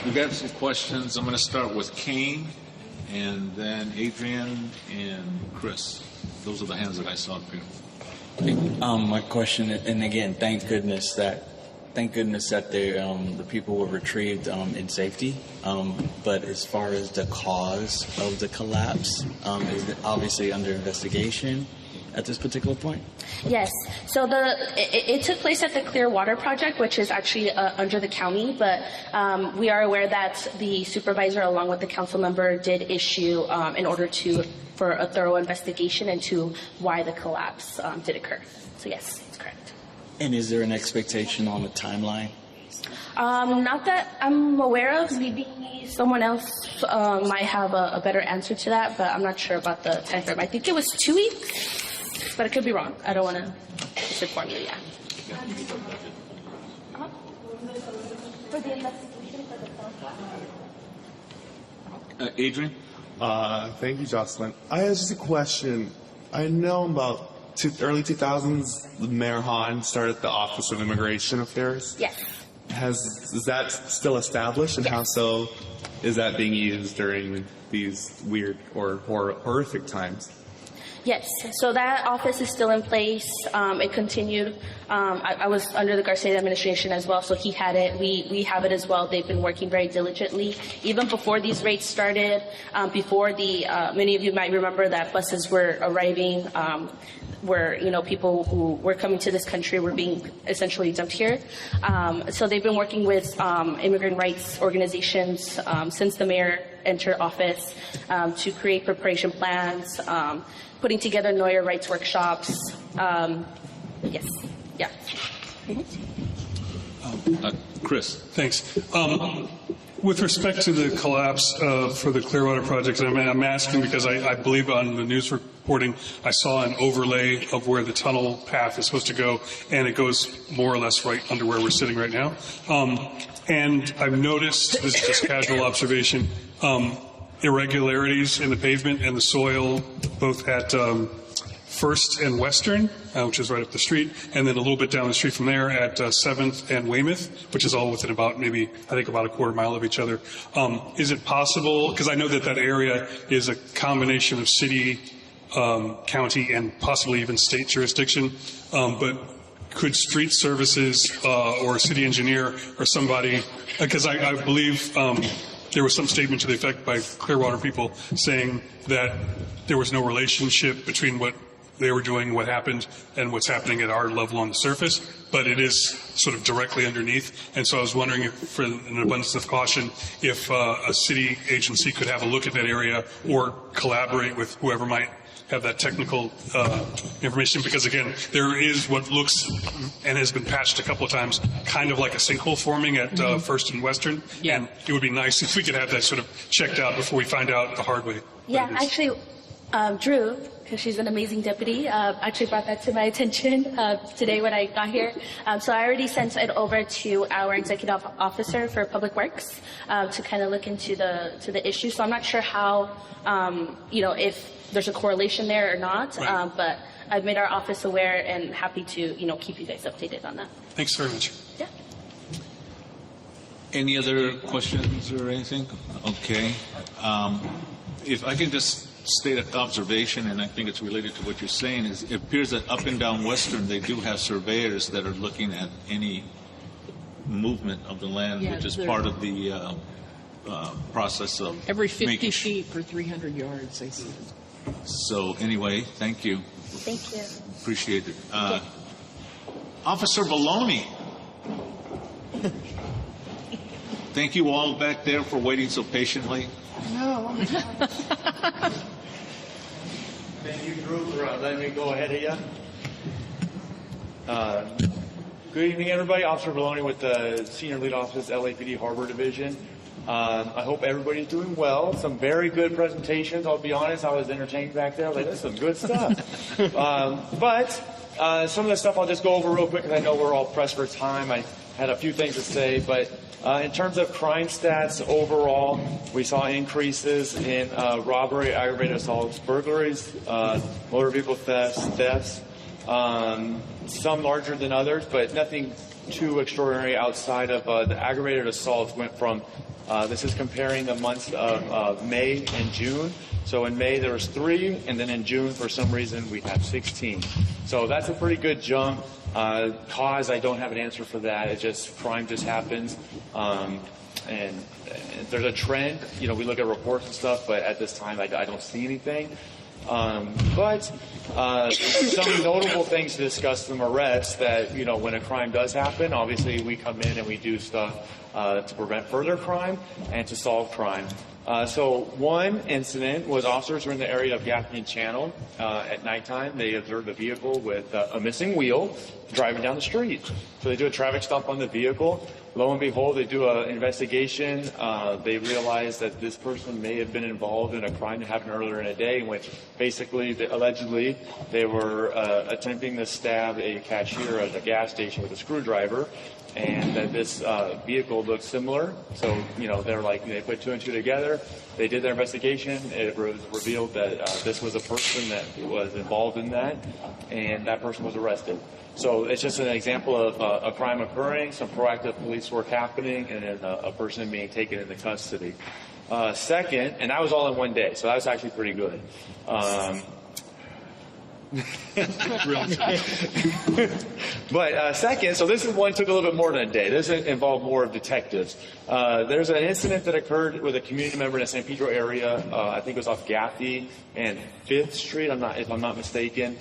We got some questions. I'm going to start with Kane, and then Adrian and Chris. Those are the hands that I saw up here. My question, and again, thank goodness that the people were retrieved in safety. But as far as the cause of the collapse, is it obviously under investigation at this particular point? Yes. So it took place at the Clear Water Project, which is actually under the county, but we are aware that the supervisor, along with the council member, did issue an order for a thorough investigation into why the collapse did occur. So yes, that's correct. And is there an expectation on the timeline? Not that I'm aware of. Maybe someone else might have a better answer to that, but I'm not sure about the time frame. I think it was 2 weeks. But I could be wrong. I don't want to misinform you, yeah. For the investigation for the Adrian? Thank you, Jocelyn. I have just a question. I know about early 2000s, Mayor Hahn started the Office of Immigration Affairs. Yes. Is that still established, and how so is that being used during these weird or horrific times? Yes, so that office is still in place. It continued. I was under the Garcia administration as well, so he had it. We have it as well. They've been working very diligently. Even before these rates started, before many of you might remember that buses were arriving, where people who were coming to this country were being essentially dumped here. So they've been working with immigrant rights organizations since the mayor entered office to create preparation plans, putting together lawyer rights workshops. Yes, yeah. Chris. Thanks. With respect to the collapse for the Clearwater project, I'm asking because I believe on the news reporting I saw an overlay of where the tunnel path is supposed to go, and it goes more or less right under where we're sitting right now. And I've noticed, this is just casual observation, irregularities in the pavement and the soil, both at First and Western, which is right up the street, and then a little bit down the street from there at 7th and Weymouth, which is all within about about a quarter mile of each other. Is it possible, because I know that area is a combination of city, county, and possibly even state jurisdiction, but could street services or a city engineer or somebody, because I believe there was some statement to the effect by Clearwater people saying that there was no relationship between what they were doing, what happened, and what's happening at our level on the surface, but it is sort of directly underneath. And so I was wondering if, for an abundance of caution, if a city agency could have a look at that area or collaborate with whoever might have that technical information, because again, there is what looks and has been patched a couple of times, kind of like a sinkhole forming at First and Western. Yeah. And it would be nice if we could have that sort of checked out before we find out the hard way. Yeah, actually, Drew, because she's an amazing deputy, actually brought that to my attention today when I got here. So I already sent it over to our executive officer for Public Works to kind of look into the issue. So I'm not sure how, if there's a correlation there or not, right. But I've made our office aware and happy to, keep you guys updated on that. Thanks very much. Yeah. Any other questions or anything? Okay. If I can just state an observation, and I think it's related to what you're saying, is it appears that up and down Western, they do have surveyors that are looking at any movement of the land, which is part of the process of every 50 feet per 300 yards, I see. So anyway, thank you. Thank you. Appreciate it. Officer Baloney. Thank you all back there for waiting so patiently. No. Thank you, Drew, for letting me go ahead of you. Good evening, everybody. Officer Baloney with the Senior Lead Office, LAPD Harbor Division. I hope everybody's doing well. Some very good presentations. I'll be honest, I was entertained back there. I was like, that's some good stuff. But some of the stuff I'll just go over real quick because I know we're all pressed for time. I had a few things to say, but in terms of crime stats overall, we saw increases in robbery, aggravated assaults, burglaries, motor vehicle thefts, some larger than others, but nothing too extraordinary outside of the aggravated assaults went from, this is comparing the months of May and June. So in May there was 3, and then in June for some reason we have 16. So that's a pretty good jump. Cause, I don't have an answer for that. It just, crime just happens. And there's a trend. We look at reports and stuff, but at this time I don't see anything. But some notable things to discuss, some arrests that, when a crime does happen, obviously we come in and we do stuff to prevent further crime and to solve crime. So one incident was officers were in the area of Gaffney Channel at nighttime. They observed a vehicle with a missing wheel driving down the street. So they do a traffic stop on the vehicle. Lo and behold, they do an investigation. They realize that this person may have been involved in a crime that happened earlier in the day, in which basically, allegedly, they were attempting to stab a cashier at a gas station with a screwdriver, and that this vehicle looked similar. So, they're like, they put 2 and 2 together. They did their investigation. It was revealed that this was a person that was involved in that, and that person was arrested. So it's just an example of a crime occurring, some proactive police work happening, and then a person being taken into custody. Second, and that was all in one day, so that was actually pretty good. But second, so this is one took a little bit more than a day. This involved more of detectives. There's an incident that occurred with a community member in the San Pedro area. I think it was off Gaffey and 5th Street, if I'm not mistaken.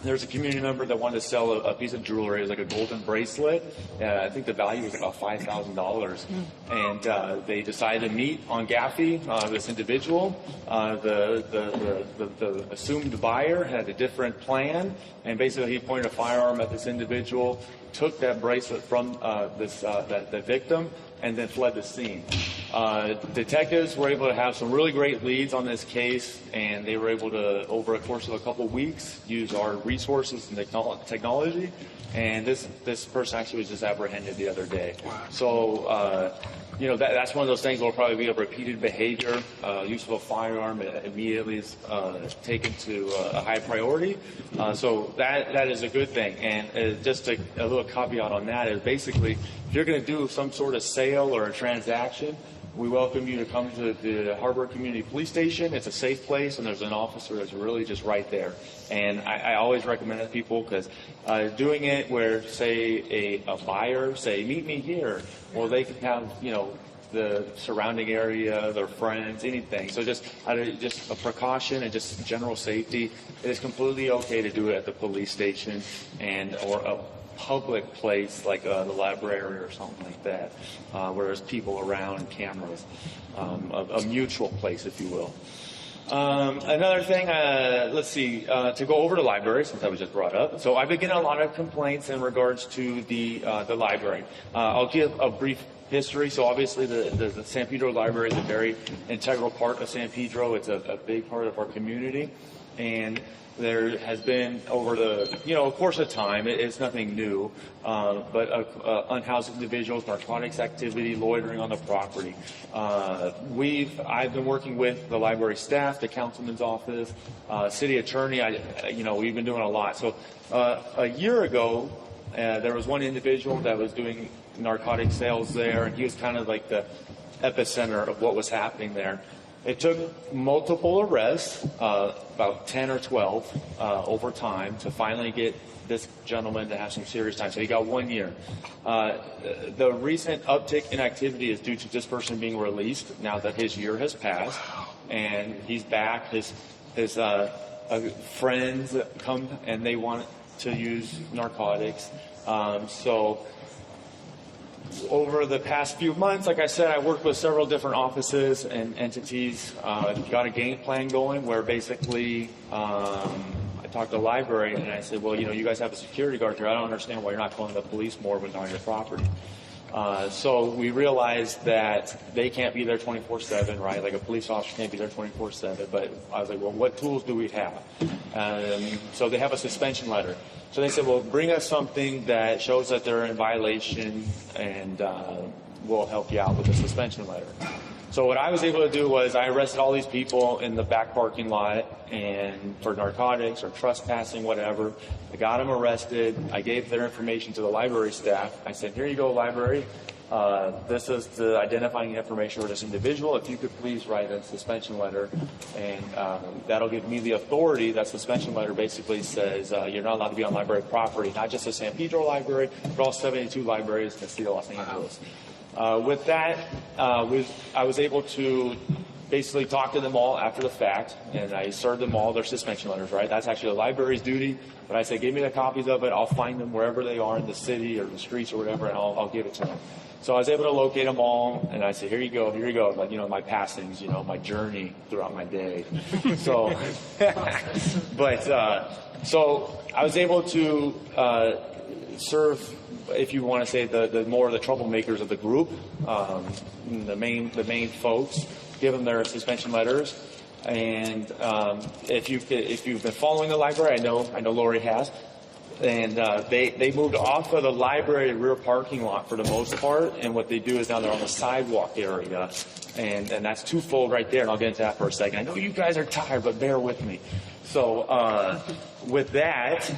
There's a community member that wanted to sell a piece of jewelry. It was like a golden bracelet. I think the value was about $5,000. And they decided to meet on Gaffey. This individual, the assumed buyer, had a different plan, and basically he pointed a firearm at this individual, took that bracelet from the victim, and then fled the scene. Detectives were able to have some really great leads on this case, and they were able to, over a course of a couple of weeks, use our resources and technology. And this person actually was just apprehended the other day. So, that's one of those things that will probably be a repeated behavior. Use of a firearm immediately is taken to a high priority. So that is a good thing. And just a little caveat on that is basically, if you're going to do some sort of sale or a transaction, we welcome you to come to the Harbor Community Police Station. It's a safe place, and there's an officer that's really just right there. And I always recommend it to people, because doing it where, say, a buyer, say, meet me here, well, they can have, the surrounding area, their friends, anything. So just a precaution and just general safety. It is completely okay to do it at the police station or a public place like the library or something like that, where there's people around, cameras, a mutual place, if you will. Another thing, to go over the library, since that was just brought up. So I've been getting a lot of complaints in regards to the library. I'll give a brief history. So obviously the San Pedro Library is a very integral part of San Pedro. It's a big part of our community. And there has been, over the course of time, it's nothing new, but unhoused individuals, narcotics activity, loitering on the property. I've been working with the library staff, the councilman's office, city attorney. We've been doing a lot. So a year ago, there was one individual that was doing narcotic sales there, and he was kind of like the epicenter of what was happening there. It took multiple arrests, about 10 or 12 over time, to finally get this gentleman to have some serious time. So he got 1 year. The recent uptick in activity is due to this person being released now that his year has passed, and he's back. His friends come and they want to use narcotics. So over the past few months, like I said, I worked with several different offices and entities. Got a game plan going where basically I talked to the library and I said, well, you guys have a security guard here. I don't understand why you're not calling the police more when they're on your property. So we realized that they can't be there 24/7, right? Like a police officer can't be there 24/7. But I was like, well, what tools do we have? So they have a suspension letter. So they said, well, bring us something that shows that they're in violation, and we'll help you out with the suspension letter. So what I was able to do was I arrested all these people in the back parking lot and for narcotics or trespassing, whatever. I got them arrested. I gave their information to the library staff. I said, here you go, library. This is the identifying information for this individual. If you could please write a suspension letter, and that'll give me the authority. That suspension letter basically says you're not allowed to be on library property, not just the San Pedro Library, but all 72 libraries in the city of Los Angeles. With that, I was able to basically talk to them all after the fact, and I served them all their suspension letters, right? That's actually the library's duty, but I said, give me the copies of it. I'll find them wherever they are in the city or the streets or whatever, and I'll give it to them. So I was able to locate them all, and I said, here you go, like, my passings, my journey throughout my day. So, so I was able to serve, if you want to say, the more of the troublemakers of the group, the main folks, give them their suspension letters. And if you've been following the library, I know Lori has, and they moved off of the library rear parking lot for the most part, and what they do is now they're on the sidewalk area, and that's twofold right there, and I'll get into that for a second. I know you guys are tired, but bear with me. So with that,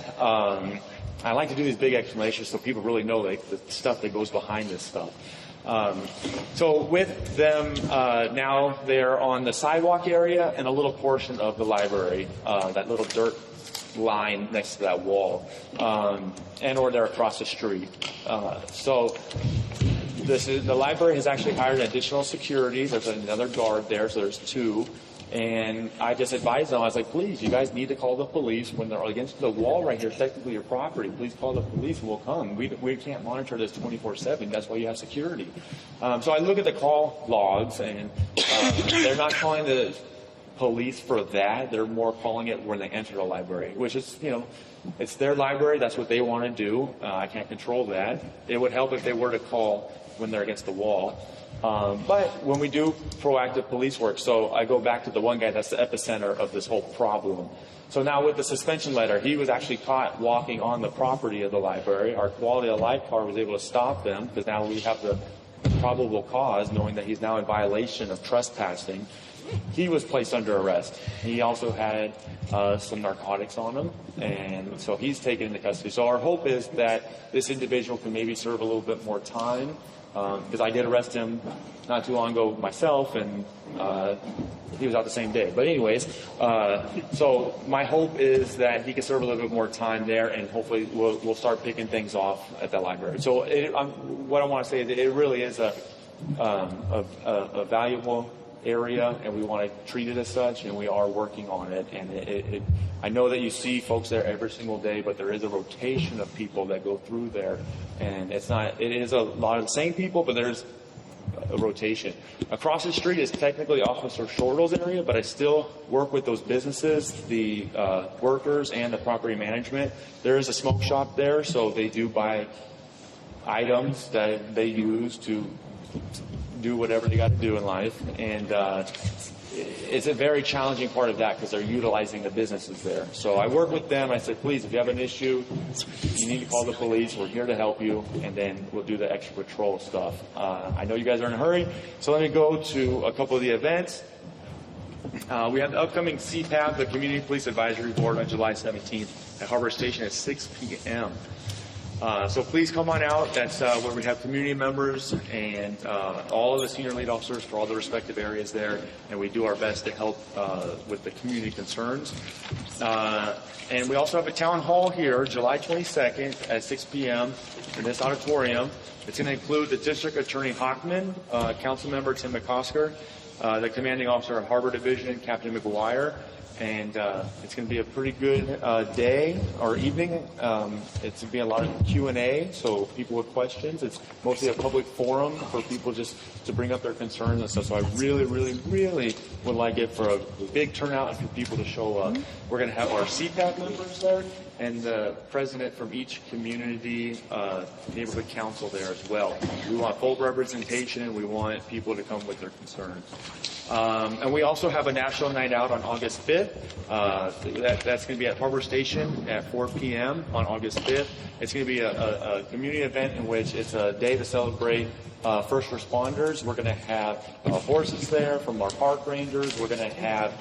I like to do these big explanations so people really know the stuff that goes behind this stuff. So with them, now they're on the sidewalk area and a little portion of the library, that little dirt line next to that wall, and or they're across the street. So the library has actually hired additional security. There's another guard there, so there's two. And I just advised them, I was like, please, you guys need to call the police when they're against the wall right here, technically your property. Please call the police and we'll come. We can't monitor this 24/7. That's why you have security. So I look at the call logs, and they're not calling the police for that. They're more calling it when they enter the library, which is, it's their library. That's what they want to do. I can't control that. It would help if they were to call when they're against the wall. But when we do proactive police work, so I go back to the one guy that's the epicenter of this whole problem. So now with the suspension letter, he was actually caught walking on the property of the library. Our quality of life car was able to stop them because now we have the probable cause, knowing that he's now in violation of trespassing. He was placed under arrest. He also had some narcotics on him, and so he's taken into custody. So our hope is that this individual can maybe serve a little bit more time, because I did arrest him not too long ago myself, and he was out the same day. But anyways, so my hope is that he can serve a little bit more time there, and hopefully we'll start picking things off at that library. So what I want to say is that it really is a valuable area, and we want to treat it as such, and we are working on it. And I know that you see folks there every single day, but there is a rotation of people that go through there, and it is a lot of the same people, but there's a rotation. Across the street is technically Officer Shortle's area, but I still work with those businesses, the workers, and the property management. There is a smoke shop there, so they do buy items that they use to do whatever they got to do in life, and it's a very challenging part of that because they're utilizing the businesses there. So I work with them. I said, please, if you have an issue, you need to call the police. We're here to help you, and then we'll do the extra patrol stuff. I know you guys are in a hurry, so let me go to a couple of the events. We have the upcoming CPAB, the Community Police Advisory Board, on July 17th at Harbor Station at 6 p.m. So please come on out. That's where we have community members and all of the senior lead officers for all the respective areas there, and we do our best to help with the community concerns. And we also have a town hall here, July 22nd at 6 p.m. in this auditorium. It's going to include the District Attorney Hockman, Councilmember Tim McCosker, the Commanding Officer of Harbor Division, Captain McGuire, and it's going to be a pretty good day or evening. It's going to be a lot of Q&A, so people with questions. It's mostly a public forum for people just to bring up their concerns and stuff. So I really, really, really would like it for a big turnout and for people to show up. We're going to have our CPAC members there and the president from each community neighborhood council there as well. We want full representation. We want people to come with their concerns. And we also have a national night out on August 5th. That's going to be at Harbor Station at 4 p.m. on August 5th. It's going to be a community event in which it's a day to celebrate first responders. We're going to have horses there from our park rangers. We're going to have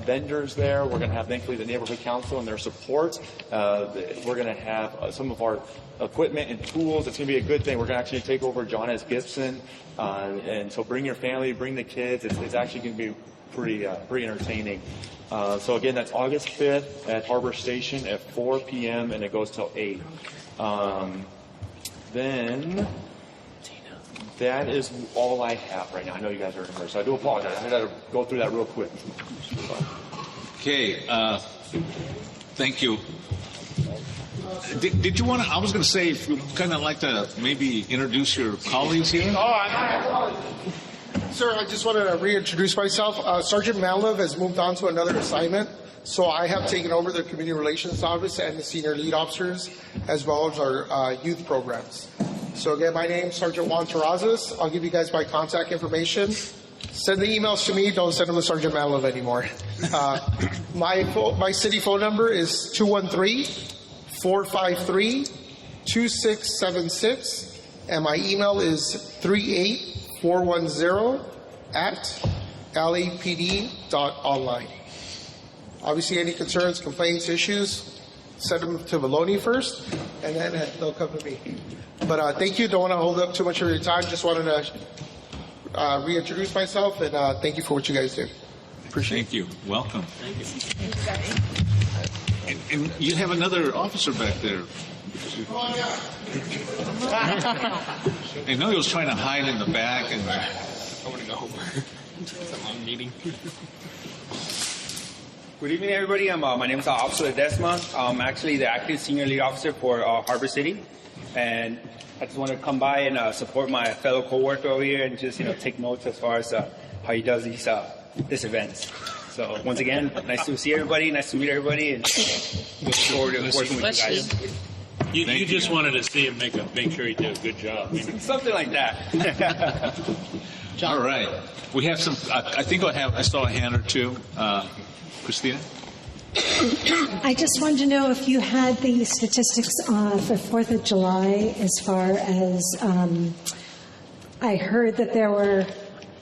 vendors there. We're going to have, thankfully, the neighborhood council and their support. We're going to have some of our equipment and tools. It's going to be a good thing. We're going to actually take over John S. Gibson. And so bring your family, bring the kids. It's actually going to be pretty entertaining. So again, that's August 5th at Harbor Station at 4 p.m. and it goes till 8. Then that is all I have right now. I know you guys are in there, so I do apologize. I got to go through that real quick. Okay. Thank you. Did you want to? I was going to say, if you kind of like to maybe introduce your colleagues here. Sir, I just wanted to reintroduce myself. Sergeant Malov has moved on to another assignment, so I have taken over the Community Relations Office and the senior lead officers, as well as our youth programs. So again, my name is Sergeant Juan Terrazas. I'll give you guys my contact information. Send the emails to me. Don't send them to Sergeant Malov anymore. My city phone number is 213-453-2676, and my email is 38410@lapd.online. Obviously, any concerns, complaints, issues, send them to Maloney first, and then they'll come to me. But thank you. Don't want to hold up too much of your time. Just wanted to reintroduce myself, and thank you for what you guys do. Appreciate it. Thank you. Welcome. And you have another officer back there. I know he was trying to hide in the back. And I want to go. It's a long meeting. Good evening, everybody. My name is Officer Ledesma. I'm actually the acting senior lead officer for Harbor City, and I just want to come by and support my fellow coworker over here and just take notes as far as how he does these events. So once again, nice to see everybody, nice to meet everybody, and look forward to working with you guys. You just wanted to see him make sure he did a good job. Something like that. All right. We have some, I think I saw a hand or two. Christina? I just wanted to know if you had the statistics for 4th of July as far as I heard that there were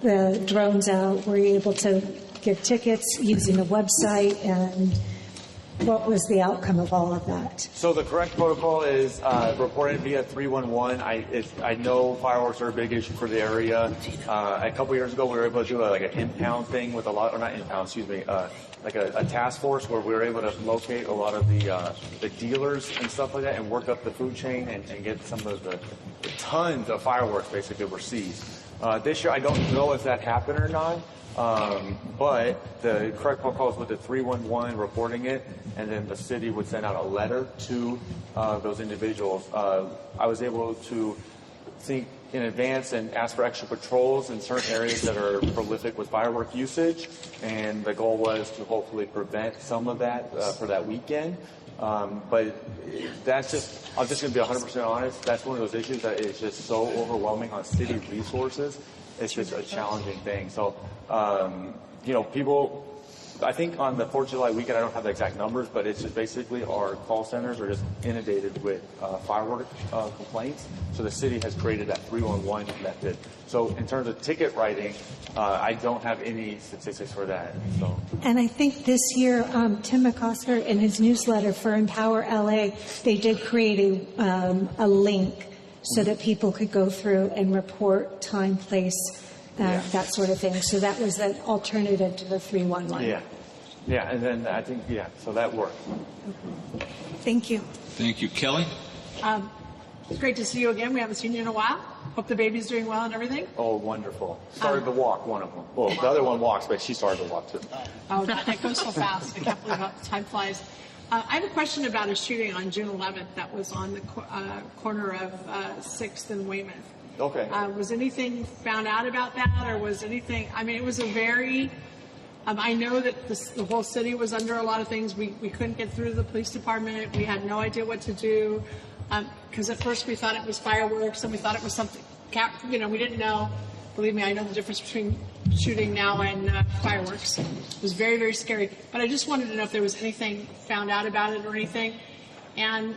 the drones out. Were you able to give tickets using the website, and what was the outcome of all of that? So the correct protocol is reported via 311. I know fireworks are a big issue for the area. A couple years ago, we were able to do like an impound thing with like a task force where we were able to locate a lot of the dealers and stuff like that and work up the food chain and get some of the tons of fireworks basically were seized. This year, I don't know if that happened or not. But the correct protocol is with the 311 reporting it, and then the city would send out a letter to those individuals. I was able to think in advance and ask for extra patrols in certain areas that are prolific with firework usage, and the goal was to hopefully prevent some of that for that weekend. But that's just, I'm just going to be 100% honest, that's one of those issues that is just so overwhelming on city resources. It's just a challenging thing. So, people, I think on the 4th of July weekend, I don't have the exact numbers, but it's just basically our call centers are just inundated with firework complaints. So the city has created that 311 method. So in terms of ticket writing, I don't have any statistics for that. So. And I think this year, Tim McCosker, in his newsletter for Empower LA, they did create a link so that people could go through and report time, place, that sort of thing. So that was an alternative to the 311. Yeah, and then I think, so that worked. Thank you. Thank you. Kelly? It's great to see you again. We haven't seen you in a while. Hope the baby's doing well and everything. Oh, wonderful. Started to walk, one of them. Well, the other one walks, but she started to walk too. Oh, that goes so fast. I can't believe how time flies. I have a question about a shooting on June 11th that was on the corner of 6th and Weymouth. Okay. Was anything found out about that, or was anything? I mean, it was a very. I know that the whole city was under a lot of things. We couldn't get through the police department. We had no idea what to do because at first we thought it was fireworks and we thought it was something. We didn't know. Believe me, I know the difference between shooting now and fireworks. It was very, very scary. But I just wanted to know if there was anything found out about it or anything. And,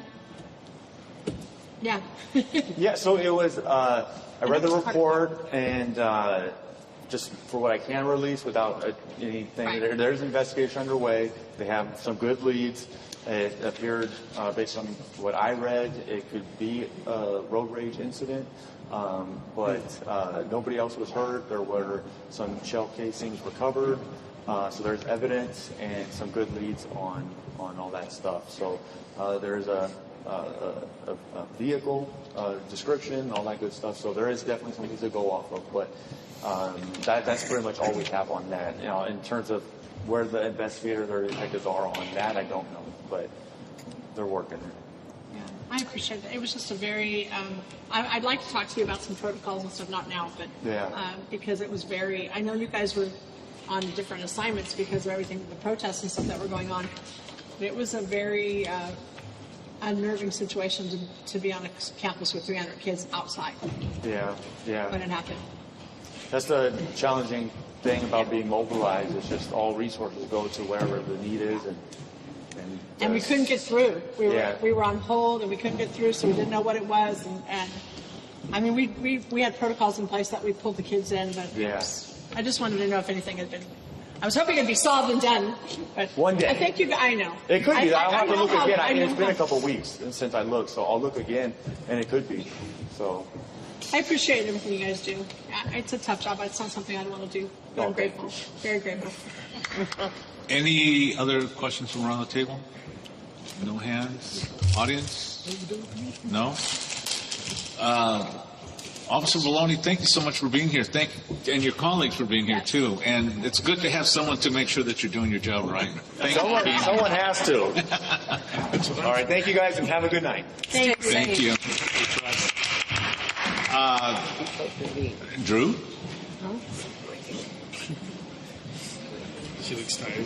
yeah. Yeah, so it was, I read the report, and just for what I can release without anything, Right. There's an investigation underway. They have some good leads. It appeared, based on what I read, it could be a road rage incident. But nobody else was hurt. There were some shell casings recovered, so there's evidence and some good leads on all that stuff. So there's a vehicle description, all that good stuff. So there is definitely something to go off of. But that's pretty much all we have on that. In terms of where the investigators or detectives are on that, I don't know, but they're working. I appreciate that. It was just a very. I'd like to talk to you about some protocols and stuff, not now, but because it was very. I know you guys were on different assignments because of everything, the protests and stuff that were going on. But it was a very unnerving situation to be on a campus with 300 kids outside. Yeah. When it happened. That's the challenging thing about being mobilized. It's just all resources go to wherever the need is, and we couldn't get through. We were on hold and we couldn't get through, so we didn't know what it was. And I mean, we had protocols in place that we pulled the kids in, but I just wanted to know if anything had been I was hoping it'd be solved and done, but One day. I think I know. It could be. I'll have to look again. I It's been a know. couple weeks since I looked, so I'll look again, and it could be. So, I appreciate everything you guys do. It's a tough job. It's not something I'd want to do, but I'm grateful. Very grateful. Any other questions from around the table? No hands? Audience? No? Officer Maloney, thank you so much for being here. And your colleagues for being here too. And it's good to have someone to make sure that you're doing your job right. Thank you for being here. someone has to. All right. Thank you guys, and have a good night. Thanks. Thank you. Drew? She looks tired.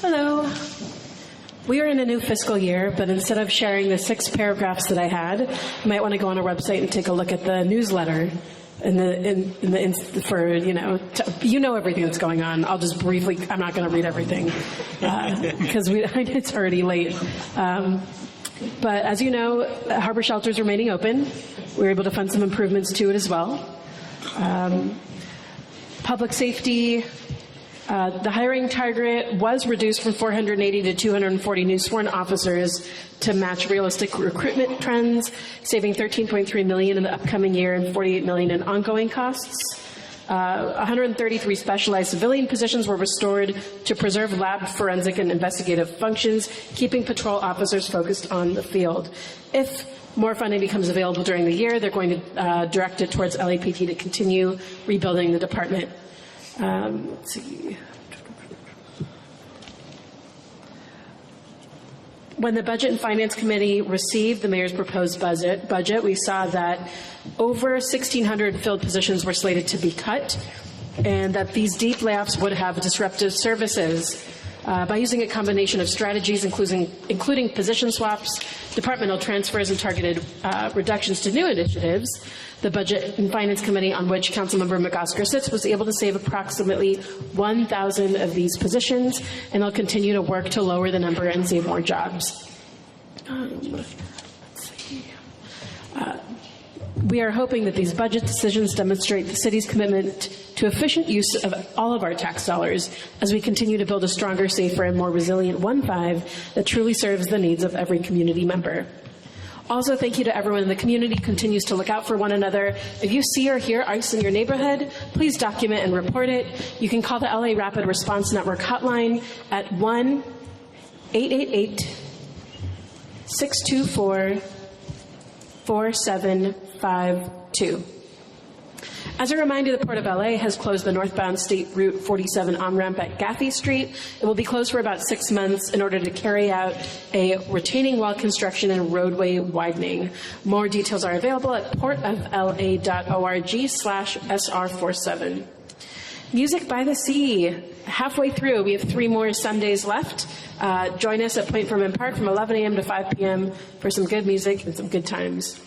Hello. We are in a new fiscal year, but instead of sharing the 6 paragraphs that I had, you might want to go on our website and take a look at the newsletter. For you know everything that's going on. I'll just briefly. I'm not going to read everything because it's already late. But as you know, harbor shelter is remaining open. We were able to fund some improvements to it as well. Public safety. The hiring target was reduced from 480 to 240 new sworn officers to match realistic recruitment trends, saving $13.3 million in the upcoming year and $48 million in ongoing costs. 133 specialized civilian positions were restored to preserve lab, forensic, and investigative functions, keeping patrol officers focused on the field. If more funding becomes available during the year, they're going to direct it towards LAPD to continue rebuilding the department. Let's see. When the Budget and Finance Committee received the mayor's proposed budget, we saw that over 1,600 filled positions were slated to be cut, and that these deep layoffs would have disrupted services. By using a combination of strategies, including position swaps, departmental transfers, and targeted reductions to new initiatives, the Budget and Finance Committee, on which Councilmember McOsker sits, was able to save approximately 1,000 of these positions, and they'll continue to work to lower the number and save more jobs. We are hoping that these budget decisions demonstrate the city's commitment to efficient use of all of our tax dollars as we continue to build a stronger, safer, and more resilient 1-5 that truly serves the needs of every community member. Also, thank you to everyone in the community who continues to look out for one another. If you see or hear ICE in your neighborhood, please document and report it. You can call the LA Rapid Response Network hotline at 1-888-624-4752. As a reminder, the Port of LA has closed the northbound State Route 47 on-ramp at Gaffey Street. It will be closed for about 6 months in order to carry out a retaining wall construction and roadway widening. More details are available at portofla.org/SR47. Music by the Sea. Halfway through, we have 3 more Sundays left. Join us at Point Vermin Park from 11 a.m. to 5 p.m. for some good music and some good times.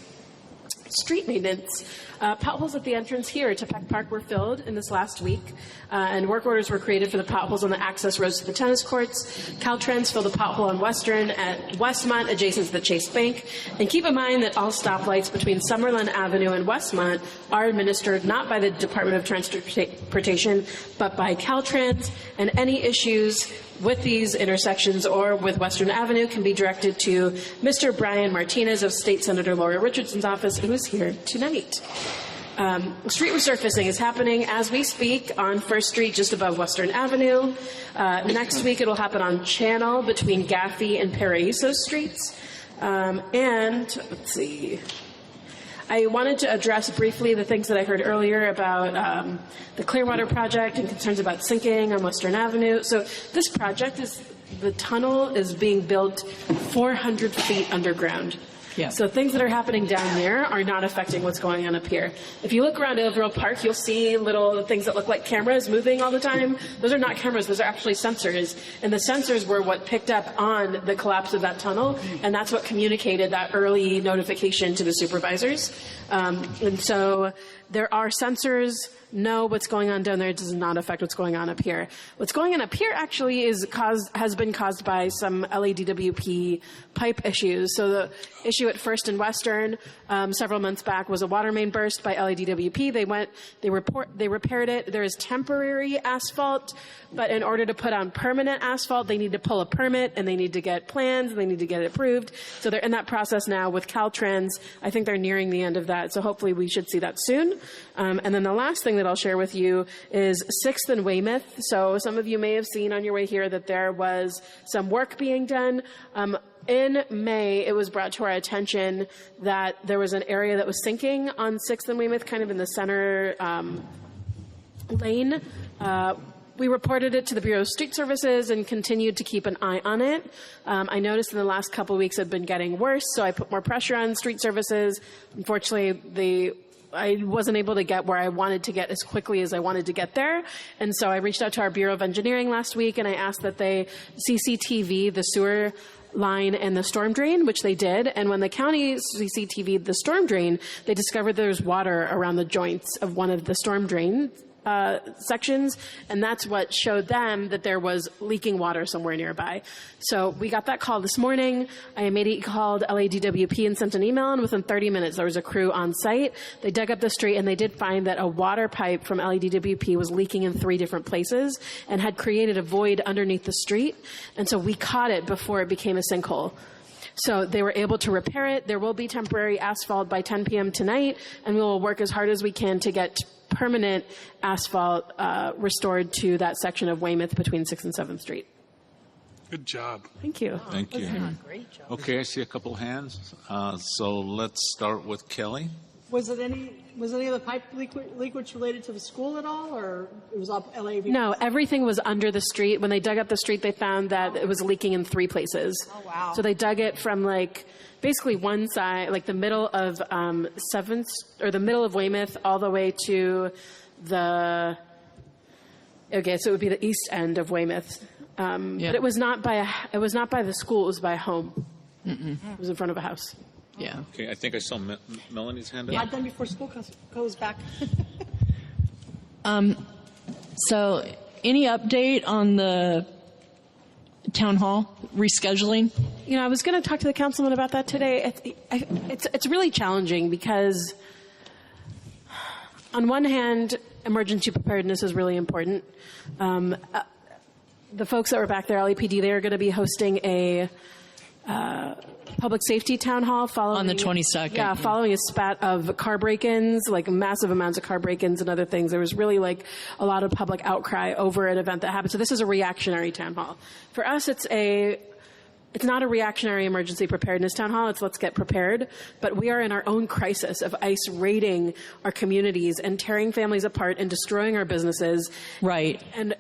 Street maintenance. Potholes at the entrance here to Peck Park were filled in this last week, and work orders were created for the potholes on the access roads to the tennis courts. Caltrans filled a pothole on Western at Westmont, adjacent to the Chase Bank. And keep in mind that all stoplights between Summerlin Avenue and Westmont are administered not by the Department of Transportation, but by Caltrans, and any issues with these intersections or with Western Avenue can be directed to Mr. Brian Martinez of State Senator Laura Richardson's office, who is here tonight. Street resurfacing is happening as we speak on First Street, just above Western Avenue. Next week, it will happen on Channel between Gaffey and Paraíso Streets. And let's see. I wanted to address briefly the things that I heard earlier about the Clearwater project and concerns about sinking on Western Avenue. So this project the tunnel is being built 400 feet underground. Yeah. So things that are happening down there are not affecting what's going on up here. If you look around Overall Park, you'll see little things that look like cameras moving all the time. Those are not cameras, those are actually sensors. And the sensors were what picked up on the collapse of that tunnel, and that's what communicated that early notification to the supervisors. And so there are sensors. No, what's going on down there does not affect what's going on up here. What's going on up here actually has been caused by some LADWP pipe issues. So the issue at First and Western several months back was a water main burst by LADWP. They repaired it. There is temporary asphalt, but in order to put on permanent asphalt, they need to pull a permit and they need to get plans and they need to get it approved. So they're in that process now with Caltrans. I think they're nearing the end of that. So hopefully we should see that soon. And then the last thing that I'll share with you is 6th and Weymouth. So some of you may have seen on your way here that there was some work being done. In May, it was brought to our attention that there was an area that was sinking on 6th and Weymouth, kind of in the center lane. We reported it to the Bureau of Street Services and continued to keep an eye on it. I noticed in the last couple of weeks it had been getting worse, so I put more pressure on Street Services. Unfortunately, I wasn't able to get where I wanted to get as quickly as I wanted to get there. And so I reached out to our Bureau of Engineering last week and I asked that they CCTV the sewer line and the storm drain, which they did. And when the county CCTV'd the storm drain, they discovered there was water around the joints of one of the storm drain sections, and that's what showed them that there was leaking water somewhere nearby. So we got that call this morning. I immediately called LADWP and sent an email, and within 30 minutes there was a crew on site. They dug up the street and they did find that a water pipe from LADWP was leaking in 3 different places and had created a void underneath the street, and so we caught it before it became a sinkhole. So they were able to repair it. There will be temporary asphalt by 10 p.m. tonight, and we will work as hard as we can to get permanent asphalt restored to that section of Weymouth between 6th and 7th Street. Good job. Thank you. Thank you. Great job. Okay, I see a couple hands. So let's start with Kelly. Was any of the pipe leakage related to the school at all, or it was up LAV? No, everything was under the street. When they dug up the street, they found that it was leaking in 3 places. Oh, wow. So they dug it from basically one side, like the middle of 7th, or the middle of Weymouth, all the way to so it would be the east end of Weymouth. But it was not by the school, it was by a home. It was in front of a house. Yeah. Okay, I think I saw Melanie's hand up. Not done before school goes back. So, any update on the town hall rescheduling? I was going to talk to the councilman about that today. It's really challenging because, on one hand, emergency preparedness is really important. The folks that were back there, LAPD, they are going to be hosting a public safety town hall following on the 22nd. Yeah, following a spat of car break-ins, like massive amounts of car break-ins and other things. There was really a lot of public outcry over an event that happened. So this is a reactionary town hall. For us, it's not a reactionary emergency preparedness town hall. It's let's get prepared. But we are in our own crisis of ICE raiding our communities and tearing families apart and destroying our businesses. Right. And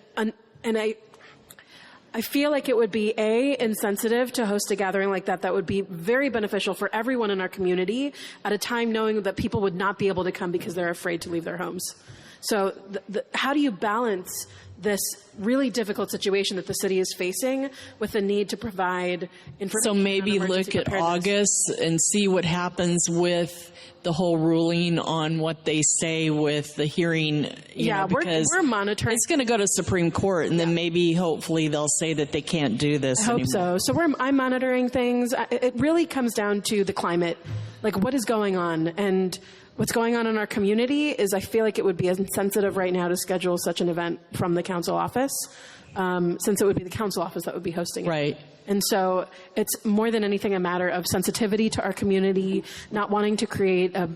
I feel like it would be insensitive to host a gathering like that. That would be very beneficial for everyone in our community at a time knowing that people would not be able to come because they're afraid to leave their homes. So how do you balance this really difficult situation that the city is facing with the need to provide information? So maybe look at August and see what happens with the whole ruling on what they say with the hearing. Because we're monitoring. It's going to go to Supreme Court, and then maybe, hopefully, they'll say that they can't do this anymore. I hope so. So I'm monitoring things. It really comes down to the climate, what is going on, and what's going on in our community is I feel like it would be insensitive right now to schedule such an event from the council office, since it would be the council office that would be hosting it. Right. And so it's more than anything a matter of sensitivity to our community, not wanting to create a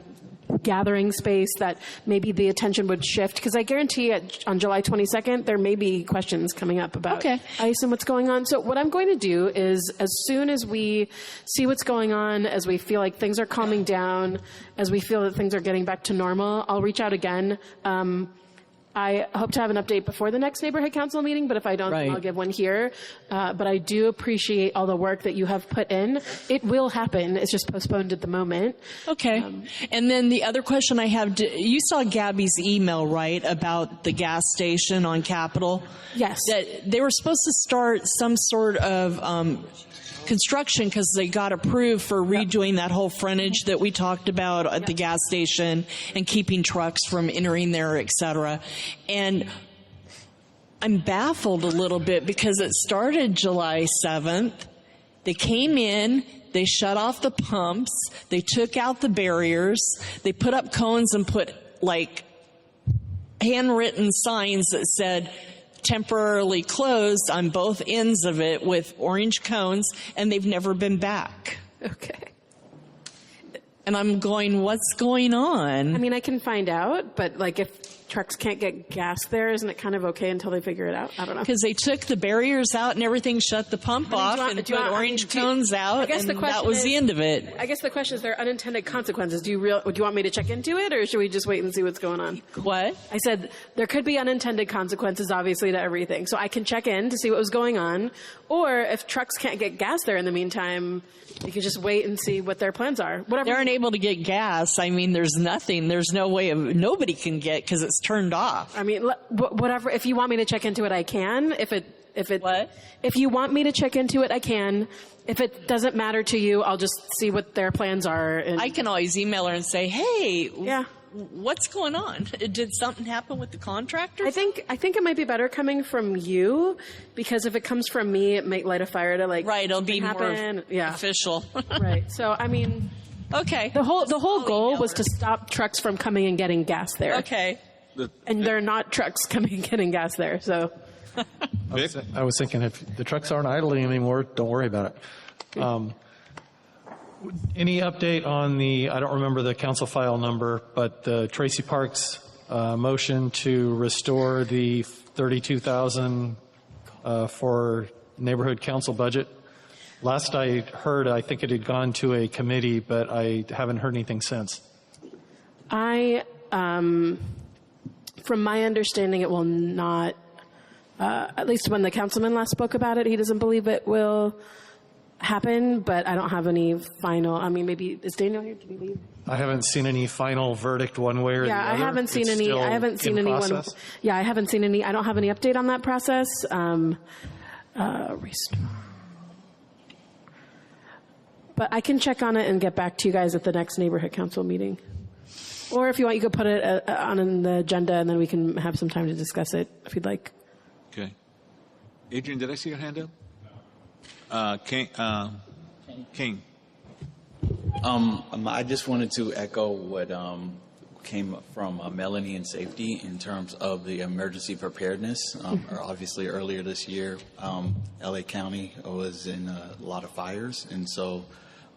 gathering space that maybe the attention would shift. Because I guarantee on July 22nd, there may be questions coming up about ICE and what's going on. So what I'm going to do is, as soon as we see what's going on, as we feel like things are calming down, as we feel that things are getting back to normal, I'll reach out again. I hope to have an update before the next neighborhood council meeting, but if I don't, then I'll give one here. But I do appreciate all the work that you have put in. It will happen. It's just postponed at the moment. Okay. And then the other question I have, you saw Gabby's email, right, about the gas station on Capitol? Yes. That they were supposed to start some sort of construction because they got approved for redoing that whole frontage that we talked about at the gas station and keeping trucks from entering there, et cetera. And I'm baffled a little bit because it started July 7th. They came in, they shut off the pumps, they took out the barriers, they put up cones and put like handwritten signs that said temporarily closed on both ends of it with orange cones, and they've never been back. Okay. And I'm going, what's going on? I mean, I can find out, but like if trucks can't get gas there, isn't it kind of okay until they figure it out? I don't know. Because they took the barriers out and everything, shut the pump off, and put orange cones out, and that was the end of it. I guess the question is, there are unintended consequences. Do you want me to check into it, or should we just wait and see what's going on? What? I said there could be unintended consequences, obviously, to everything. So I can check in to see what was going on, or if trucks can't get gas there in the meantime, you can just wait and see what their plans are. Whatever. They aren't able to get gas. I mean, there's nothing. There's no way of, nobody can get because it's turned off. I mean, whatever. If you want me to check into it, I can. If you want me to check into it, I can. If it doesn't matter to you, I'll just see what their plans are. And I can always email her and say, hey, what's going on? Did something happen with the contractor? I think it might be better coming from you, because if it comes from me, it might light a fire to like it'll be happen. more official. Right. So I mean, okay. The whole goal was to stop trucks from coming and getting gas there. Okay. And they're not trucks coming and getting gas there. So I was thinking, if the trucks aren't idling anymore, don't worry about it. Any update on I don't remember the council file number, but the Tracy Parks motion to restore the $32,000 for neighborhood council budget? Last I heard, I think it had gone to a committee, but I haven't heard anything since. From my understanding, it will not, at least when the councilman last spoke about it, he doesn't believe it will happen, but I don't have any final, I mean, maybe, is Daniel here? Did he leave? I haven't seen any final verdict one way or the other. I haven't seen It's any, still I haven't seen in anyone. process? Yeah, I haven't seen any, I don't have any update on that process. But I can check on it and get back to you guys at the next neighborhood council meeting. Or if you want, you could put it on the agenda, and then we can have some time to discuss it if you'd like. Okay. Adrian, did I see your hand up? King. I just wanted to echo what came from Melanie and Safety in terms of the emergency preparedness. Obviously, earlier this year, LA County was in a lot of fires, and so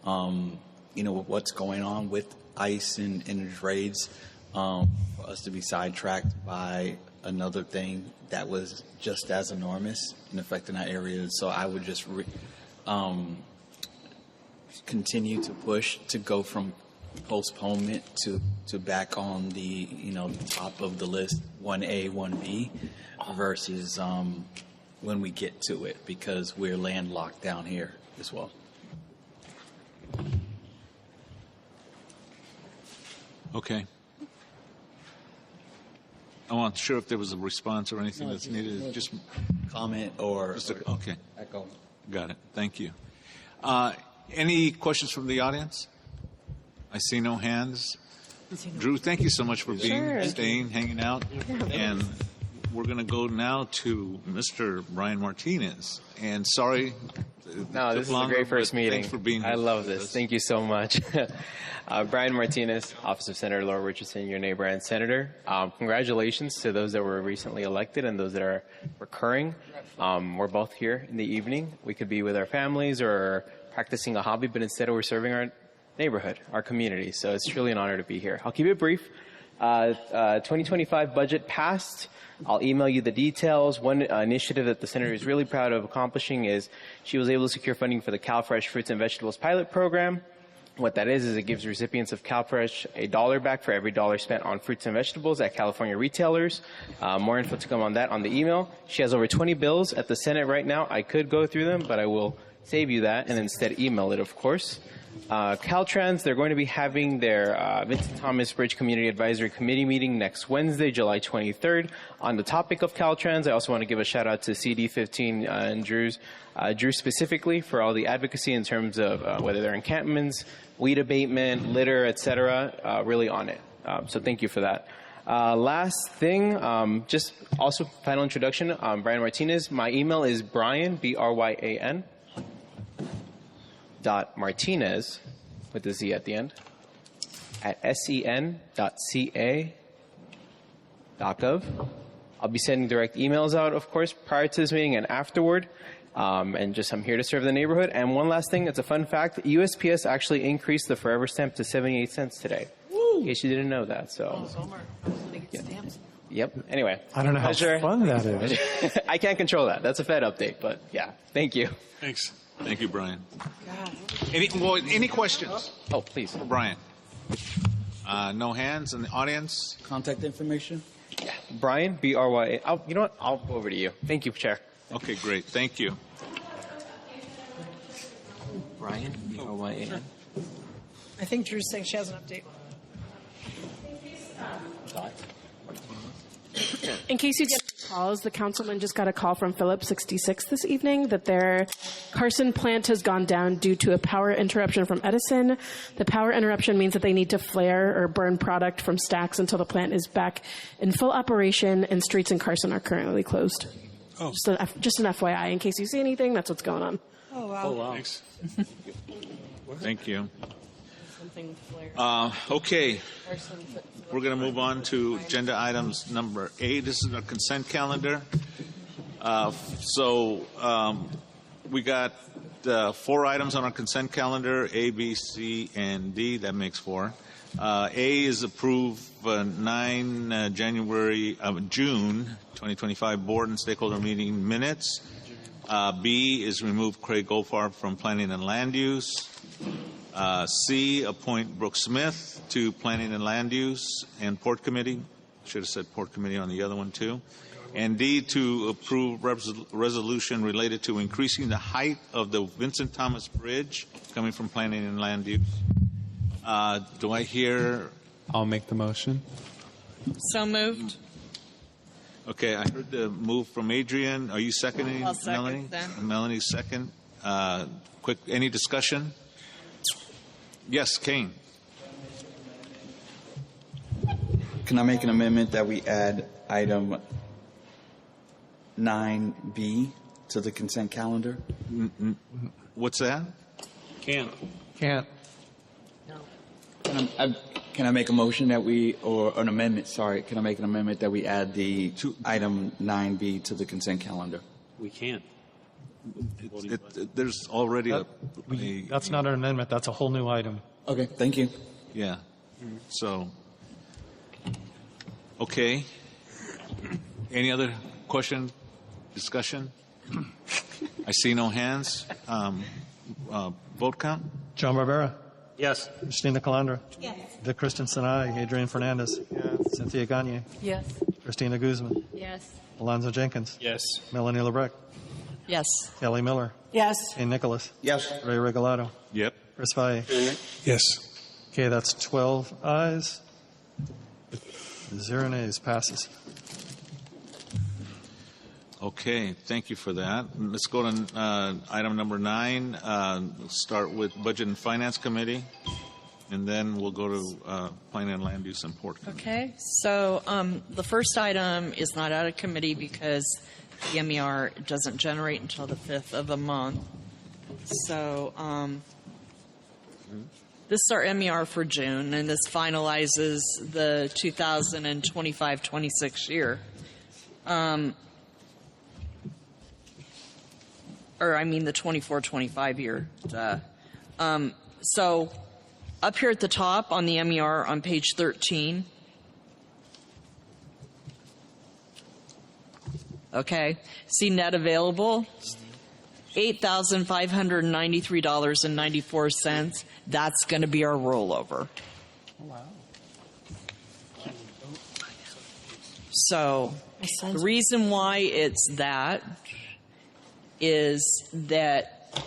what's going on with ICE and raids, for us to be sidetracked by another thing that was just as enormous in affecting our area. So I would just continue to push to go from postponement to back on the top of the list, 1A, 1B, versus when we get to it, because we're landlocked down here as well. Okay. I'm not sure if there was a response or anything that's needed. Just comment or okay. Echo. Got it. Thank you. Any questions from the audience? I see no hands. Drew, thank you so much for staying, hanging out. And we're going to go now to Mr. Brian Martinez. And sorry. No, this is a great first meeting. Thanks for being here. I love this. Thank you so much. Brian Martinez, Office of Senator Laura Richardson, your neighbor and senator. Congratulations to those that were recently elected and those that are recurring. We're both here in the evening. We could be with our families or practicing a hobby, but instead we're serving our neighborhood, our community. So it's truly an honor to be here. I'll keep it brief. 2025 budget passed. I'll email you the details. One initiative that the senator is really proud of accomplishing is she was able to secure funding for the CalFresh Fruits and Vegetables pilot program. What that is it gives recipients of CalFresh $1 back for every dollar spent on fruits and vegetables at California retailers. More info to come on that on the email. She has over 20 bills at the Senate right now. I could go through them, but I will save you that and instead email it, of course. Caltrans, they're going to be having their Vincent Thomas Bridge Community Advisory Committee meeting next Wednesday, July 23rd. On the topic of Caltrans, I also want to give a shout out to CD15 and Drew specifically for all the advocacy in terms of whether they're encampments, weed abatement, litter, etc. Really on it. So thank you for that. Last thing, just also final introduction, Brian Martinez. My email is Brian, BRYAN, .Martinez, with the Z at the end, at sen.ca.gov. I'll be sending direct emails out, of course, prior to this meeting and afterward. And just I'm here to serve the neighborhood. And one last thing, it's a fun fact, USPS actually increased the Forever Stamp to 78 cents today. In case you didn't know that. So. Yep. Anyway. I don't know how fun that is. I can't control that. That's a Fed update, but yeah. Thank you. Thanks. Thank you, Brian. Any questions? Oh, please. For Brian. No hands in the audience. Contact information? Yeah. Brian, BRYA. Oh, you know what? I'll go over to you. Thank you, Chair. Okay, great. Thank you. Brian, BRYA. I think Drew's saying she has an update. In case you get calls, the councilman just got a call from Phillips 66 this evening that their Carson plant has gone down due to a power interruption from Edison. The power interruption means that they need to flare or burn product from stacks until the plant is back in full operation, and streets in Carson are currently closed. Oh. Just an FYI, in case you see anything, that's what's going on. Oh, wow. Oh, wow. Thanks. Thank you. Something flare. Okay. We're going to move on to agenda items number 8. This is our consent calendar. We got 4 items on our consent calendar, A, B, C, and D. That makes 4. A is approve June 2025 board and stakeholder meeting minutes. B is remove Craig Goldfarb from planning and land use. C, appoint Brooke Smith to Planning and Land Use and Port Committee. Should have said Port Committee on the other one too. And D, to approve resolution related to increasing the height of the Vincent Thomas Bridge coming from Planning and Land Use. Do I hear? I'll make the motion. So moved. Okay, I heard the move from Adrian. Are you seconding, I'll second Melanie? that. Melanie, second. Quick, any discussion? Yes, Kane. Can I make an amendment that we add item 9B to the consent calendar? What's that? Can't. Can't. Can I make a motion that or an amendment, sorry, can I make an amendment that we add the item 9B to the consent calendar? We can't. There's already That's not an amendment. That's a whole new item. Okay, thank you. Yeah. So, okay. Any other question, discussion? I see no hands. Vote count? John Barbera. Yes. Christina Calandra. Yes. Vic Christensen, aye. Adrian Fernandez. Yes. Cynthia Gagne. Yes. Christina Guzman. Yes. Alonzo Jenkins. Yes. Melanie LeBrecq. Yes. Kelly Miller. Yes. Shane Nicholas. Yes. Ray Regalado. Yep. Chris Valle. Yes. Okay, that's 12 ayes. 0 nays. Passes. Okay, thank you for that. Let's go to item number 9. We'll start with Budget and Finance Committee, and then we'll go to Planning and Land Use and Port Committee. Okay. So the first item is not out of committee because the MER doesn't generate until the 5th of the month. So this is our MER for June, and this finalizes the 2025-26 year. The 24-25 year. So up here at the top on the MER on page 13. Okay. See net available? $8,593.94. That's going to be our rollover. Wow. So the reason why it's that is that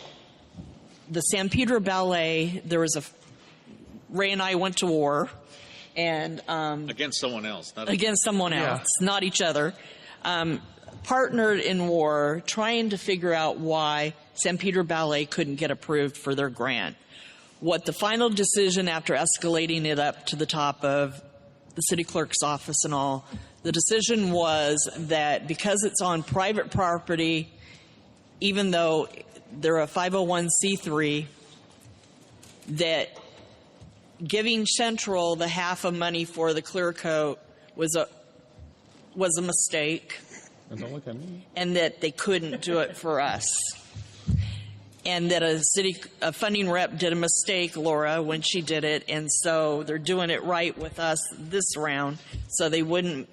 the San Pedro Ballet, there was Ray and I went to war, and Against someone else. Not against someone else, not each other, partnered in war trying to figure out why San Pedro Ballet couldn't get approved for their grant. What the final decision, after escalating it up to the top of the city clerk's office and all, the decision was that because it's on private property, even though they're a 501c3, that giving Central the half of money for the clear coat was a mistake, Don't look at me. and that they couldn't do it for us. And that a funding rep did a mistake, Laura, when she did it, and so they're doing it right with us this round, so they wouldn't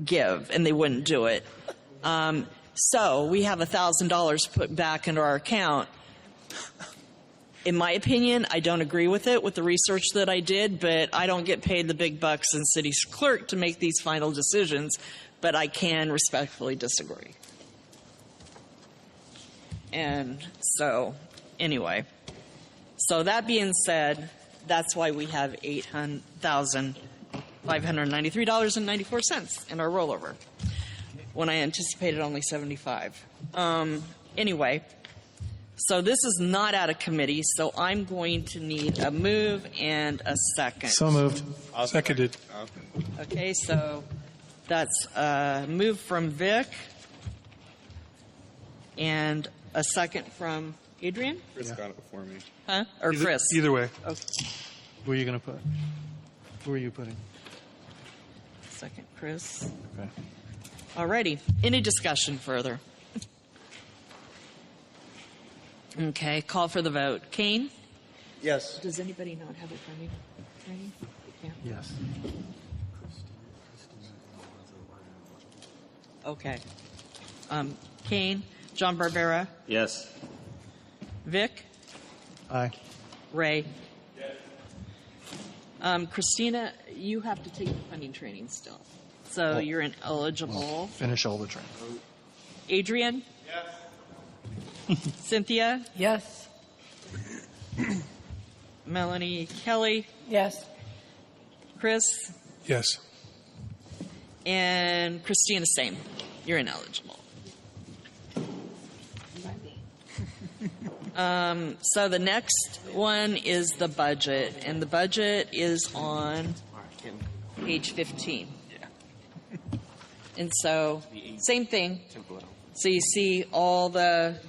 give and they wouldn't do it. So we have $1,000 put back into our account. In my opinion, I don't agree with it with the research that I did, but I don't get paid the big bucks in city clerk to make these final decisions, but I can respectfully disagree. And so, anyway, so that being said, that's why we have $8,593.94 in our rollover, when I anticipated only 75. Anyway, so this is not out of committee, so I'm going to need a move and a second. So moved. Seconded. Okay, so that's a move from Vic and a second from Adrian? Chris got it before me. Huh? Or Chris? Either way. Okay. Who are you going to put? Who are you putting? Second, Chris. Okay. Alrighty. Any discussion further? Okay, call for the vote. Kane? Yes. Does anybody not have a funding training? Yeah. Yes. Okay. Kane? John Barbera? Yes. Vic? Aye. Ray? Christina, you have to take the funding training still. So you're ineligible. Finish all the training. Adrian? Yes. Cynthia? Yes. Melanie Kelly? Yes. Chris? Yes. And Christina, same. You're ineligible. So the next one is the budget, and the budget is on page 15. And so, same thing. So you see all the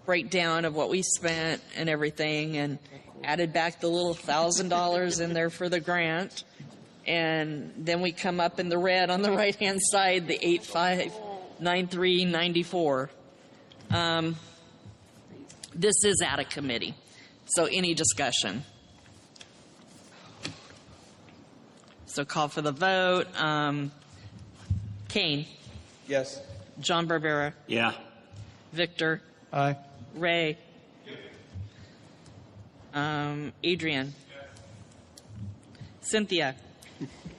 breakdown of what we spent and everything, and added back the little $1,000 in there for the grant. And then we come up in the red on the right-hand side, the 859394. This is out of committee. So any discussion? So call for the vote. Kane? Yes. John Barbera? Yeah. Victor? Aye. Ray? Adrian? Cynthia?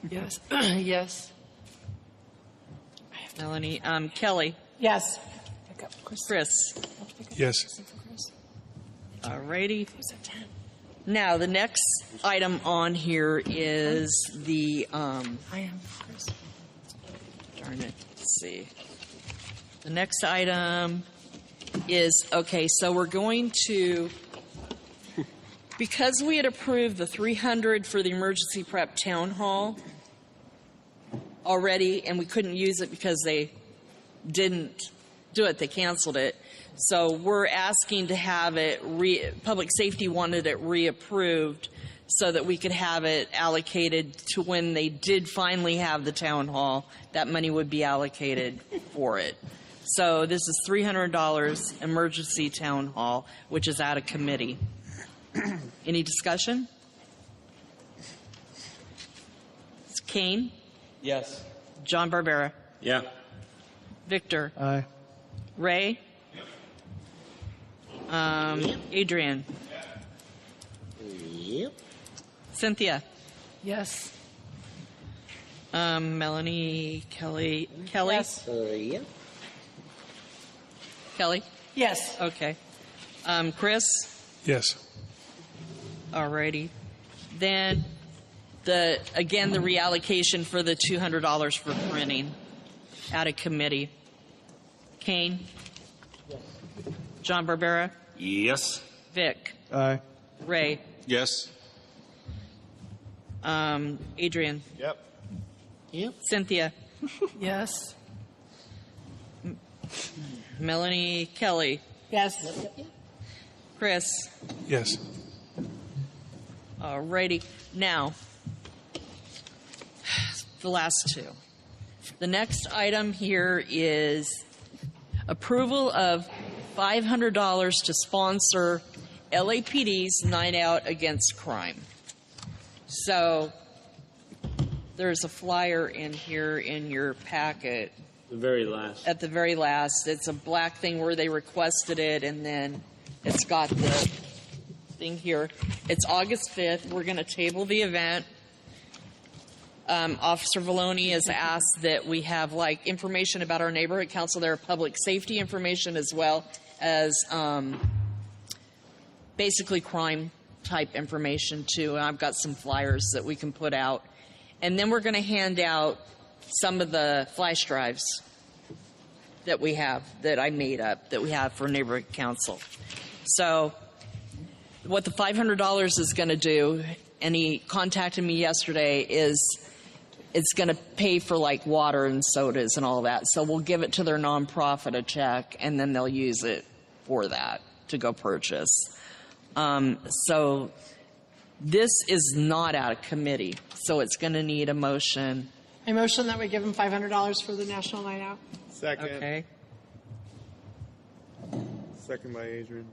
Yes. Yes. Melanie? Kelly? Yes. Chris? Yes. Alrighty. Now, the next item on here is the, I am Chris. darn it, let's see. The next item is, okay, so we're going to, because we had approved the 300 for the emergency prep town hall already, and we couldn't use it because they didn't do it, they canceled it. So we're asking to have it, public safety wanted it reapproved so that we could have it allocated to when they did finally have the town hall, that money would be allocated for it. So this is $300 emergency town hall, which is out of committee. Any discussion? It's Kane? Yes. John Barbera? Yeah. Victor? Aye. Ray? Adrian? Yep. Cynthia? Yes. Melanie? Kelly? Yes. Yep. Kelly? Yes. Okay. Chris? Yes. Alrighty. Then the reallocation for the $200 for printing out of committee. Kane? John Barbera? Yes. Vic? Aye. Ray? Yes. Adrian? Yep. Cynthia? Yes. Melanie Kelly? Yes. Chris? Yes. Alrighty. Now, the last two. The next item here is approval of $500 to sponsor LAPD's Night Out Against Crime. So there's a flyer in here in your packet. The very last. At the very last. It's a black thing where they requested it, and then it's got the thing here. It's August 5th. We're going to table the event. Officer Vallone has asked that we have like information about our neighborhood council, their public safety information, as well as basically crime type information too. And I've got some flyers that we can put out. And then we're going to hand out some of the flash drives that we have, that I made up, that we have for neighborhood council. So what the $500 is going to do, and he contacted me yesterday, is it's going to pay for like water and sodas and all that. So we'll give it to their nonprofit a check, and then they'll use it for that to go purchase. So this is not out of committee, so it's going to need a motion. I motion that we give him $500 for the National Night Out. Second. Okay. Second by Adrian.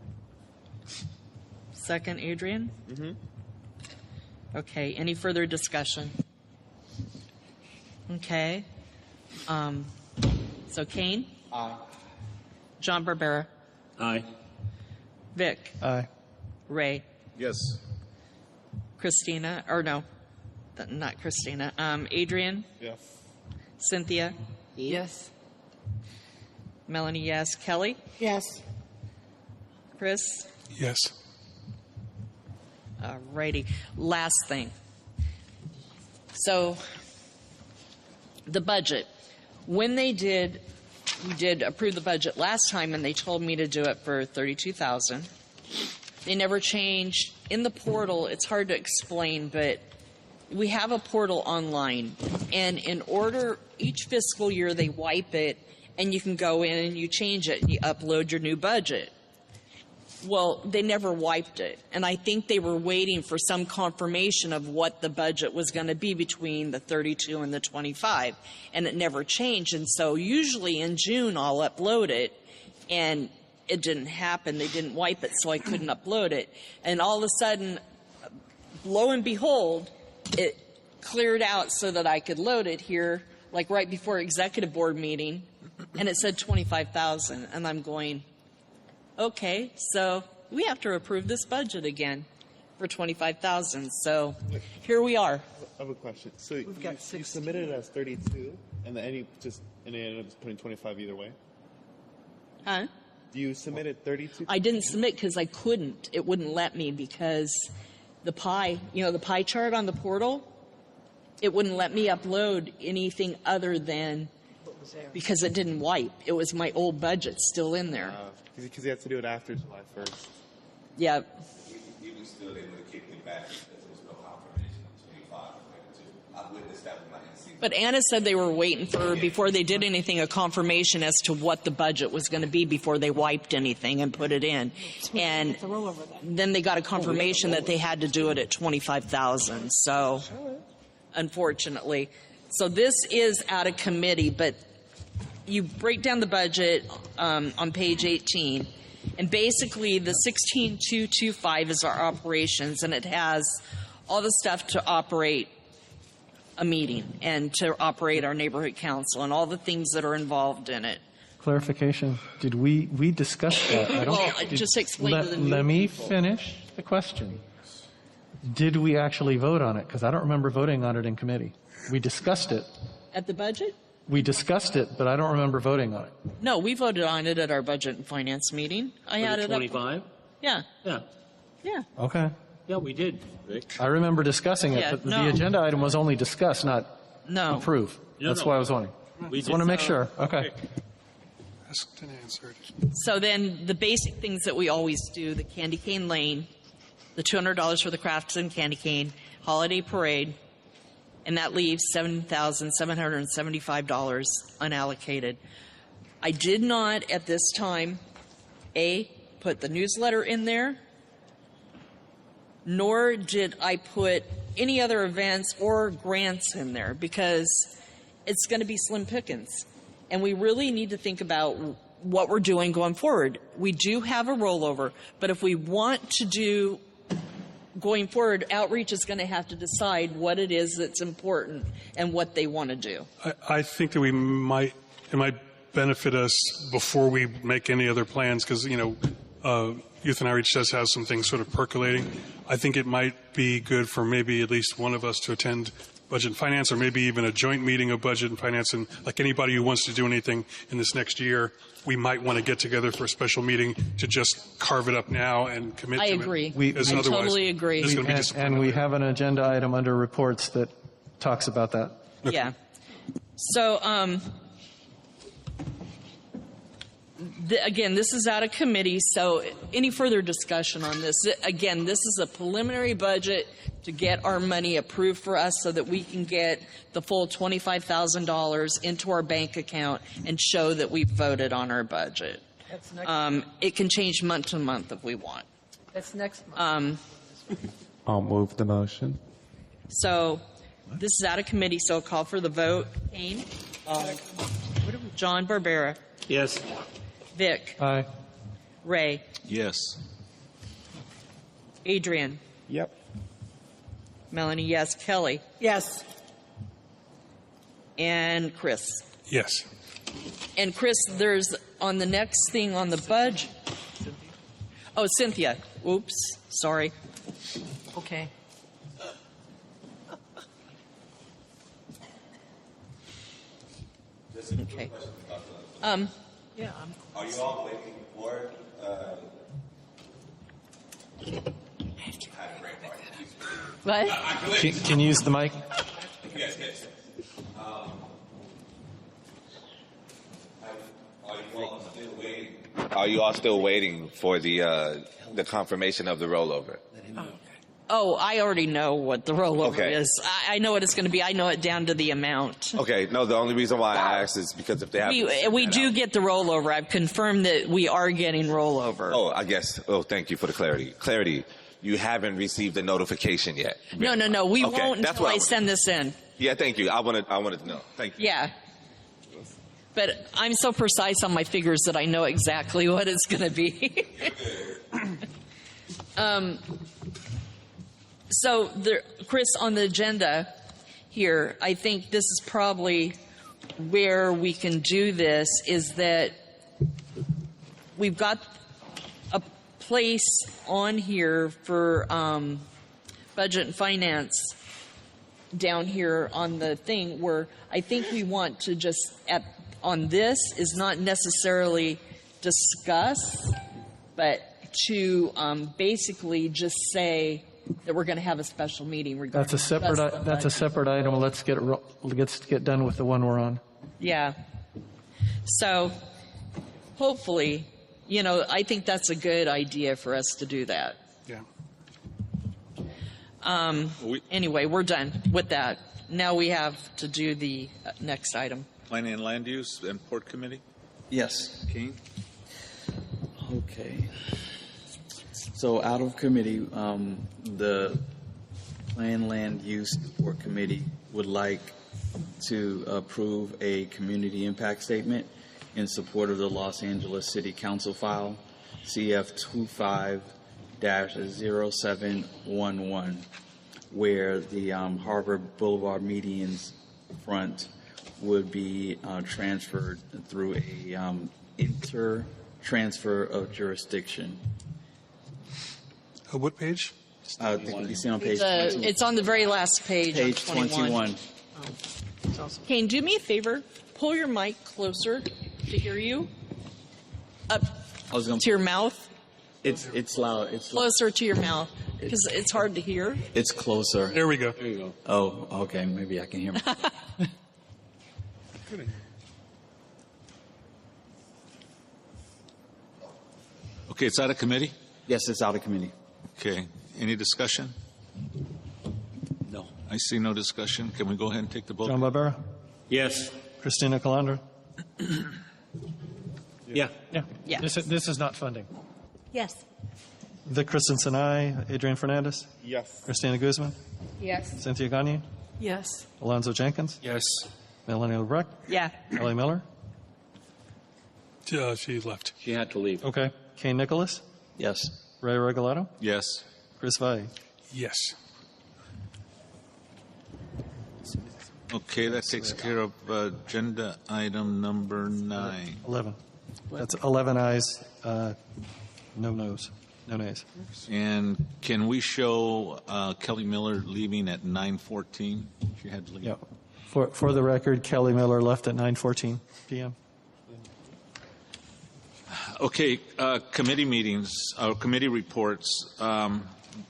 Second, Adrian? Mm-hmm. Okay, any further discussion? Okay. So Kane? Aye. John Barbera? Aye. Vic? Aye. Ray? Yes. Christina? Or no, not Christina. Adrian? Yes. Cynthia? Yes. Melanie, yes. Kelly? Yes. Chris? Yes. Alrighty. Last thing. So, the budget. When we did approve the budget last time, and they told me to do it for $32,000. They never changed. In the portal, it's hard to explain, but we have a portal online, and in order, each fiscal year they wipe it, and you can go in and you change it, and you upload your new budget. Well, they never wiped it, and I think they were waiting for some confirmation of what the budget was going to be between the 32 and the 25, and it never changed. And so usually in June I'll upload it, and it didn't happen. They didn't wipe it, so I couldn't upload it. And all of a sudden, lo and behold, it cleared out so that I could load it here, like right before executive board meeting, and it said 25,000, and I'm going, okay, so we have to approve this budget again for 25,000. So here we are. I have a question. So you submitted it as 32, and then it ended up putting 25 either way? Huh? You submitted 32? I didn't submit because I couldn't. It wouldn't let me because the pie chart on the portal, it wouldn't let me upload anything other than because it didn't wipe. It was my old budget still in there. Because you have to do it after July 1st. Yeah. Even still, they would have kicked me back because there was no confirmation of 25 or 22. I witnessed that with my NC. But Anna said they were waiting for, before they did anything, a confirmation as to what the budget was going to be before they wiped anything and put it in. And then they got a confirmation that they had to do it at 25,000. So, unfortunately. So this is out of committee, but you break down the budget on page 18, and basically the 16,225 is our operations, and it has all the stuff to operate a meeting and to operate our neighborhood council and all the things that are involved in it. Clarification. Did we discuss that? Just explain to the new Let me people. finish the question. Did we actually vote on it? Because I don't remember voting on it in committee. We discussed it. At the budget? We discussed it, but I don't remember voting on it. No, we voted on it at our budget and finance meeting. I had it up. 25? Yeah. Yeah. Yeah. Okay. Yeah, we did, Rick. I remember discussing it, Yeah, but no. the agenda item was only discuss, not No. approve. No, That's no. why I was wondering. We Just want to did. make sure. Okay. Asked and answered. So then the basic things that we always do, the candy cane lane, the $200 for the crafts and candy cane, holiday parade, and that leaves $7,775 unallocated. I did not at this time, put the newsletter in there, nor did I put any other events or grants in there because it's going to be slim pickings. And we really need to think about what we're doing going forward. We do have a rollover, but if we want to do going forward, outreach is going to have to decide what it is that's important and what they want to do. I think that it might benefit us before we make any other plans because, Youth and Outreach does have some things sort of percolating. I think it might be good for maybe at least one of us to attend Budget and Finance, or maybe even a joint meeting of Budget and Finance. And like anybody who wants to do anything in this next year, we might want to get together for a special meeting to just carve it up now and commit I to agree. it. I Because otherwise, totally agree. It's going to be disappointing. And we have an agenda item under reports that talks about that. Yeah. So, again, this is out of committee, so any further discussion on this? Again, this is a preliminary budget to get our money approved for us so that we can get the full $25,000 into our bank account and show that we voted on our budget. That's next. It can change month to month if we want. That's next month. I'll move the motion. So this is out of committee, so I'll call for the vote. Kane? John Barbera? Yes. Vic? Aye. Ray? Yes. Adrian? Yep. Melanie, yes. Kelly? Yes. And Chris? Yes. And Chris, there's on the next thing on the budget. Oh, Cynthia. Oops. Sorry. Okay. Okay. Yeah. Are you all waiting for What? Can you use the mic? Yes. Are you all still waiting for the confirmation of the rollover? Oh, I already know what the rollover Okay. is. I know what it's going to be. I know it down to the amount. Okay, no, the only reason why I asked is because if they have... We do get the rollover. I've confirmed that we are getting rollover. Oh, I guess. Oh, thank you for the clarity. Clarity, you haven't received the notification yet. No. We Okay, won't that's until what I I- send this in. Yeah, thank you. I wanted to know. Thank you. Yeah. But I'm so precise on my figures that I know exactly what it's going to be. So, Chris, on the agenda here, I think this is probably where we can do this, is that we've got a place on here for budget and finance down here on the thing where I think we want to just, on this, is not necessarily discuss, but to basically just say that we're going to have a special meeting regarding That's a separate item. Let's get done with the one we're on. Yeah. So hopefully, I think that's a good idea for us to do that. Yeah. Anyway, we're done with that. Now we have to do the next item. Planning and Land Use and Port Committee? Yes. King? Okay. So out of committee, the Plan Land Use Support Committee would like to approve a community impact statement in support of the Los Angeles City Council file CF25-0711, where the Harbor Boulevard median's front would be transferred through a inter-transfer of jurisdiction. What page? You see on page 21. It's on the very last page. Page 21. Kane, do me a favor. Pull your mic closer to hear you. Up I was going to your mouth. It's loud. It's Closer to your mouth because it's hard to hear. It's closer. There we go. There you go. Oh, okay. Maybe I can hear myself. Okay, it's out of committee? Yes, it's out of committee. Okay. Any discussion? No. I see no discussion. Can we go ahead and take the vote? John Barbera? Yes. Christina Calandra? Yeah. Yeah. Yeah. This is not funding. Yes. Vic Christensen, aye. Adrian Fernandez? Yes. Christina Guzman? Yes. Cynthia Gagne? Yes. Alonzo Jenkins? Yes. Melanie LeBrecq? Yeah. Ellie Miller? She left. She had to leave. Okay. Kane Nicholas? Yes. Ray Regalado? Yes. Chris Valle? Yes. Okay, that takes care of agenda item number 9. 11. That's 11 ayes, no noes, no nays. And can we show Kelly Miller leaving at 9:14? She had to leave. Yeah. For the record, Kelly Miller left at 9:14 p.m. Okay, committee meetings, committee reports.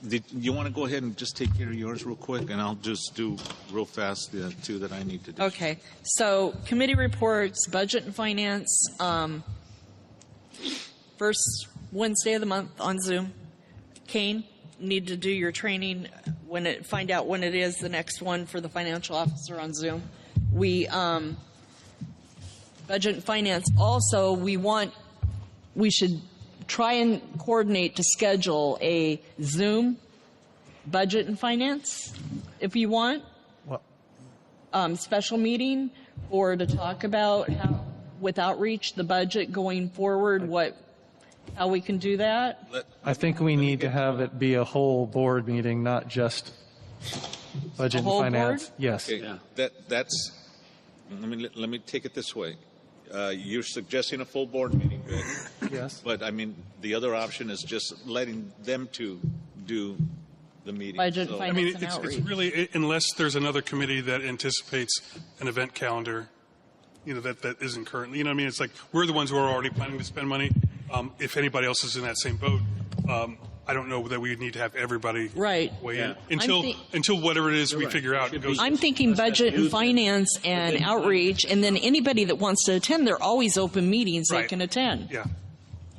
Did you want to go ahead and just take care of yours real quick, and I'll just do real fast the two that I need to do. Okay. So committee reports, budget and finance. First Wednesday of the month on Zoom. Kane, need to do your training find out when it is the next one for the financial officer on Zoom. We budget and finance. Also, we should try and coordinate to schedule a Zoom budget and finance, if you want. What? Special meeting or to talk about how, with outreach, the budget going forward, how we can do that. I think we need to have it be a whole board meeting, not just budget and whole finance. board? Yes. Okay, that's. Let me take it this way. You're suggesting a full board meeting, right? Yes. But I mean, the other option is just letting them to do the meeting. Budget and So- I mean, it's really, unless there's another committee that anticipates an event calendar, that isn't currently, you know what I mean? It's like, we're the ones who are already planning to spend money. If anybody else is in that same boat, I don't know that we need to have everybody Right. weigh Yeah. in until whatever it is we figure out goes. I'm thinking budget and finance and outreach, and then anybody that wants to attend, they're always open meetings they Right. can attend. Yeah.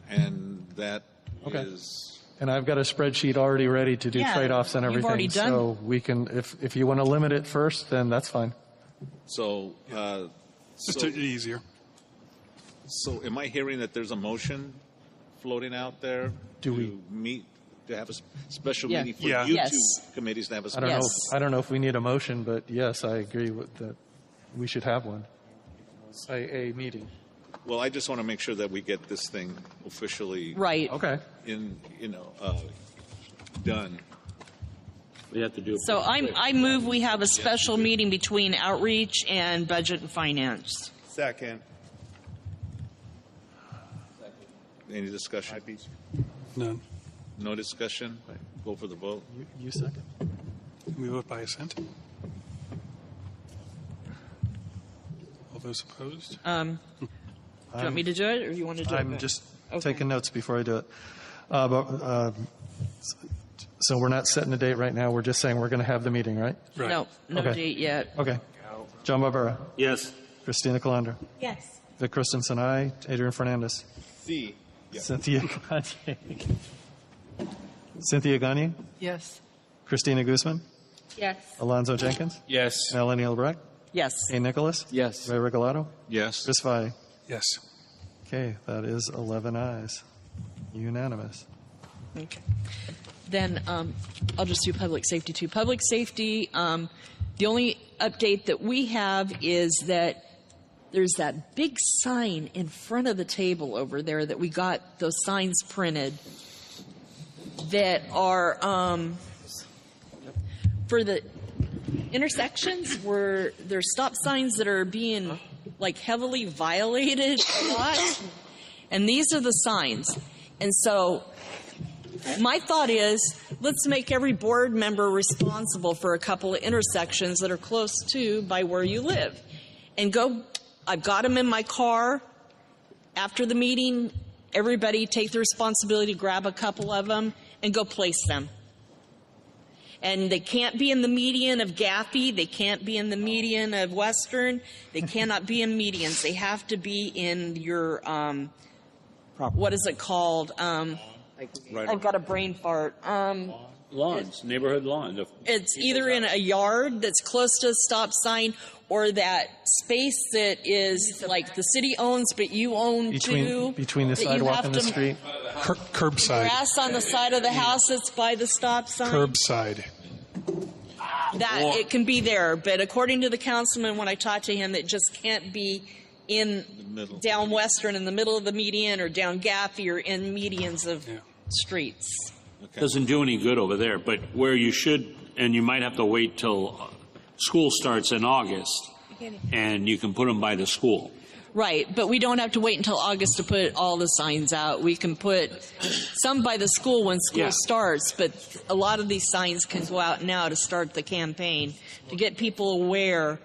And that Okay. is. And I've got a spreadsheet already ready to do Yeah, trade-offs and you've everything. already done- So we can, if you want to limit it first, then that's fine. So. Just easier. So am I hearing that there's a motion floating out there to have a special Yeah. meeting for Yeah. you Yes. two committees to have a I special don't know. I don't know if we need a motion, but yes, I agree with that. We should have one. A meeting. Well, I just want to make sure that we get this thing officially Right. Okay. done. We have to do it. So I move we have a special meeting between outreach and budget and finance. Second. Any discussion? None. No discussion? Go for the vote. You second. We vote by assent. All those opposed? Do you want me to do it, or you want to do it? I'm just taking notes before I do it. So we're not setting a date right now. We're just saying we're going to have the meeting, right? No Okay. date yet. Okay. John Barbera. Yes. Christina Calandra. Yes. Vic Christensen, aye. Adrian Fernandez. C. Cynthia Gagne. Cynthia Gagne. Yes. Christina Guzman. Yes. Alonzo Jenkins. Yes. Melanie Albrecht. Yes. Kane Nicholas. Yes. Ray Regalado. Yes. Chris Valle. Yes. Okay, that is 11 ayes. Unanimous. Okay. Then I'll just do public safety too. Public safety, the only update that we have is that there's that big sign in front of the table over there that we got those signs printed that are for the intersections where there's stop signs that are being like heavily violated a lot. And these are the signs. And so my thought is, let's make every board member responsible for a couple of intersections that are close to by where you live. And I've got them in my car. After the meeting, everybody take the responsibility to grab a couple of them and go place them. And they can't be in the median of Gaffey. They can't be in the median of Western. They cannot be in medians. They have to be in your, what is it called? I've got a brain fart. Lawns, neighborhood lawns. It's either in a yard that's close to a stop sign or that space that is like the city owns but you own too. Between the that you sidewalk have and the to- street. Curbside. Grass on the side of the house that's by the stop sign. Curbside. That it can be there, but according to the councilman, when I talked to him, it just can't be in down Western in the middle of the median or down Gaffey or in medians of streets. Doesn't do any good over there, but where you should, and you might have to wait till school starts in August, and you can put them by the school. Right, but we don't have to wait until August to put all the signs out. We can put some by the school when school starts, but a lot of these signs can go out now to start the campaign to get people aware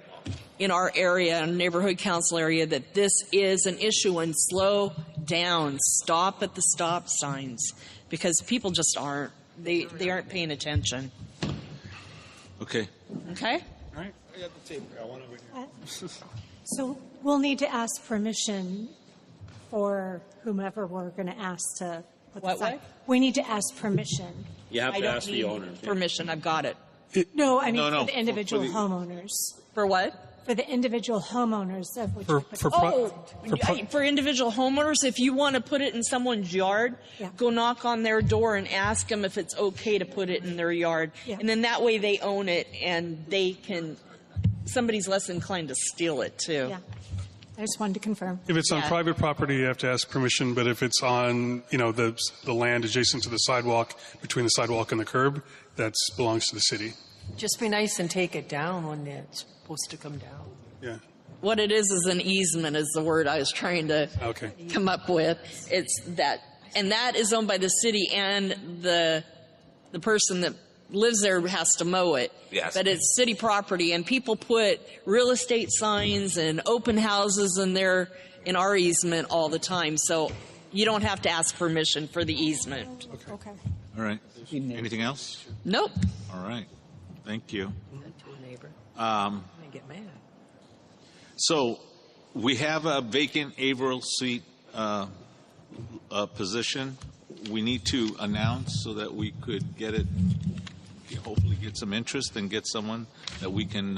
in our area, and neighborhood council area, that this is an issue and slow down, stop at the stop signs, because people just aren't, they aren't paying attention. Okay. Okay? All right. I got the tape. I got one over here. So we'll need to ask permission for whomever we're going to ask to put the What sign. way? We need to ask permission. You have I to don't ask the need owner. permission. I've got it. No, I mean No, for the individual for the- homeowners. For what? For the individual homeowners of which For individual homeowners, if you want to put it in someone's yard, go knock on their door and ask them if it's okay to put it in their yard. Yeah. And then that way they own it and they can, somebody's less inclined to steal it too. Yeah. I just wanted to confirm. If it's on Yeah. private property, you have to ask permission, but if it's on, the land adjacent to the sidewalk, between the sidewalk and the curb, that belongs to the city. Just be nice and take it down when it's supposed to come down. Yeah. What it is an easement is the word I was trying to come up with. It's that, and that is owned by the city, and the person that lives there has to mow it. Yes. But it's city property, and people put real estate signs and open houses in our easement all the time. So you don't have to ask permission for the easement. Okay. All right. Anything else? Nope. All right. Thank you. To a neighbor. I get mad. So we have a vacant Averill seat position. We need to announce so that we could get it, hopefully get some interest and get someone that we can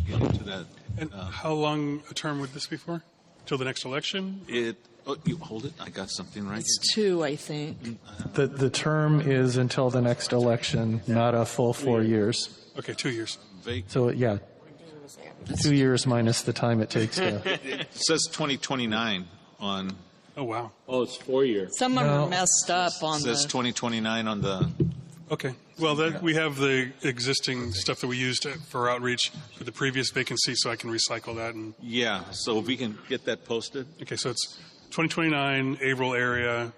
get into that. And how long a term would this be for? Till the next election? You hold it. I got something right. It's 2, I think. The term is until the next election, not a full 4 years. Okay, 2 years. So, yeah, 2 years minus the time it takes to. It says 2029 on. Oh, wow. Oh, it's 4 years. Some of them are messed up on It says the. 2029 on the. Okay. Well, we have the existing stuff that we used for outreach for the previous vacancy, so I can recycle that. And Yeah, so if we can get that posted. okay, so it's 2029, Averill area,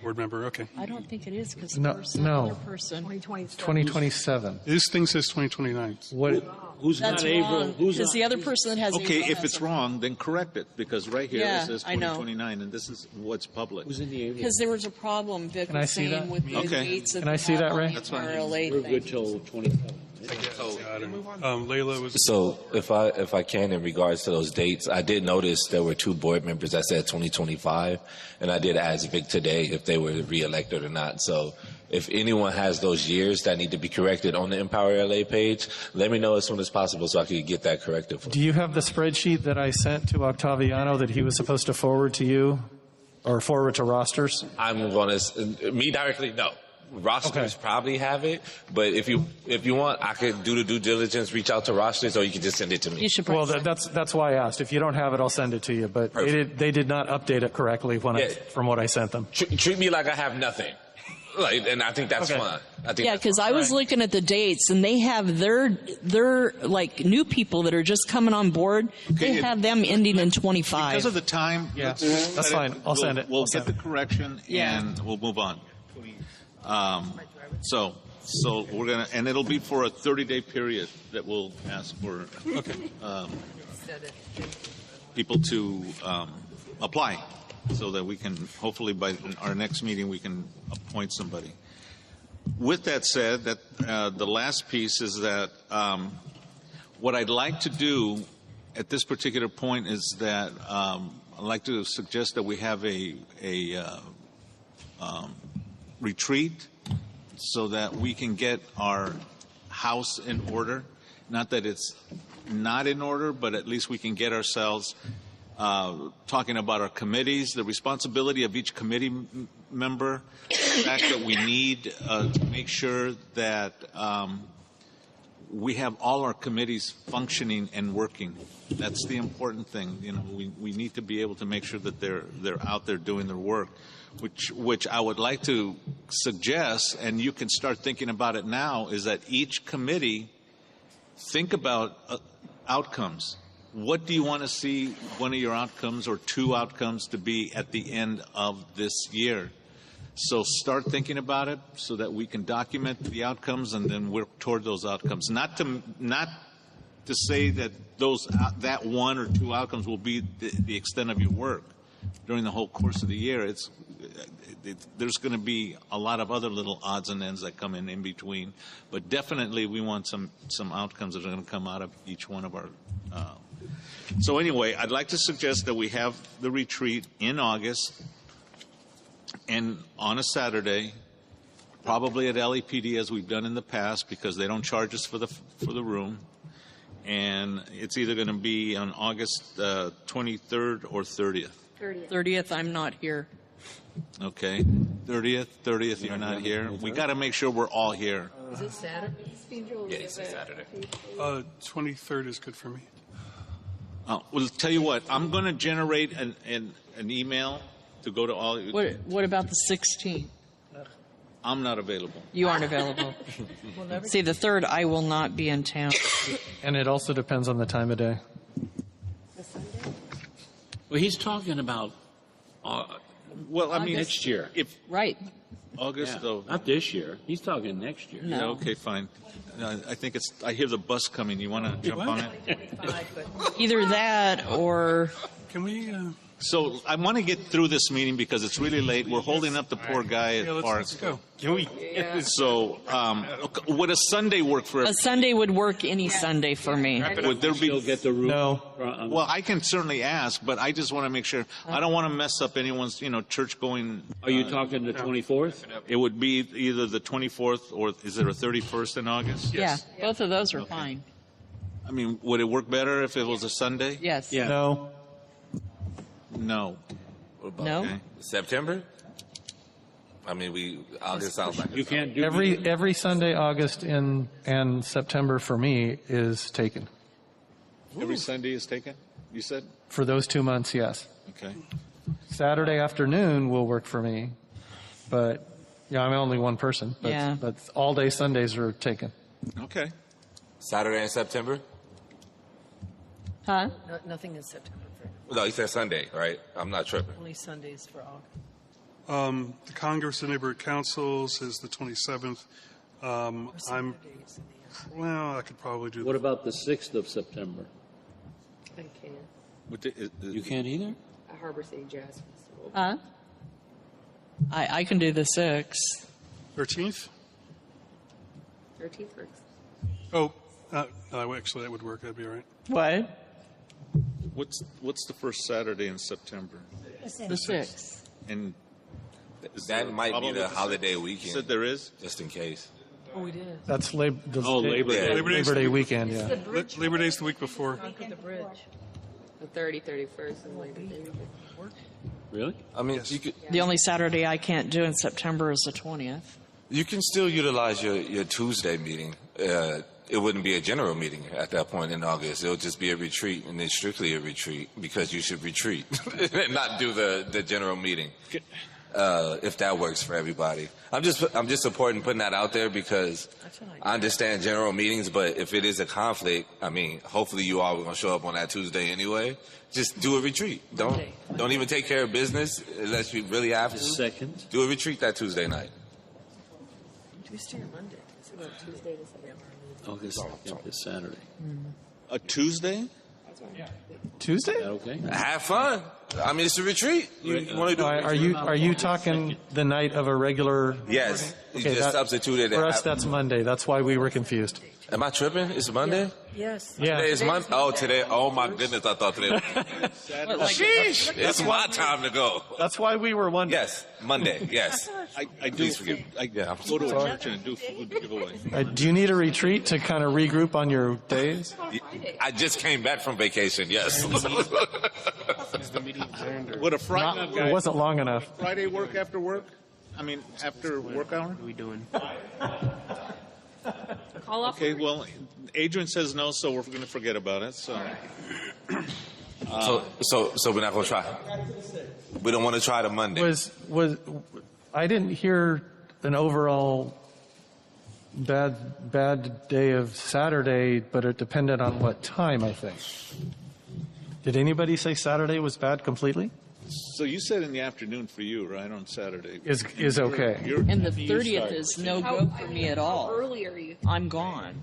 board member. Okay. I don't think it is because No, no. other person. 2027. This thing says 2029. What? Who's That's not wrong. able? Who's Because not? the other person that has. Okay, April if has it's it. wrong, then correct it, because right here Yeah, it says I know. 2029, and this is what's public. Who's in the area? Because there was a problem, Vic Can I was see saying, that? with the Okay. dates of Can I see that, Ray? That's fine. RLA We're thing. good till 27. Layla was. So if I can, in regards to those dates, I did notice there were 2 board members that said 2025, and I did ask Vic today if they were reelected or not. So if anyone has those years that need to be corrected on the Empower LA page, let me know as soon as possible so I can get that corrected. Do you have the spreadsheet that I sent to Octaviano that he was supposed to forward to you or forward to rosters? I'm going to, me directly, no. Rosters probably have it, but if you want, I could do the due diligence, reach out to rosters, or you can just send it to me. You should. Well, that's why I asked. If you don't have it, I'll send it to you. But they did not update it correctly from what I sent them. Treat me like I have nothing. And I think that's fine. Yeah, because I was looking at the dates, and they have their like new people that are just coming on board. They have them ending in 25. Because of the time, Yeah, let's that's fine. I'll send it. We'll I'll get send the correction and we'll move on. So we're gonna, and it'll be for a 30-day period that we'll ask for people to apply. so that we can, hopefully by our next meeting, we can appoint somebody. With that said, the last piece is that what I'd like to do at this particular point is that I'd like to suggest that we have a retreat so that we can get our house in order. Not that it's not in order, but at least we can get ourselves talking about our committees, the responsibility of each committee member, the fact that we need to make sure that we have all our committees functioning and working. That's the important thing. You know, we need to be able to make sure that they're out there doing their work, which I would like to suggest, and you can start thinking about it now, is that each committee think about outcomes. What do you want to see one of your outcomes or two outcomes to be at the end of this year? So start thinking about it so that we can document the outcomes and then work toward those outcomes. Not to say that that one or two outcomes will be the extent of your work during the whole course of the year. There's going to be a lot of other little odds and ends that come in between, but definitely we want some outcomes that are going to come out of each one of our. So anyway, I'd like to suggest that we have the retreat in August and on a Saturday, probably at LAPD as we've done in the past, because they don't charge us for the room. And it's either going to be on August 23rd or 30th. 30th, I'm not here. Okay, 30th, you're not here. We got to make sure we're all here. Is it Saturday? Yeah, it's a Saturday. 23rd is good for me. Well, tell you what, I'm going to generate an email to go to all. What about the 16th? I'm not available. You aren't available. See, the 3rd, I will not be in town. And it also depends on the time of day. Well, he's talking about well, I mean, next year. Right. August, though. Not this year. He's talking next year. No. Yeah, okay, fine. I think I hear the bus coming. You want to jump on it? Either that or... Can we... So I want to get through this meeting because it's really late. We're holding up the poor guy at Park. Let's go. Can we? So would a Sunday work for A Sunday would work any Sunday for me. Would there be? Still get the room? No. Well, I can certainly ask, but I just want to make sure. I don't want to mess up anyone's, church going. Are you talking the 24th? It would be either the 24th or is there a 31st in August? Yeah, both of those are fine. I mean, would it work better if it was a Sunday? Yes. Yeah. No. No. No? Okay. September? I mean, August sounds like You can't do Every Sunday, August and September for me is taken. Every Sunday is taken, you said? For those 2 months, yes. Okay. Saturday afternoon will work for me, but I'm only one person. But, Yeah. but all day Sundays are taken. Okay. Saturday in September? Huh? Nothing in September. No, he said Sunday, right? I'm not tripping. Only Sundays for August. The Congress of Neighborhood Councils is the 27th. I could probably do What about the 6th of September? I can't. You can't either? A Harbor City Jazz Festival. Huh? I can do the 6th. 13th? 13th works. Oh, actually, that would work. That'd be all right. What? What's the first Saturday in September? The 6th. And That might be the holiday You weekend. said there is? Just in case. Oh, it is. That's Labor Day. Labor Day weekend, yeah. Labor Day's the week before. Conquer the Bridge. The 30th, 31st, and Labor Day. Really? I mean, you could. The only Saturday I can't do in September is the 20th. You can still utilize your Tuesday meeting. It wouldn't be a general meeting at that point in August. It'll just be a retreat, and it's strictly a retreat because you should retreat and not do the general meeting. If that works for everybody, I'm just supporting putting that out there because I understand general meetings, but if it is a conflict, I mean, hopefully you all are gonna show up on that Tuesday anyway. Just do a retreat. Don't even take care of business unless you really have to. Second. Do a retreat that Tuesday night. Tuesday or Monday? It's about Tuesday to September. August 2nd is Saturday. A Tuesday? Tuesday? Is that okay? Have fun. I mean, it's a retreat. You want to do? Are you talking the night of a regular? Yes. You Okay, just substituted it. For us, that's Monday. That's why we were confused. Am I tripping? It's Monday? Yes. Yeah. Today is Monday? Oh, today. Oh, my goodness. I thought today was Sheesh. It's my time to go. That's why we were wondering. Yes. Monday. Yes. I do. Please forgive me. I go to a church and do food giveaway. Do you need a retreat to kind of regroup on your days? I just came back from vacation. Yes. Would a Friday It wasn't long enough. Friday work after work? I mean, after work hour? What are we doing? Call off. Okay, well, Adrian says no, so we're going to forget about it. So, So we're not going to try. We don't want to try the Monday. Was I didn't hear an overall bad day of Saturday, but it depended on what time, I think. Did anybody say Saturday was bad completely? so you said in the afternoon for you, right, on Saturday? Is okay. And the 30th is no go for me at all. How early are you? I'm gone.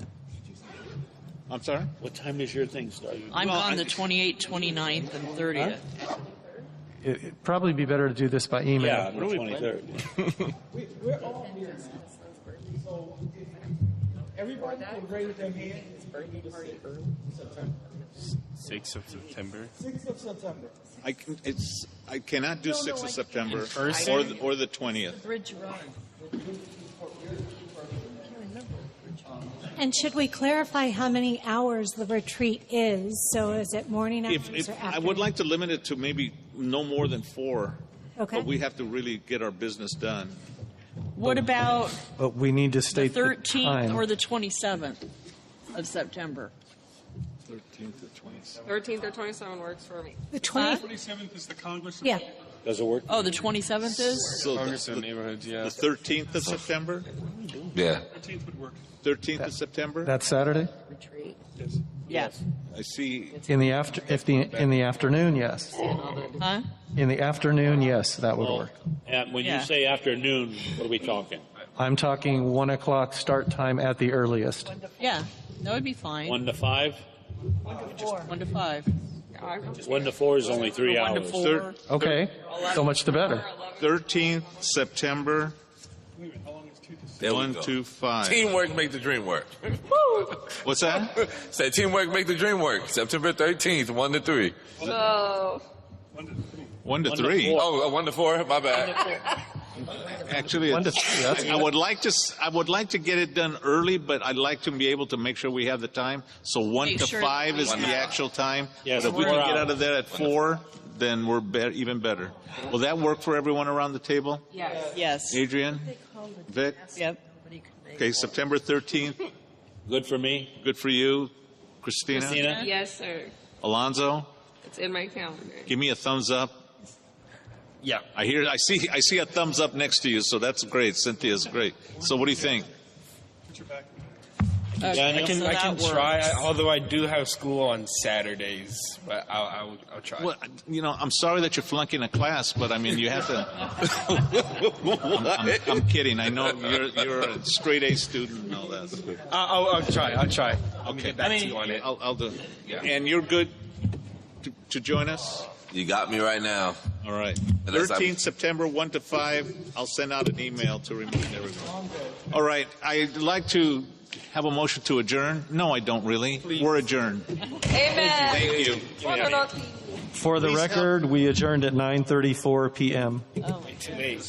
I'm sorry? What time does your thing start? I'm gone the 28th, 29th, and 30th. It'd probably be better to do this by email. Yeah, the 23rd. We're all here. So everybody can raise their hand. 6th of September. 6th of September. I cannot do 6th of September or the 20th. Bridge Run. And should we clarify how many hours the retreat is? So is it morning hours or afternoon? I would like to limit it to maybe no more than 4. Okay. But we have to really get our business done. What about But we need to the state the 13th time. or the 27th of September? 13th or 27th. 13th or 27th works for me. The 20th? 27th is the Congress. Yeah. Does it work? Oh, the 27th is? So Congress of Neighborhoods, yeah. The 13th of September? Yeah. 13th would work. 13th of September? That's Saturday? Retreat. Yes. Yes. I see. In the afternoon, yes. Huh? In the afternoon, yes, that would work. And when Yeah. you say afternoon, what are we talking? I'm talking 1 o'clock start time at the earliest. Yeah, that would be fine. 1 to 5? 1 to 5. 1 to 4 is only 3 1 to hours. 4. Okay, so much the better. 13th September, There we 1 go. to 5. Teamwork make the dream work. What's that? Say teamwork make the dream work. September 13th, 1 to 3. So 1 to 3. Oh, 1 to 4. My bad. Actually, 1 to 3. That's I would like to get it done early, but I'd like to be able to make sure we have the time. So 1 Make to sure 5 is that we the have- actual time. Yes, But if we 4 can get hours. out of there at 4, then we're even better. Will that work for everyone around the table? Yes. Yes. Adrian, Vic. Yep. Okay, September 13th. Good for me? Good for you, Christina. yes, sir. Alonzo, It's in my calendar. give me a thumbs up. Yeah. I see a thumbs up next to you, so that's great. Cynthia's great. So what do you think? Okay, I can so that try, works. although I do have school on Saturdays, but I'll try. Well, I'm sorry that you're flunking a class, but I mean, you have to. I'm kidding. I know you're a straight A student and all that. I'll try. I'll Okay. get back to you on it. I'll do. And you're good to join us. You got me right now. All right. Unless I'm- 13th September, 1 to 5. I'll send out an email to remind everyone. All right. I'd like to have a motion to adjourn. No, I don't really. We're adjourned. Amen. Thank you. For the record, we adjourned at 9:34 p.m. Too late.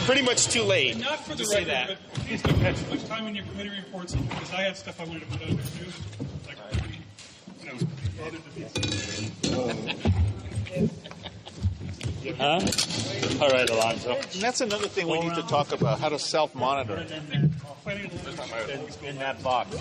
Pretty much too late. Not for the record, but please don't have too much time in your committee reports because I had stuff I wanted to put on there too. Like, Huh? All right, Alonzo. And that's another thing we need to talk about, how to self-monitor. In that box.